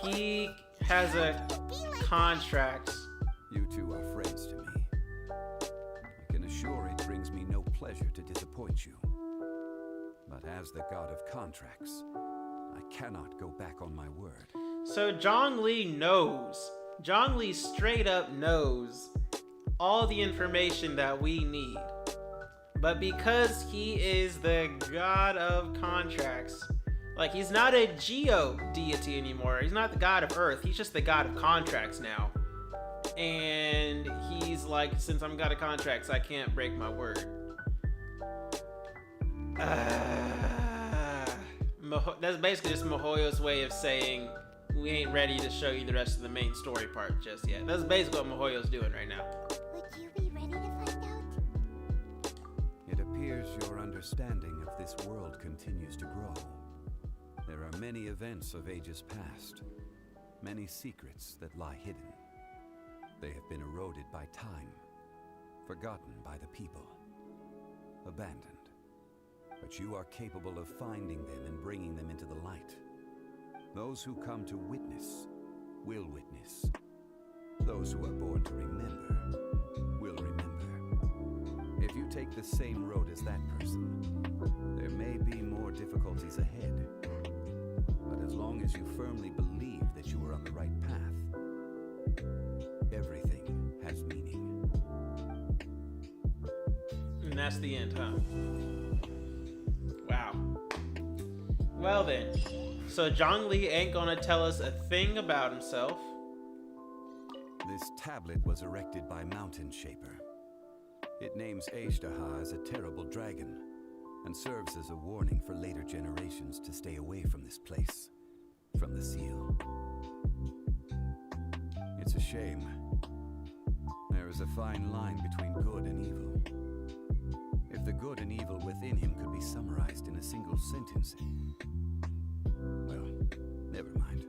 He has a contract. You two are friends to me. I can assure it brings me no pleasure to disappoint you. But as the god of contracts, I cannot go back on my word. So Zhongli knows. Zhongli straight up knows all the information that we need. But because he is the god of contracts, like he's not a geo deity anymore. He's not the god of Earth. He's just the god of contracts now. And he's like, since I'm god of contracts, I can't break my word. That's basically just Mihoyo's way of saying we ain't ready to show you the rest of the main story part just yet. That's basically what Mihoyo's doing right now. Would you be ready to find out? It appears your understanding of this world continues to grow. There are many events of ages past, many secrets that lie hidden. They have been eroded by time, forgotten by the people, abandoned. But you are capable of finding them and bringing them into the light. Those who come to witness will witness. Those who are born to remember will remember. If you take the same road as that person, there may be more difficulties ahead. But as long as you firmly believe that you are on the right path, everything has meaning. And that's the end, huh? Wow. Well then, so Zhongli ain't gonna tell us a thing about himself. This tablet was erected by Mountain Shaper. It names Ejdaha as a terrible dragon, and serves as a warning for later generations to stay away from this place, from the seal. It's a shame. There is a fine line between good and evil. If the good and evil within him could be summarized in a single sentence, well, never mind.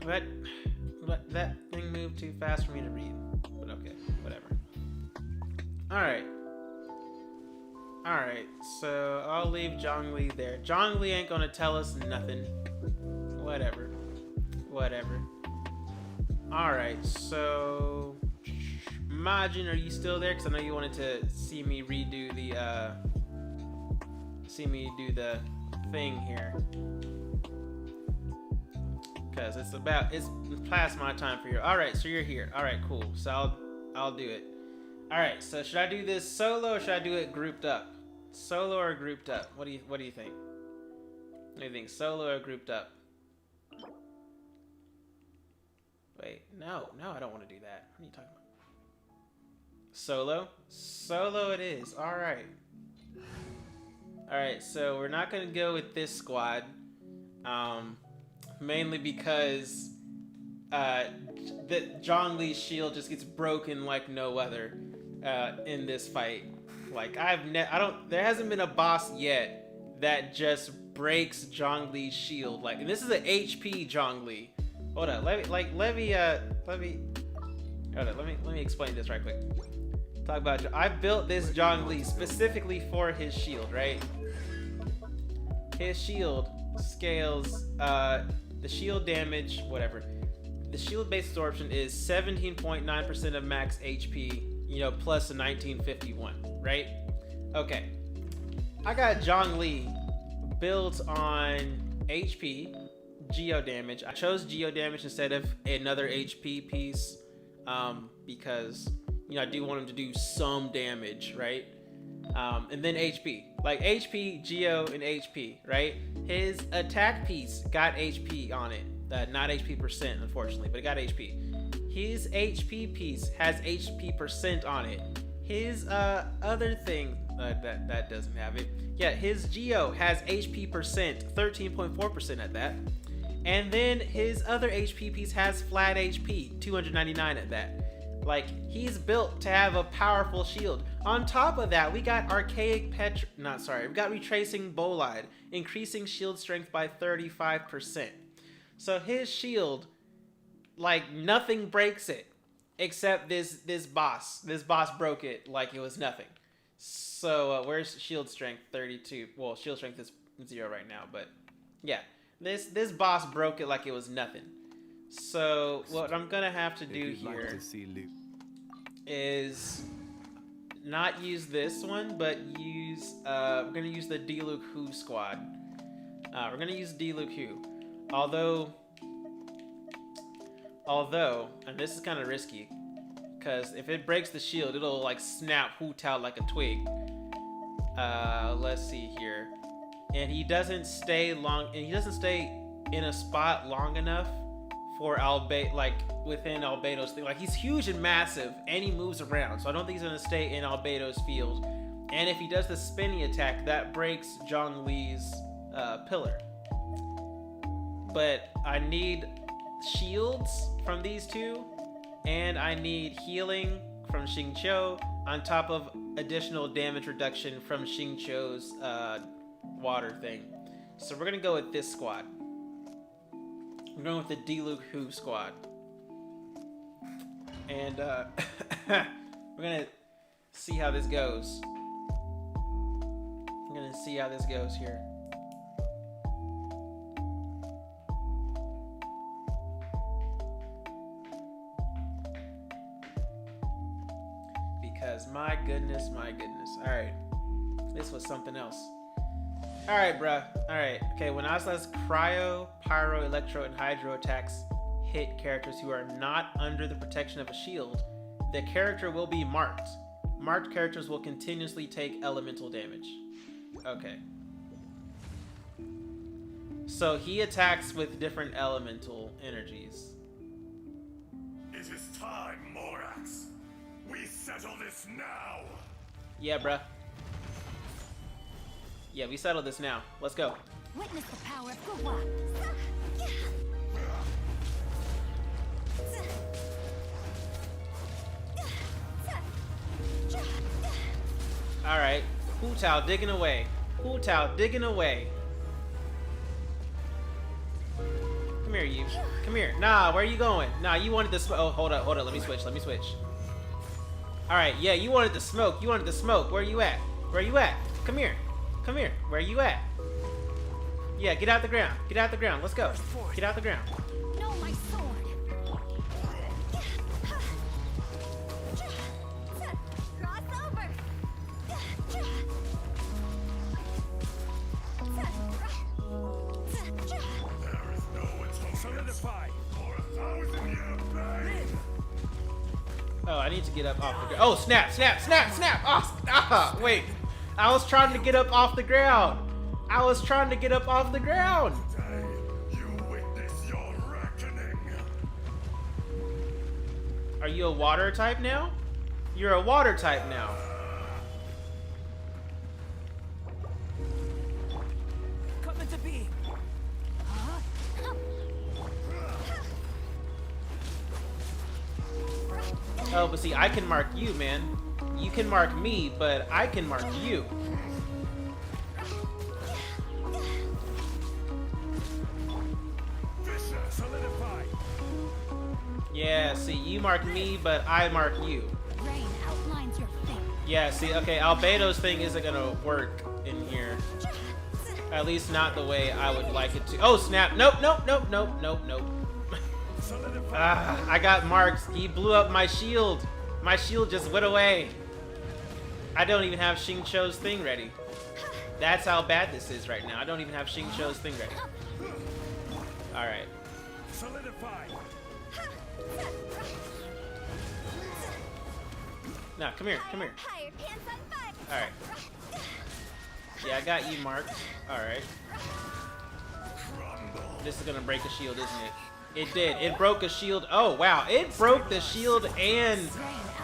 But that thing moved too fast for me to read. But okay, whatever. Alright. Alright, so I'll leave Zhongli there. Zhongli ain't gonna tell us nothing. Whatever. Whatever. Alright, so Majin, are you still there? Because I know you wanted to see me redo the see me do the thing here. Cause it's past my time for you. All right, so you're here. All right, cool. So I'll do it. All right, so should I do this solo or should I do it grouped up? Solo or grouped up? What do you think? What do you think? Solo or grouped up? Wait, no, I don't want to do that. What are you talking about? Solo? Solo it is. All right. All right, so we're not gonna go with this squad. Mainly because Zhong Li's shield just gets broken like no other in this fight. Like there hasn't been a boss yet that just breaks Zhong Li's shield. Like, and this is an HP Zhong Li. Hold up, let me explain this right quick. Talk about I built this Zhong Li specifically for his shield, right? His shield scales the shield damage, whatever. The shield base absorption is 17.9% of max HP, you know, plus a 1951, right? Okay. I got Zhong Li built on HP, geo damage. I chose geo damage instead of another HP piece because, you know, I do want him to do some damage, right? And then HP. Like HP, Geo, and HP, right? His attack piece got HP on it. Not HP percent, unfortunately, but it got HP. His HP piece has HP percent on it. His other thing, that doesn't have it. Yeah, his Geo has HP percent, 13.4% at that. And then his other HP piece has flat HP, 299 at that. Like, he's built to have a powerful shield. On top of that, we got we got Retracing Bolide, increasing shield strength by 35%. So his shield, like, nothing breaks it except this boss. This boss broke it like it was nothing. So where's shield strength? 32. Well, shield strength is 0 right now, but yeah, this boss broke it like it was nothing. So what I'm gonna have to do here is not use this one, but use we're gonna use the Diluc Hu squad. We're gonna use Diluc Hu, although, and this is kind of risky, because if it breaks the shield, it'll like snap Hu Tao like a twig. Let's see here, and he doesn't stay in a spot long enough for within Albedo's thing. Like, he's huge and massive, and he moves around, so I don't think he's gonna stay in Albedo's field. And if he does the spinny attack, that breaks Zhong Li's pillar. But I need shields from these two, and I need healing from Xingqiu on top of additional damage reduction from Xingqiu's water thing. So we're gonna go with this squad. We're going with the Diluc Hu squad. And we're gonna see how this goes. I'm gonna see how this goes here. Because my goodness. Alright. This was something else. Alright, bruh. Alright. Okay, when Aslan's cryo, pyro, electro, and hydro attacks hit characters who are not under the protection of a shield, the character will be marked. Marked characters will continuously take elemental damage. Okay. So he attacks with different elemental energies. It is time, Morax. We settle this now. Yeah, bruh. Yeah, we settled this now. Let's go. Witness the power of Gua. Alright. Hu Tao digging away. Hu Tao digging away. Come here, you. Come here. Nah, where are you going? Nah, you wanted to oh, hold up. Let me switch. Alright, yeah, you wanted to smoke. Where you at? Come here. Where you at? Yeah, get out the ground. Let's go. Get out the ground. No, my sword. Cross over. There is no atonement. Solidify. For 1,000 year pain. Oh, I need to get up off the ground. Oh, snap, snap, snap, snap. Oh, wait. I was trying to get up off the ground. I was trying to get up off the ground. Today, you witness your reckoning. Are you a water type now? You're a water type now. Come into being. Oh, but see, I can mark you, man. You can mark me, but I can mark you. Fisher, Solidify. Yeah, see, you mark me, but I mark you. Rain outlines your fate. Yeah, see, okay, Albedo's thing isn't gonna work in here. At least not the way I would like it to. Oh, snap. Nope, nope, nope, nope, nope, nope. I got marks. He blew up my shield. My shield just went away. I don't even have Xing Cho's thing ready. That's how bad this is right now. I don't even have Xing Cho's thing ready. Alright. Solidify. Now, come here, come here. Hired pants on fire. Alright. Yeah, I got you marked. Alright. This is gonna break a shield, isn't it? It did. It broke a shield. Oh, wow. It broke the shield and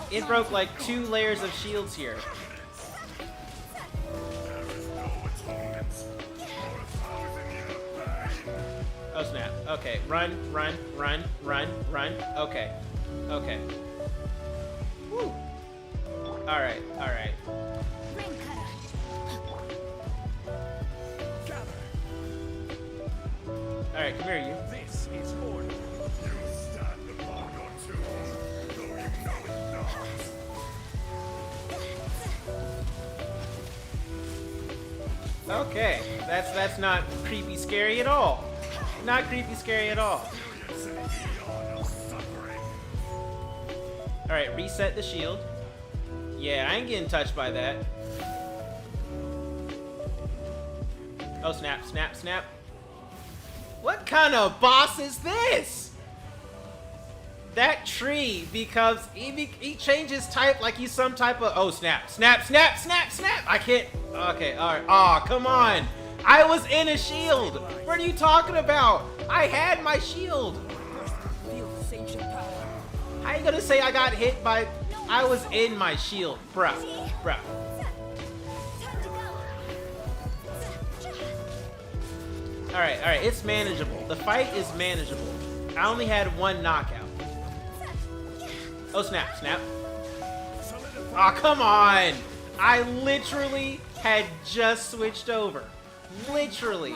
it broke like 2 layers of shields here. Oh, snap. Okay. Run, run, run, run, run. Okay. Okay. Woo. Alright, alright. Rain cutter. Alright, come here, you. This is order. You stand upon your tomb, though you know it not. Okay. That's not creepy scary at all. Not creepy scary at all. Alright, reset the shield. Yeah, I ain't getting touched by that. Oh, snap, snap, snap. What kind of boss is this? That tree becomes... He changes type like he's some type of... Oh, snap, snap, snap, snap, snap. I can't... Okay, alright. Aw, come on. I was in a shield. What are you talking about? I had my shield. Feel this ancient power. How you gonna say I got hit by... I was in my shield. Bruh. Bruh. Alright, alright. It's manageable. The fight is manageable. I only had 1 knockout. Oh, snap, snap. Aw, come on. I literally had just switched over. Literally.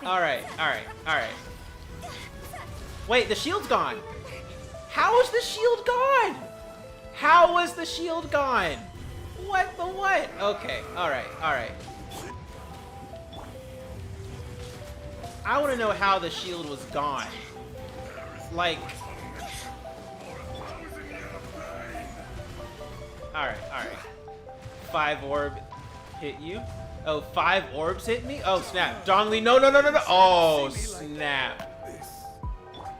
Alright, alright, alright. Wait, the shield's gone. How is the shield gone? How was the shield gone? What the what? Okay, alright, alright. I want to know how the shield was gone. Like... Alright, alright. 5 orb hit you. Oh, 5 orbs hit me? Oh, snap. Dongli, no, no, no, no, no. Oh, snap.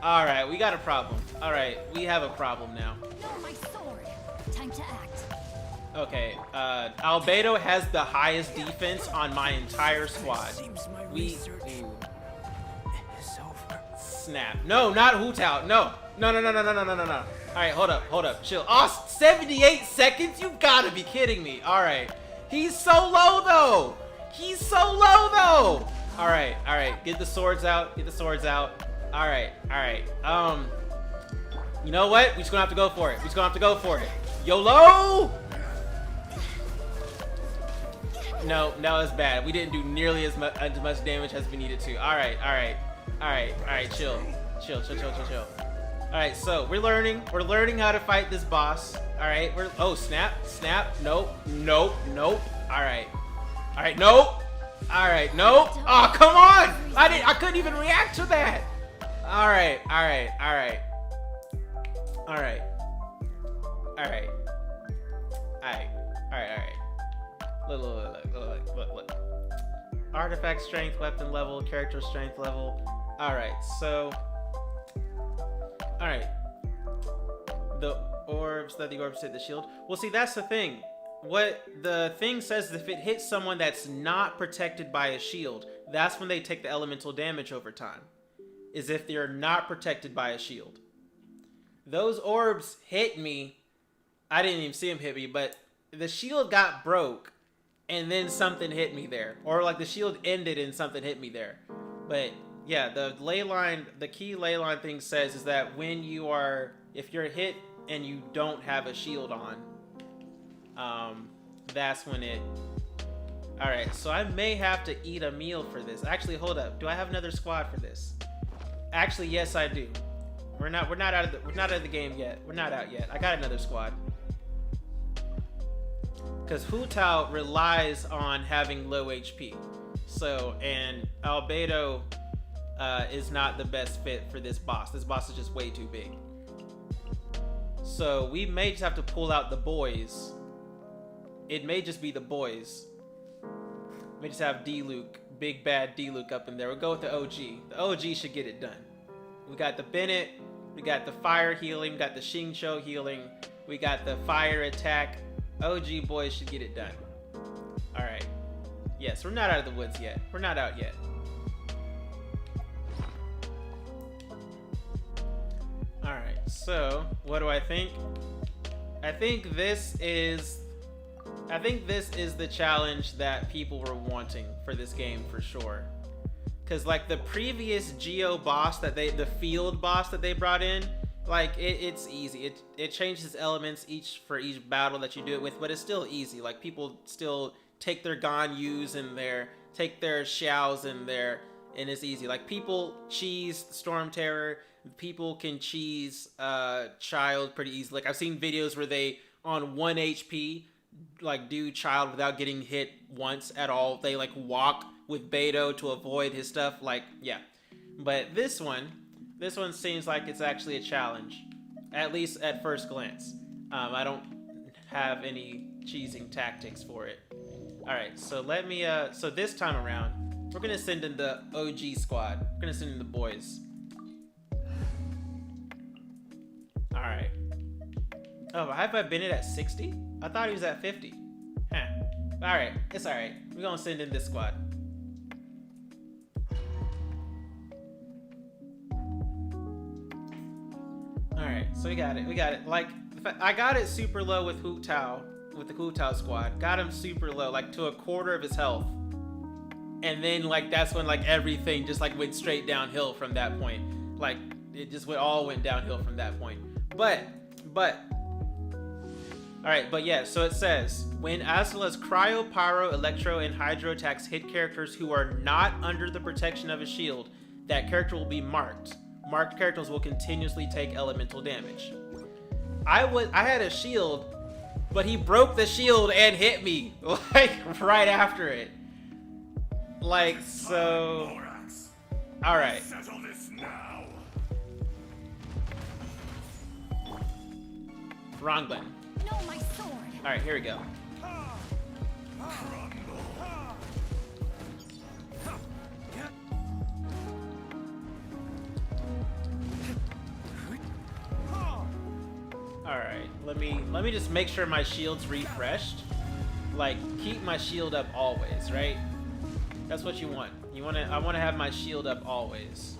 Alright, we got a problem. Alright, we have a problem now. My sword. Time to act. Okay, Albedo has the highest defense on my entire squad. We... Snap. No, not Hoot Out. No. No, no, no, no, no, no, no, no, no. Alright, hold up, chill. Oh, 78 seconds? You gotta be kidding me. Alright. He's so low, though. He's so low, though. Alright, alright. Get the swords out. Get the swords out. Alright, alright. You know what? We're just gonna have to go for it. We're just gonna have to go for it. YOLO! No, that was bad. We didn't do nearly as much damage as we needed to. Alright, alright. Alright, alright, chill. Chill, chill, chill, chill, chill. Alright, so we're learning how to fight this boss. Alright, oh, snap, snap, nope, nope, nope. Alright. Alright, nope. Alright, nope. Oh, come on! I couldn't even react to that. Alright, alright, alright. Alright. Alright. Alright. Alright, alright. Look. Artifact strength, weapon level, character strength level. Alright, so All right. The orbs that the orbs hit the shield. Well, see, that's the thing. What the thing says is if it hits someone that's not protected by a shield, that's when they take the elemental damage over time. Is if they're not protected by a shield. Those orbs hit me. I didn't even see them hit me, but the shield got broke, and then something hit me there. Or like the shield ended and something hit me there. But yeah, the ley line, the key ley line thing says is that when you are, if you're hit and you don't have a shield on, that's when it. All right, so I may have to eat a meal for this. Actually, hold up. Do I have another squad for this? Actually, yes, I do. We're not out of the game yet. We're not out yet. I got another squad. Because Hu Tao relies on having low HP. So, and Albedo is not the best fit for this boss. This boss is just way too big. So we may just have to pull out the boys. It may just be the boys. We just have D-Luke, big bad D-Luke up in there. We'll go with the OG. The OG should get it done. We got the Bennett, we got the fire healing, we got the Xingqiu healing, we got the fire attack. OG boys should get it done. Alright. Yes, we're not out of the woods yet. We're not out yet. Alright, so what do I think? I think this is the challenge that people were wanting for this game for sure. Cause like the previous Geo boss the field boss that they brought in, like it's easy. It changes elements for each battle that you do it with, but it's still easy. Like people still take their Ganyus in there, take their Xiaos in there, and it's easy. Like people cheese Storm Terror, people can cheese Child pretty easily. Like I've seen videos where they on 1 HP like do Child without getting hit once at all. They like walk with Beto to avoid his stuff. Like yeah, but this one seems like it's actually a challenge, at least at first glance. I don't have any cheesing tactics for it. All right, so let me so this time around we're gonna send in the OG squad. We're gonna send in the boys. All right. Oh, have I been at 60? I thought he was at 50. Huh. All right, it's all right. We're gonna send in this squad. All right, so we got it. Like I got it super low with Hu Tao, with the Hu Tao squad. Got him super low, like to a quarter of his health. And then like that's when like everything just like went straight downhill from that point. Like it just all went downhill from that point. But all right, but yeah, so it says, when Azula's Cryo, Pyro, Electro, and Hydro attacks hit characters who are not under the protection of a shield, that character will be marked. Marked characters will continuously take elemental damage. I had a shield, but he broke the shield and hit me, like, right after it. Like, so... Alright. Wrong button. No, my sword. All right, here we go. All right, let me just make sure my shield's refreshed. Like, keep my shield up always, right? That's what you want. I want to have my shield up always.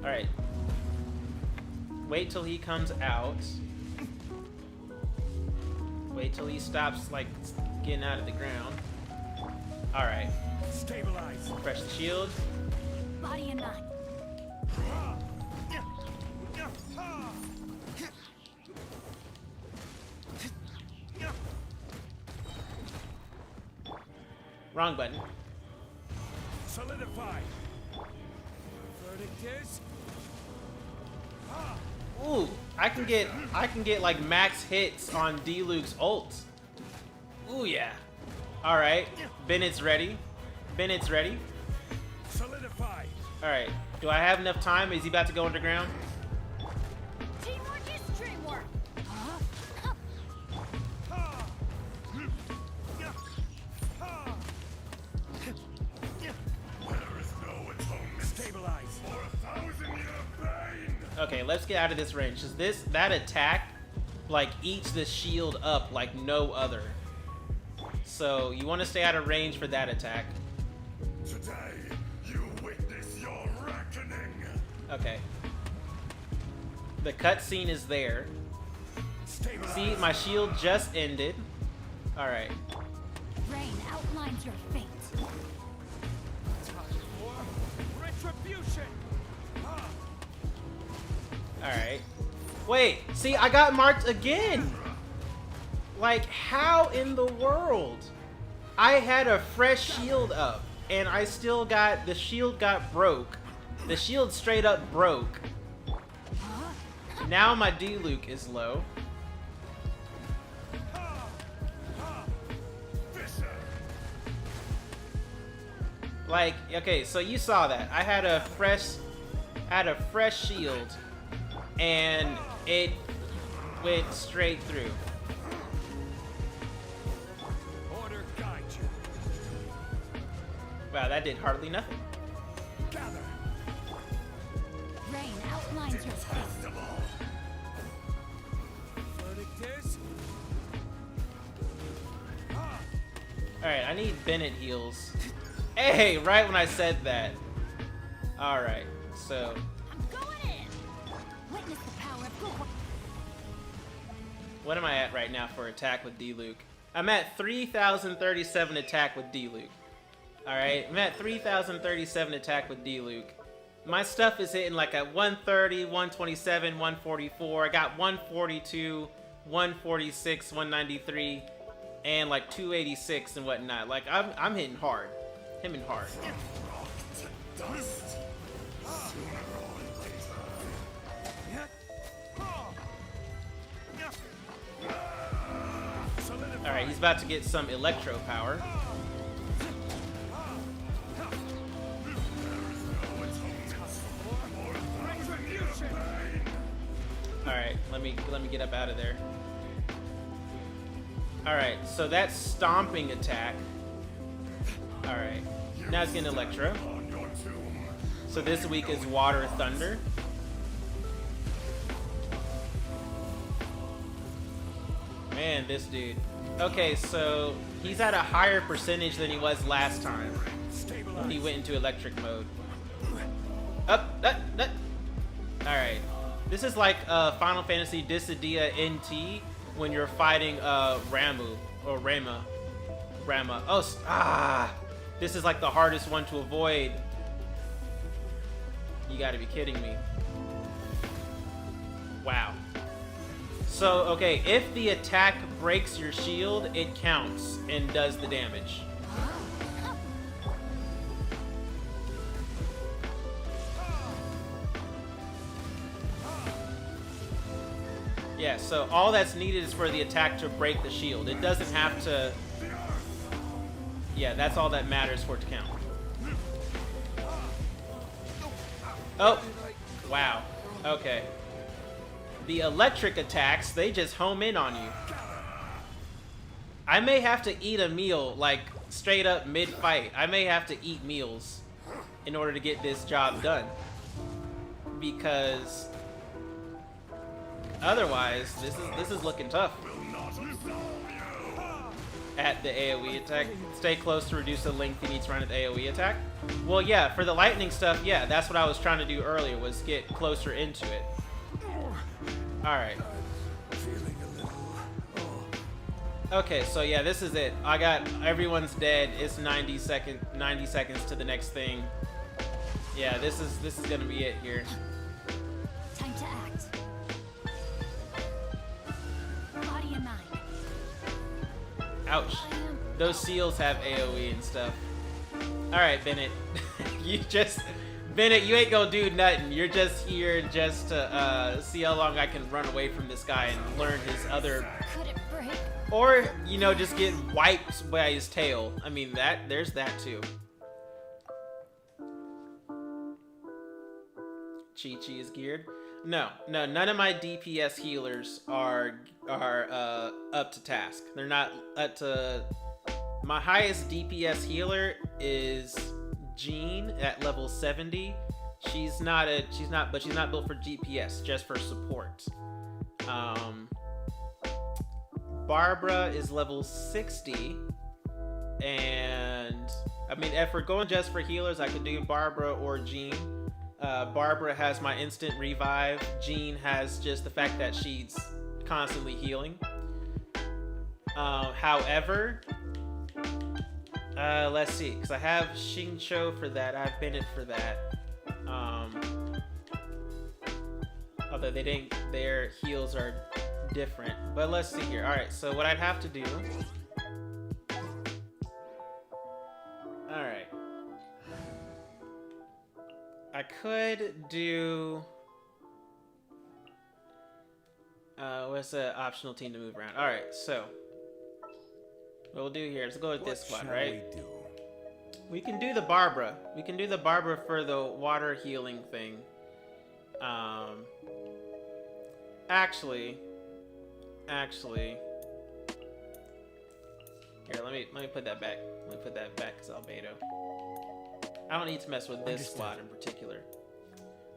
All right. Wait till he comes out. Wait till he stops, like, getting out of the ground. Alright. Stabilize. Refresh the shield. Body and mind. Wrong button. Solidify. Verdict is... Ooh, I can get like max hits on D-Luke's ult. Ooh yeah. All right, Bennett's ready. Bennett's ready. Solidify. All right. Do I have enough time? Is he about to go underground? Teamwork is dreamwork. Okay, let's get out of this range. Cause that attack like eats the shield up like no other. So you want to stay out of range for that attack. Today, you witness your reckoning. Okay. The cutscene is there. See, my shield just ended. All right. Rain outlines your fate. Retribution! All right. Wait, see, I got marked again. Like, how in the world? I had a fresh shield up, and I still got, the shield got broke. The shield straight up broke. Now my D-Luke is low. Like, okay, so you saw that. I had a fresh shield, and it went straight through. Order guide you. Wow, that did hardly nothing. Gather. Rain outlines your fate. Verdict is. Alright, I need Bennett heals. Hey, right when I said that. Alright, so. I'm going in. Witness the power of good. What am I at right now for attack with D-Luke? I'm at 3,037 attack with D-Luke. Alright, I'm at 3,037 attack with D-Luke. My stuff is hitting like at 130, 127, 144. I got 142, 146, 193, and like 286 and whatnot. Like, I'm hitting hard. Hitting hard. Alright, he's about to get some electro power. Alright, let me get up out of there. Alright, so that's stomping attack. Alright, now it's getting electro. So this week is water thunder. Man, this dude. Okay, so he's at a higher percentage than he was last time when he went into electric mode. Up. Alright. This is like Final Fantasy Dissidia NT when you're fighting Ramu or Rama. Oh, this is like the hardest one to avoid. You gotta be kidding me. Wow. So, okay, if the attack breaks your shield, it counts and does the damage. Yeah, so all that's needed is for the attack to break the shield. It doesn't have to... Yeah, that's all that matters for it to count. Oh! Wow. Okay. The electric attacks, they just home in on you. I may have to eat a meal, like, straight up mid-fight. I may have to eat meals in order to get this job done. Because... otherwise, this is looking tough. At the AoE attack, stay close to reduce the length he needs to run at the AoE attack. Well, yeah, for the lightning stuff, yeah, that's what I was trying to do earlier, was get closer into it. Alright. Okay, so yeah, this is it. I got everyone's dead. It's 90 seconds to the next thing. Yeah, this is gonna be it here. Time to act. Body and mind. Ouch. Those seals have AoE and stuff. Alright, Bennett. Bennett, you ain't gonna do nothing. You're just here just to see how long I can run away from this guy and learn his other... Could it break? Or, you know, just get wiped by his tail. I mean, there's that too. Chi-Chi is geared. No, none of my DPS healers are up to task. They're not up to... My highest DPS healer is Jean at level 70, she's not built for DPS, just for support. Barbara is level 60, and I mean, if we're going just for healers, I could do Barbara or Jean. Barbara has my instant revive. Jean has just the fact that she's constantly healing. However, let's see, because I have Xingqiu for that. I have Bennett for that. Although their heals are different. But let's see here. All right, so what I'd have to do. All right. I could do. What's the optional team to move around? All right, so what we'll do here is go with this squad, right? We can do the Barbara. We can do the Barbara for the water healing thing. Actually, here, let me put that back. Let me put that back as Albedo. I don't need to mess with this squad in particular.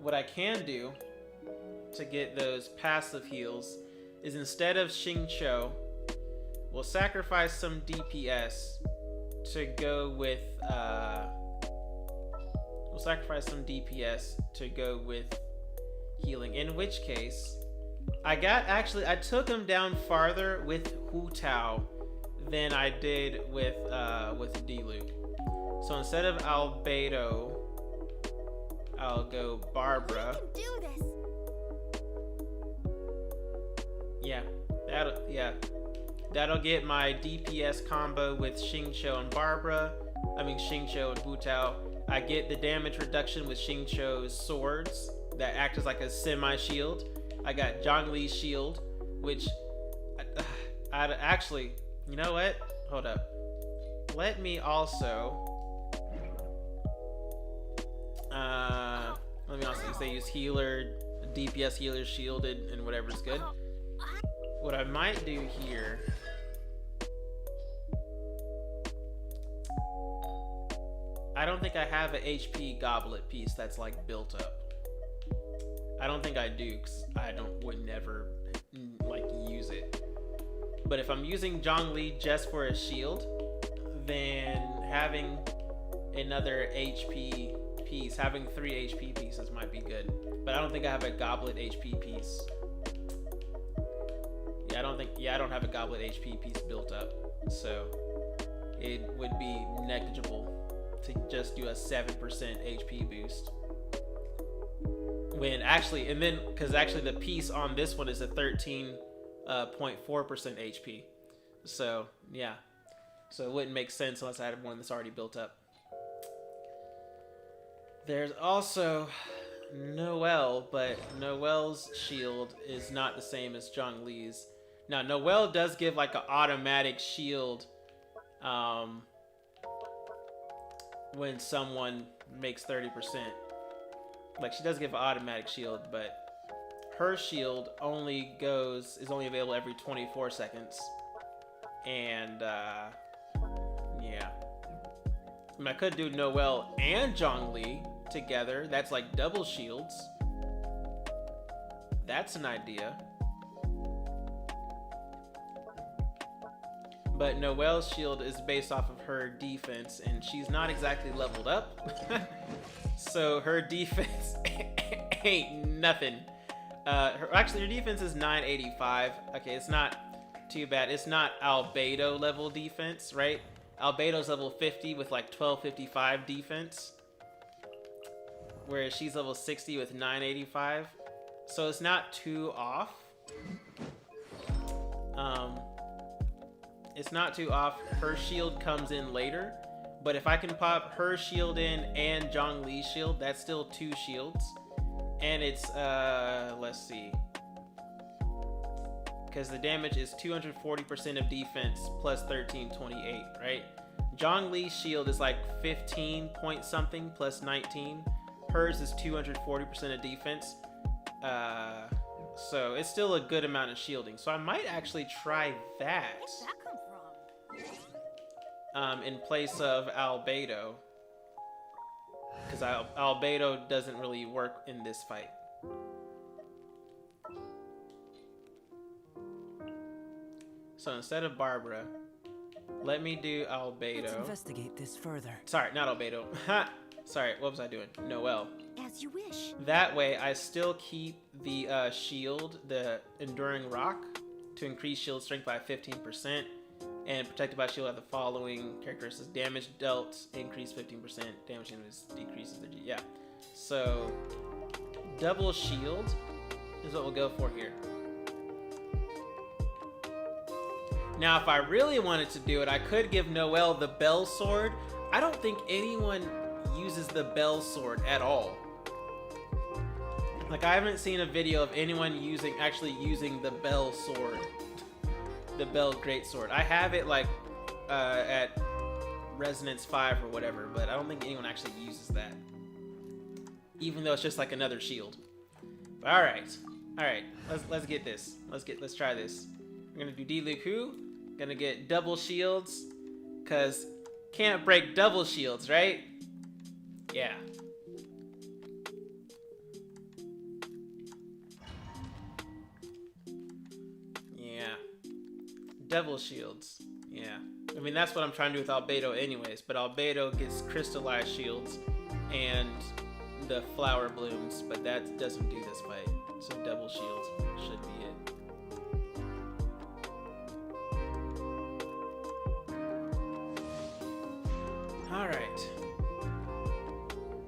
What I can do to get those passive heals is, instead of Xingqiu, we'll sacrifice some DPS to go with healing. In which case, I took him down farther with Hu Tao than I did with D-Luke. So instead of Albedo, I'll go Barbara. We can do this. That'll get my DPS combo with Xingqiu and Barbara. Xingqiu and Hu Tao. I get the damage reduction with Xingqiu's swords that act as like a semi-shield. I got Zhongli's shield, which I'd actually, you know what? Hold up. Let me also use healer, DPS healer shielded, and whatever's good. What I might do here, I don't think I have an HP goblet piece that's like built up. I don't think I do, because I would never like use it. But if I'm using Zhongli just for a shield, then having another HP piece, having 3 HP pieces might be good. But I don't think I have a goblet HP piece. I don't have a goblet HP piece built up, so it would be negligible to just do a 7% HP boost. Because the piece on this one is a 13.4% HP. So yeah, so it wouldn't make sense unless I had one that's already built up. There's also Noelle, but Noelle's shield is not the same as Zhongli's. Now, Noelle does give like an automatic shield when someone makes 30%. Like, she does give an automatic shield, but her shield is only available every 24 seconds. And yeah. I could do Noelle and Zhongli together. That's like double shields. That's an idea. But Noelle's shield is based off of her defense, and she's not exactly leveled up. So her defense ain't nothing. Her defense is 985. Okay, it's not too bad. It's not Albedo level defense, right? Albedo's level 50 with like 1255 defense, whereas she's level 60 with 985. So it's not too off. It's not too off. Her shield comes in later, but if I can pop her shield in and Zhongli's shield, that's still 2 shields. And it's let's see, because the damage is 240% of defense plus 1328, right? Zhongli's shield is like 15 point something plus 19. Hers is 240% of defense. So it's still a good amount of shielding. So I might actually try that. Where did that come from? In place of Albedo. because Albedo doesn't really work in this fight. So instead of Barbara, let me do Albedo. Let's investigate this further. Sorry, not Albedo. Sorry, what was I doing? Noelle. As you wish. That way, I still keep the shield, the Enduring Rock, to increase shield strength by 15%, and Protected by Shield have the following characteristics: damage dealt increase 15%, damage enemies decreases their yeah. So double shield is what we'll go for here. Now, if I really wanted to do it, I could give Noelle the Bell Sword. I don't think anyone uses the Bell Sword at all. Like, I haven't seen a video of anyone actually using the Bell Sword. The Bell Greatsword. I have it, like, at Resonance 5 or whatever, but I don't think anyone actually uses that. Even though it's just like another shield. Alright. Alright. Let's get this. Let's try this. We're gonna do Diluku. Gonna get double shields. Cause can't break double shields, right? Yeah. Yeah. Double shields. Yeah. I mean, that's what I'm trying to do with Albedo anyways, but Albedo gets crystallized shields and the flower blooms, but that doesn't do this fight. So double shields should be it. Alright.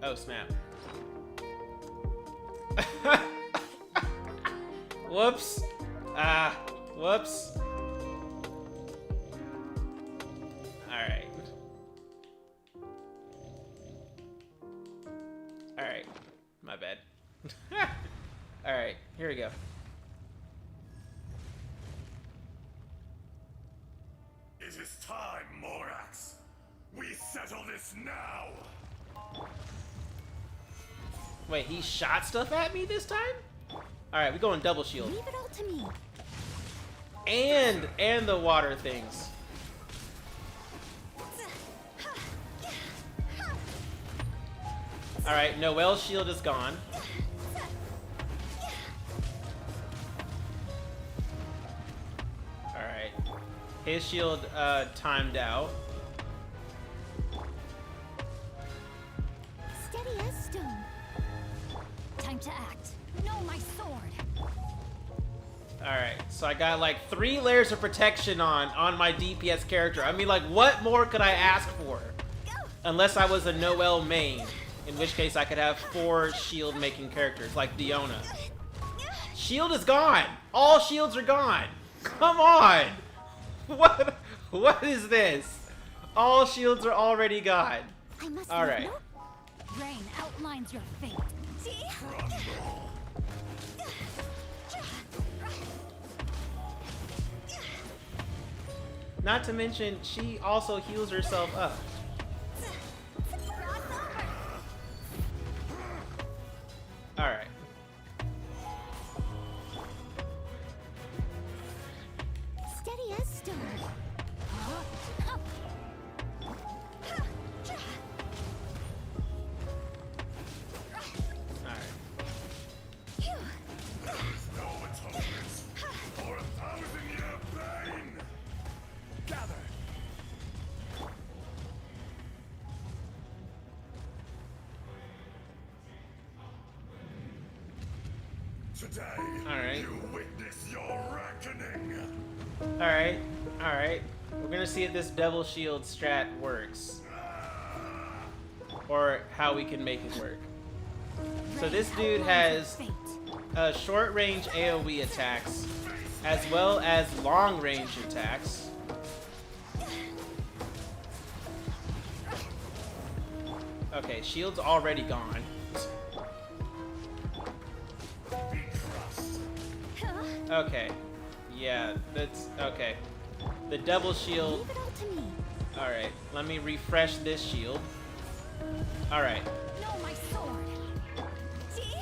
Oh, snap. Whoops. Whoops. Alright. Alright. My bad. Alright, here we go. It is time, Morax. We settle this now. Wait, he shot stuff at me this time? Alright, we going double shield. Leave it all to me. And the water things. Alright, Noelle's shield is gone. Alright. His shield timed out. Steady as stone. Time to act. No, my sword. Alright, so I got like 3 layers of protection on my DPS character. I mean, like, what more could I ask for? Unless I was a Noelle main. In which case I could have 4 shield making characters, like Diona. Shield is gone! All shields are gone! Come on! What is this? All shields are already gone. Alright. Rain outlines your fate. See? Not to mention, she also heals herself up. Alright. Steady as stone. No atonement for 1,000-year pain. Gather. Today, you witness your reckoning. Alright. We're gonna see if this double shield strat works. Or how we can make it work. So this dude has short range AoE attacks, as well as long range attacks. Okay, shield's already gone. Okay. Yeah, that's okay. The double shield. Alright, let me refresh this shield. Alright. No, my sword. See?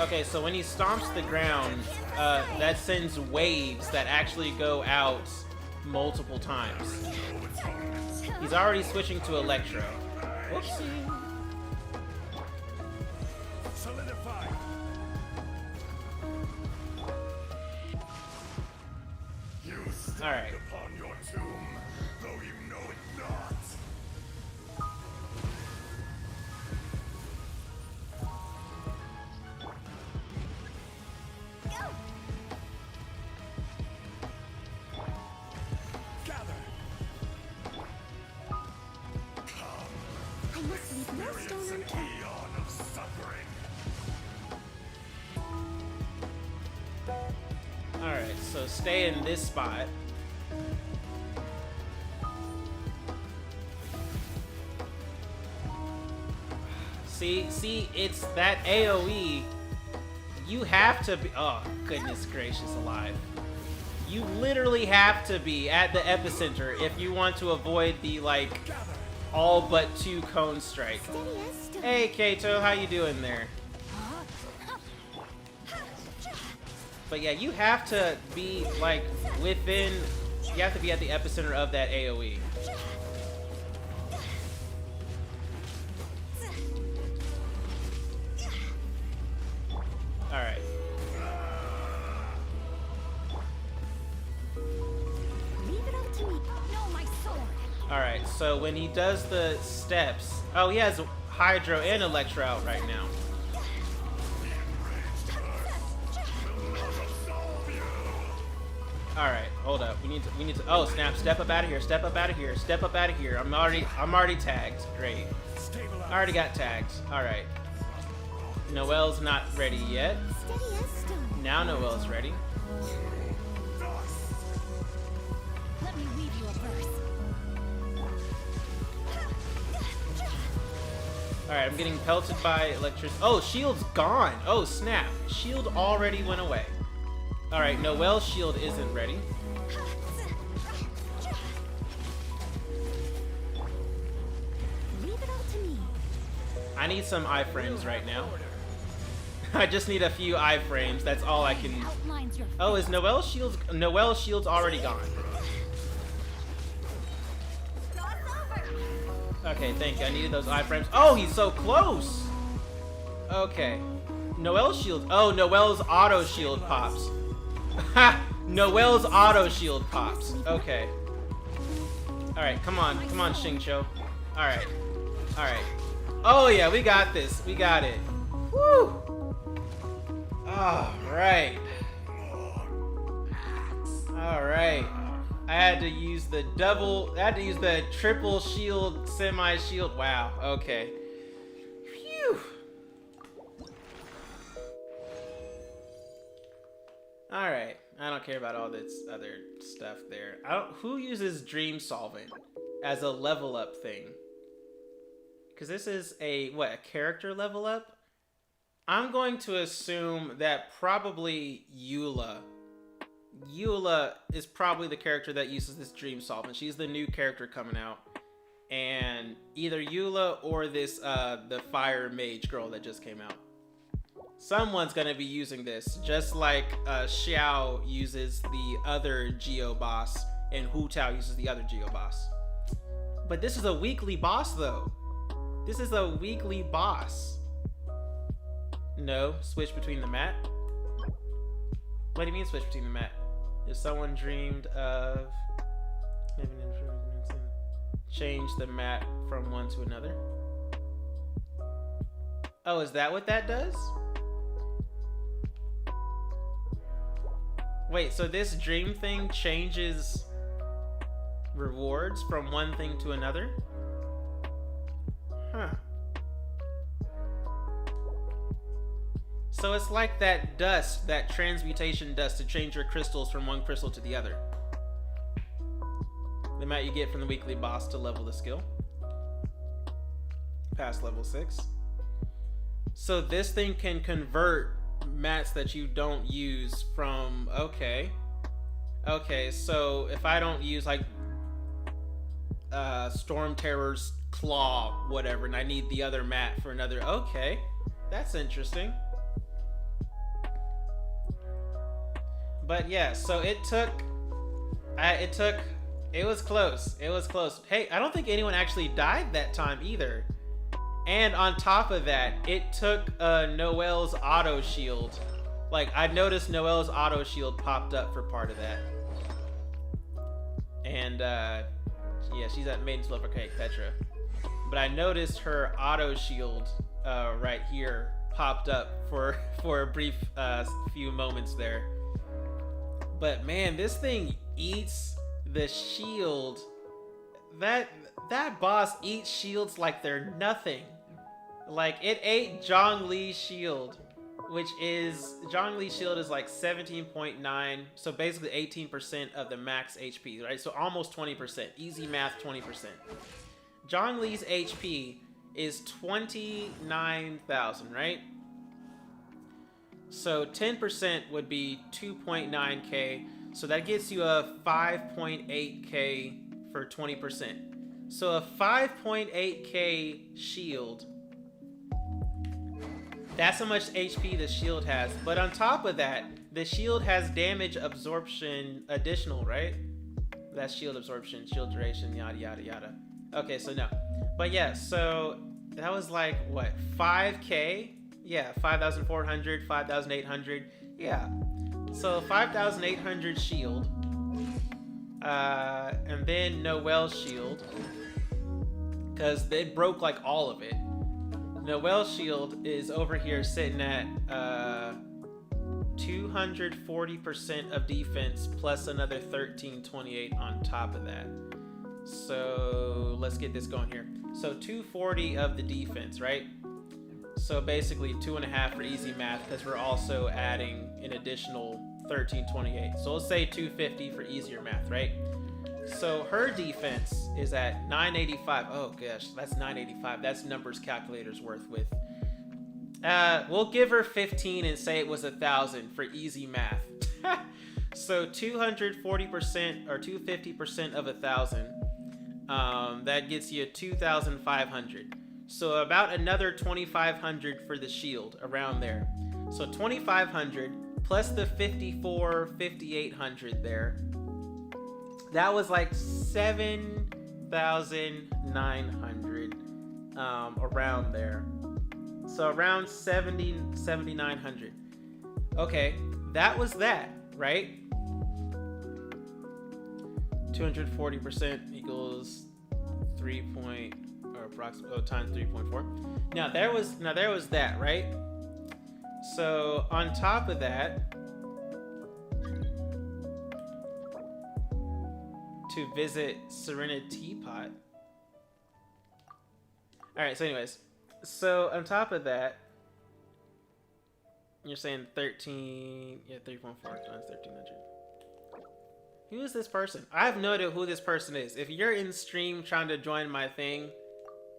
Okay, so when he stomps the ground, that sends waves that actually go out multiple times. He's already switching to Electro. Whoopsie. Solidify. You stand All right. upon your tomb, though you know it not. Gather. I must leave no stone Experience an unturned. eon of suffering. Alright, so stay in this spot. See, it's that AoE. You have to be. Oh, goodness gracious alive. You literally have to be at the epicenter if you want to avoid the, like, all but 2 cone strike. Steady as stone. Hey, Kato, how you doing there? But yeah, you have to be, like, within... You have to be at the epicenter of that AoE. Alright. Leave it all to me. No, my sword. Alright, so when he does the steps... Oh, he has Hydro and Electro out right now. Alright, hold up. We need to oh snap, step up out of here, step up out of here, step up out of here. I'm already tagged. Great. I already got tagged. Alright. Noelle's not ready yet. Steady as stone. Now Noelle's ready. Let me weave you a verse. Alright, I'm getting pelted by electricity. Oh, shield's gone. Oh, snap. Shield already went away. Alright, Noelle's shield isn't ready. Leave it all to me. I need some iframes right now. I just need a few iframes. That's all I can... Outlines your Oh, is Noelle's shield's already gone? Okay, thank you. I needed those iframes. Oh, he's so close! Okay. Noelle's shield... Oh, Noelle's auto shield pops. Ha! Noelle's auto shield pops. Okay. Alright, come on, Xingqiu. Alright. Alright. Oh yeah, we got this. We got it. Woo! Alright. Alright. I had to use the triple shield, semi-shield. Wow, okay. Phew. Alright. I don't care about all this other stuff there. Who uses Dream Solvent as a level up thing? Because this is a character level up? I'm going to assume that probably Eula. Eula is probably the character that uses this Dream Solvent. She's the new character coming out. And either Eula or this, the Fire Mage girl that just came out. Someone's gonna be using this, just like Xiao uses the other Geo boss and Hu Tao uses the other Geo boss. But this is a weekly boss though. This is a weekly boss. No, switch between the mat. What do you mean switch between the mat? If someone dreamed of change the mat from one to another. Oh, is that what that does? Wait, so this dream thing changes rewards from one thing to another? Huh. So it's like that dust, that transmutation dust to change your crystals from one crystal to the other. The amount you get from the weekly boss to level the skill. Past level 6. So this thing can convert mats that you don't use from... Okay, so if I don't use like Storm Terror's Claw, whatever, and I need the other mat for another... Okay, that's interesting. But yeah, so it was close. It was close. Hey, I don't think anyone actually died that time either. And on top of that, it took Noelle's auto shield. Like, I noticed Noelle's auto shield popped up for part of that. And yeah, she's at Maiden's Love for Cake, Petra. But I noticed her auto shield right here popped up for a brief few moments there. But man, this thing eats the shield. That boss eats shields like they're nothing. Like, it ate Zhongli's shield, which is Zhongli's shield is like 17.9, so basically 18% of the max HP, right? So almost 20%. Easy math, 20%. Zhongli's HP is 29,000, right? So 10% would be 2.9k. So that gets you a 5.8k for 20%. So a 5.8k shield. That's how much HP the shield has. But on top of that, the shield has damage absorption additional, right? That's shield absorption, shield duration, yada, yada, yada. Okay, so no. But yeah, so that was like, what, 5k? Yeah, 5,400, 5,800. Yeah. So 5,800 shield. And then Noelle's shield. Because they broke like all of it. Noelle's shield is over here sitting at 240% of defense plus another 1328 on top of that. So let's get this going here. So 240 of the defense, right? So basically 2.5 for easy math because we're also adding an additional 1328. So let's say 250 for easier math, right? So her defense is at 985. Oh gosh, that's 985. That's numbers calculators worth with. We'll give her 15 and say it was 1,000 for easy math. So 240% or 250% of 1,000. That gets you 2,500. So about another 2,500 for the shield around there. So 2,500 plus the 5,800 there. That was like 7,900 around there. So around 7,900. Okay, that was that, right? 240% equals 3 point or approximately times 3.4. Now there was that, right? So on top of that, to visit Serena Teapot. All right. So anyways, so on top of that, you're saying 13, yeah, 3.4 times 1,300. Who is this person? I have no idea who this person is. If you're in stream trying to join my thing,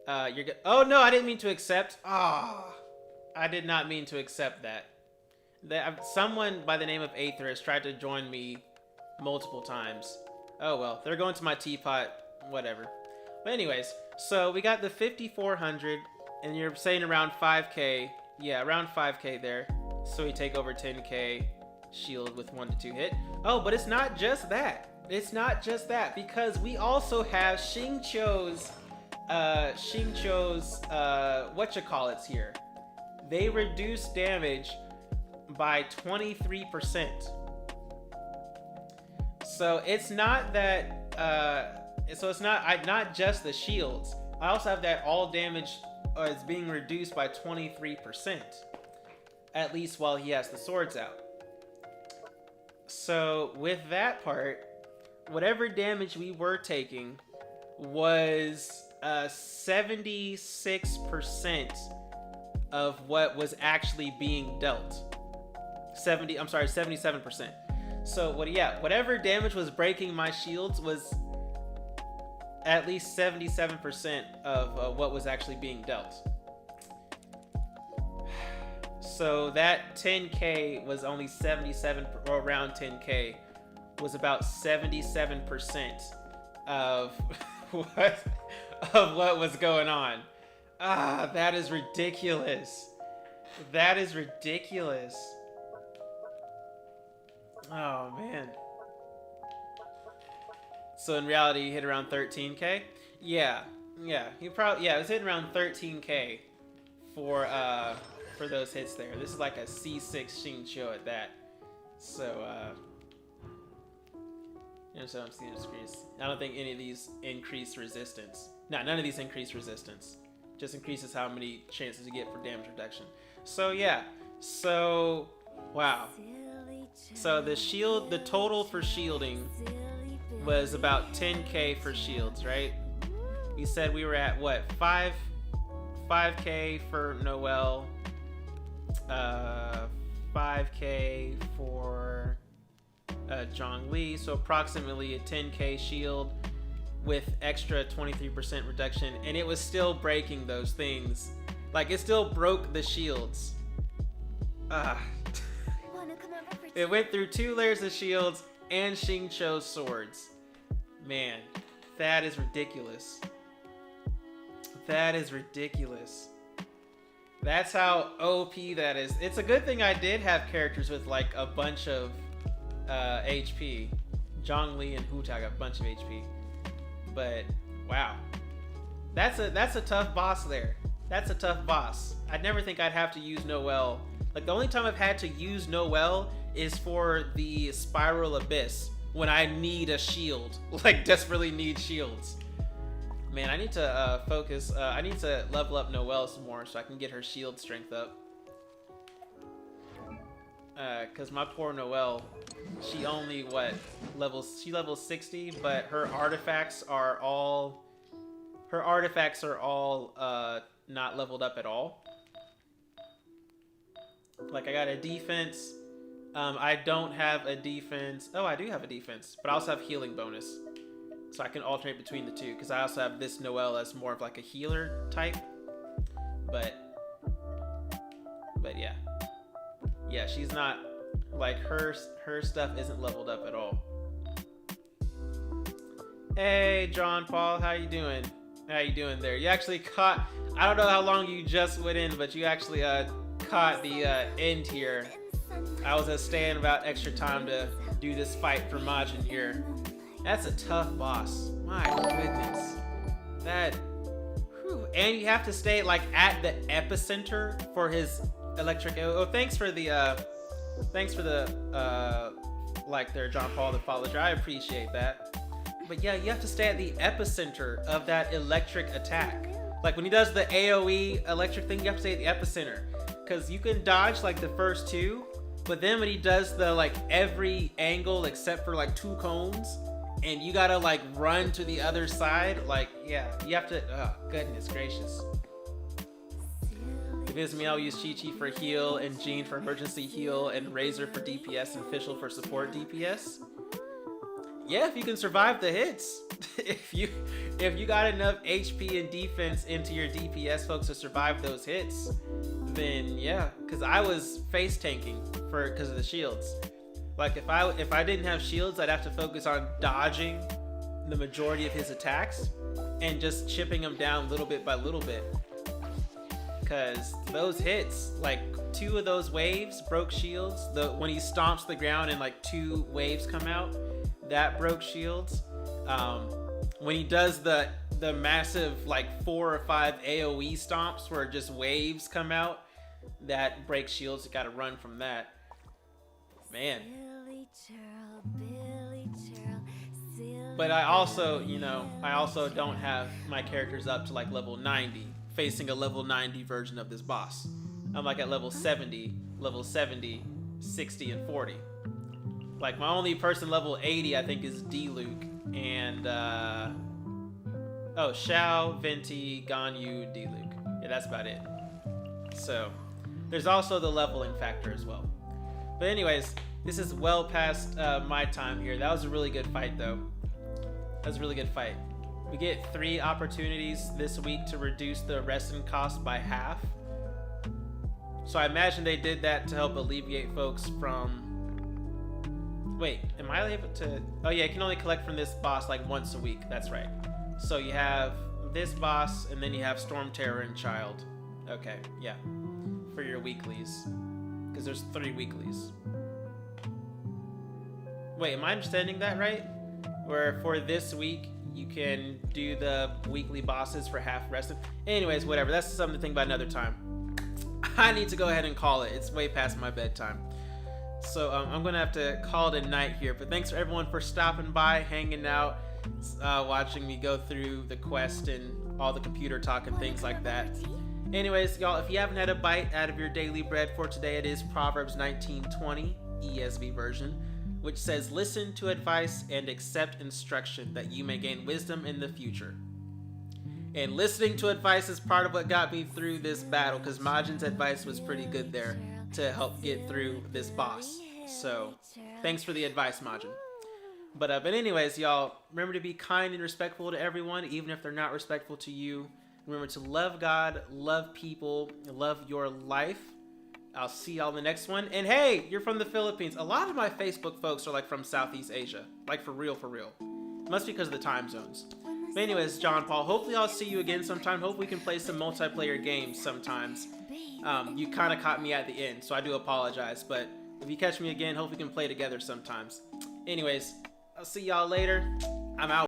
you're good. Oh no, I didn't mean to accept. I did not mean to accept that. Someone by the name of Aether has tried to join me multiple times. Oh well, they're going to my teapot, whatever. But anyways, so we got the 5,400, and you're saying around 5k. Yeah, around 5k there. So we take over 10k shield with 1 to 2 hit. Oh, but it's not just that. It's not just that, because we also have Xingqiu's whatchamacallits here. They reduce damage by 23%. So it's not that so it's not just the shields. I also have that all damage is being reduced by 23%, at least while he has the swords out. So with that part, whatever damage we were taking was 76% of what was actually being dealt. 77%. So whatever damage was breaking my shields was at least 77% of what was actually being dealt. So that 10k was only 77, or around 10k was about 77% of what was going on. That is ridiculous. That is ridiculous. Oh man. So in reality, you hit around 13k. Yeah, he probably it was hitting around 13k for those hits there. This is like a C6 Xingqiu at that. So so I'm seeing increase. I don't think any of these increase resistance. No, none of these increase resistance. Just increases how many chances you get for damage reduction. So yeah. So wow. So the total for shielding was about 10k for shields, right? You said we were at what, 5k for Noelle, 5k for Zhongli, so approximately a 10k shield with extra 23% reduction, and it was still breaking those things. Like, it still broke the shields. It went through 2 layers of shields and Xingqiu's swords. Man, that is ridiculous. That is ridiculous. That's how OP that is. It's a good thing I did have characters with like a bunch of HP. Zhongli and Hu Tao got a bunch of HP. But wow. That's a tough boss there. That's a tough boss. I'd never think I'd have to use Noelle. Like, the only time I've had to use Noelle is for the Spiral Abyss, when I need a shield. Like, desperately need shields. Man, I need to focus. I need to level up Noelle some more so I can get her shield strength up. Cause my poor Noelle, she only she levels 60, but her artifacts are all not leveled up at all. Like, I got a defense. I don't have a defense. Oh, I do have a defense, but I also have healing bonus. So I can alternate between the two, because I also have this Noelle as more of like a healer type. But yeah. Yeah, she's not, like, her stuff isn't leveled up at all. Hey, John Paul, how you doing? How you doing there? You actually caught, I don't know how long you just went in, but you actually caught the end here. I was staying about extra time to do this fight for Majin here. That's a tough boss. My goodness. That, whew. And you have to stay like at the epicenter for his electric. Oh, thanks for the like there, John Paul, the follower. I appreciate that. But yeah, you have to stay at the epicenter of that electric attack. Like, when he does the AoE electric thing, you have to stay at the epicenter. Because you can dodge like the first 2, but then when he does the like every angle except for like 2 cones, and you gotta like run to the other side, like, yeah, you have to, oh goodness gracious. If it's me, I'll use Chi-Chi for heal, and Jean for emergency heal, and Razor for DPS, and Fischl for support DPS. Yeah, if you can survive the hits. if you got enough HP and defense into your DPS folks to survive those hits, then yeah, because I was face tanking because of the shields. Like, if I didn't have shields, I'd have to focus on dodging the majority of his attacks and just chipping him down little bit by little bit. Because those hits, like 2 of those waves broke shields. When he stomps the ground and like 2 waves come out, that broke shields. When he does the massive like 4 or 5 AoE stomps where just waves come out, that breaks shields. You gotta run from that. Man. But I also, I also don't have my characters up to like level 90, facing a level 90 version of this boss. I'm like at level 70, 60, and 40. Like, my only person level 80, I think, is D-Luke. And, Xiao, Venti, Ganyu, D-Luke. Yeah, that's about it. So, there's also the leveling factor as well. But anyways, this is well past my time here. That was a really good fight, though. That was a really good fight. We get 3 opportunities this week to reduce the resin cost by half. So I imagine they did that to help alleviate folks from... Wait, am I able to... Oh yeah, you can only collect from this boss like once a week. That's right. So you have this boss, and then you have Storm Terror and Child. Okay, yeah. For your weeklies. Because there's 3 weeklies. Wait, am I understanding that right? Where for this week, you can do the weekly bosses for half rested. Anyways, whatever. That's something to think about another time. I need to go ahead and call it. It's way past my bedtime. So I'm going to have to call it a night here. But thanks for everyone for stopping by, hanging out, watching me go through the quest and all the computer talk and things like that. Anyways, y'all, if you haven't had a bite out of your daily bread for today, it is Proverbs 19:20, ESV version, which says, "Listen to advice and accept instruction, that you may gain wisdom in the future." And listening to advice is part of what got me through this battle, because Majin's advice was pretty good there to help get through this boss. So, thanks for the advice, Majin. But anyways, y'all, remember to be kind and respectful to everyone, even if they're not respectful to you. Remember to love God, love people, love your life. I'll see y'all in the next one. And hey, you're from the Philippines. A lot of my Facebook folks are like from Southeast Asia. Like for real, for real. Must be because of the time zones. But anyways, John Paul, hopefully I'll see you again sometime. Hopefully we can play some multiplayer games sometimes. You kind of caught me at the end, so I do apologize. But if you catch me again, hopefully we can play together sometimes. Anyways, I'll see y'all later. I'm out.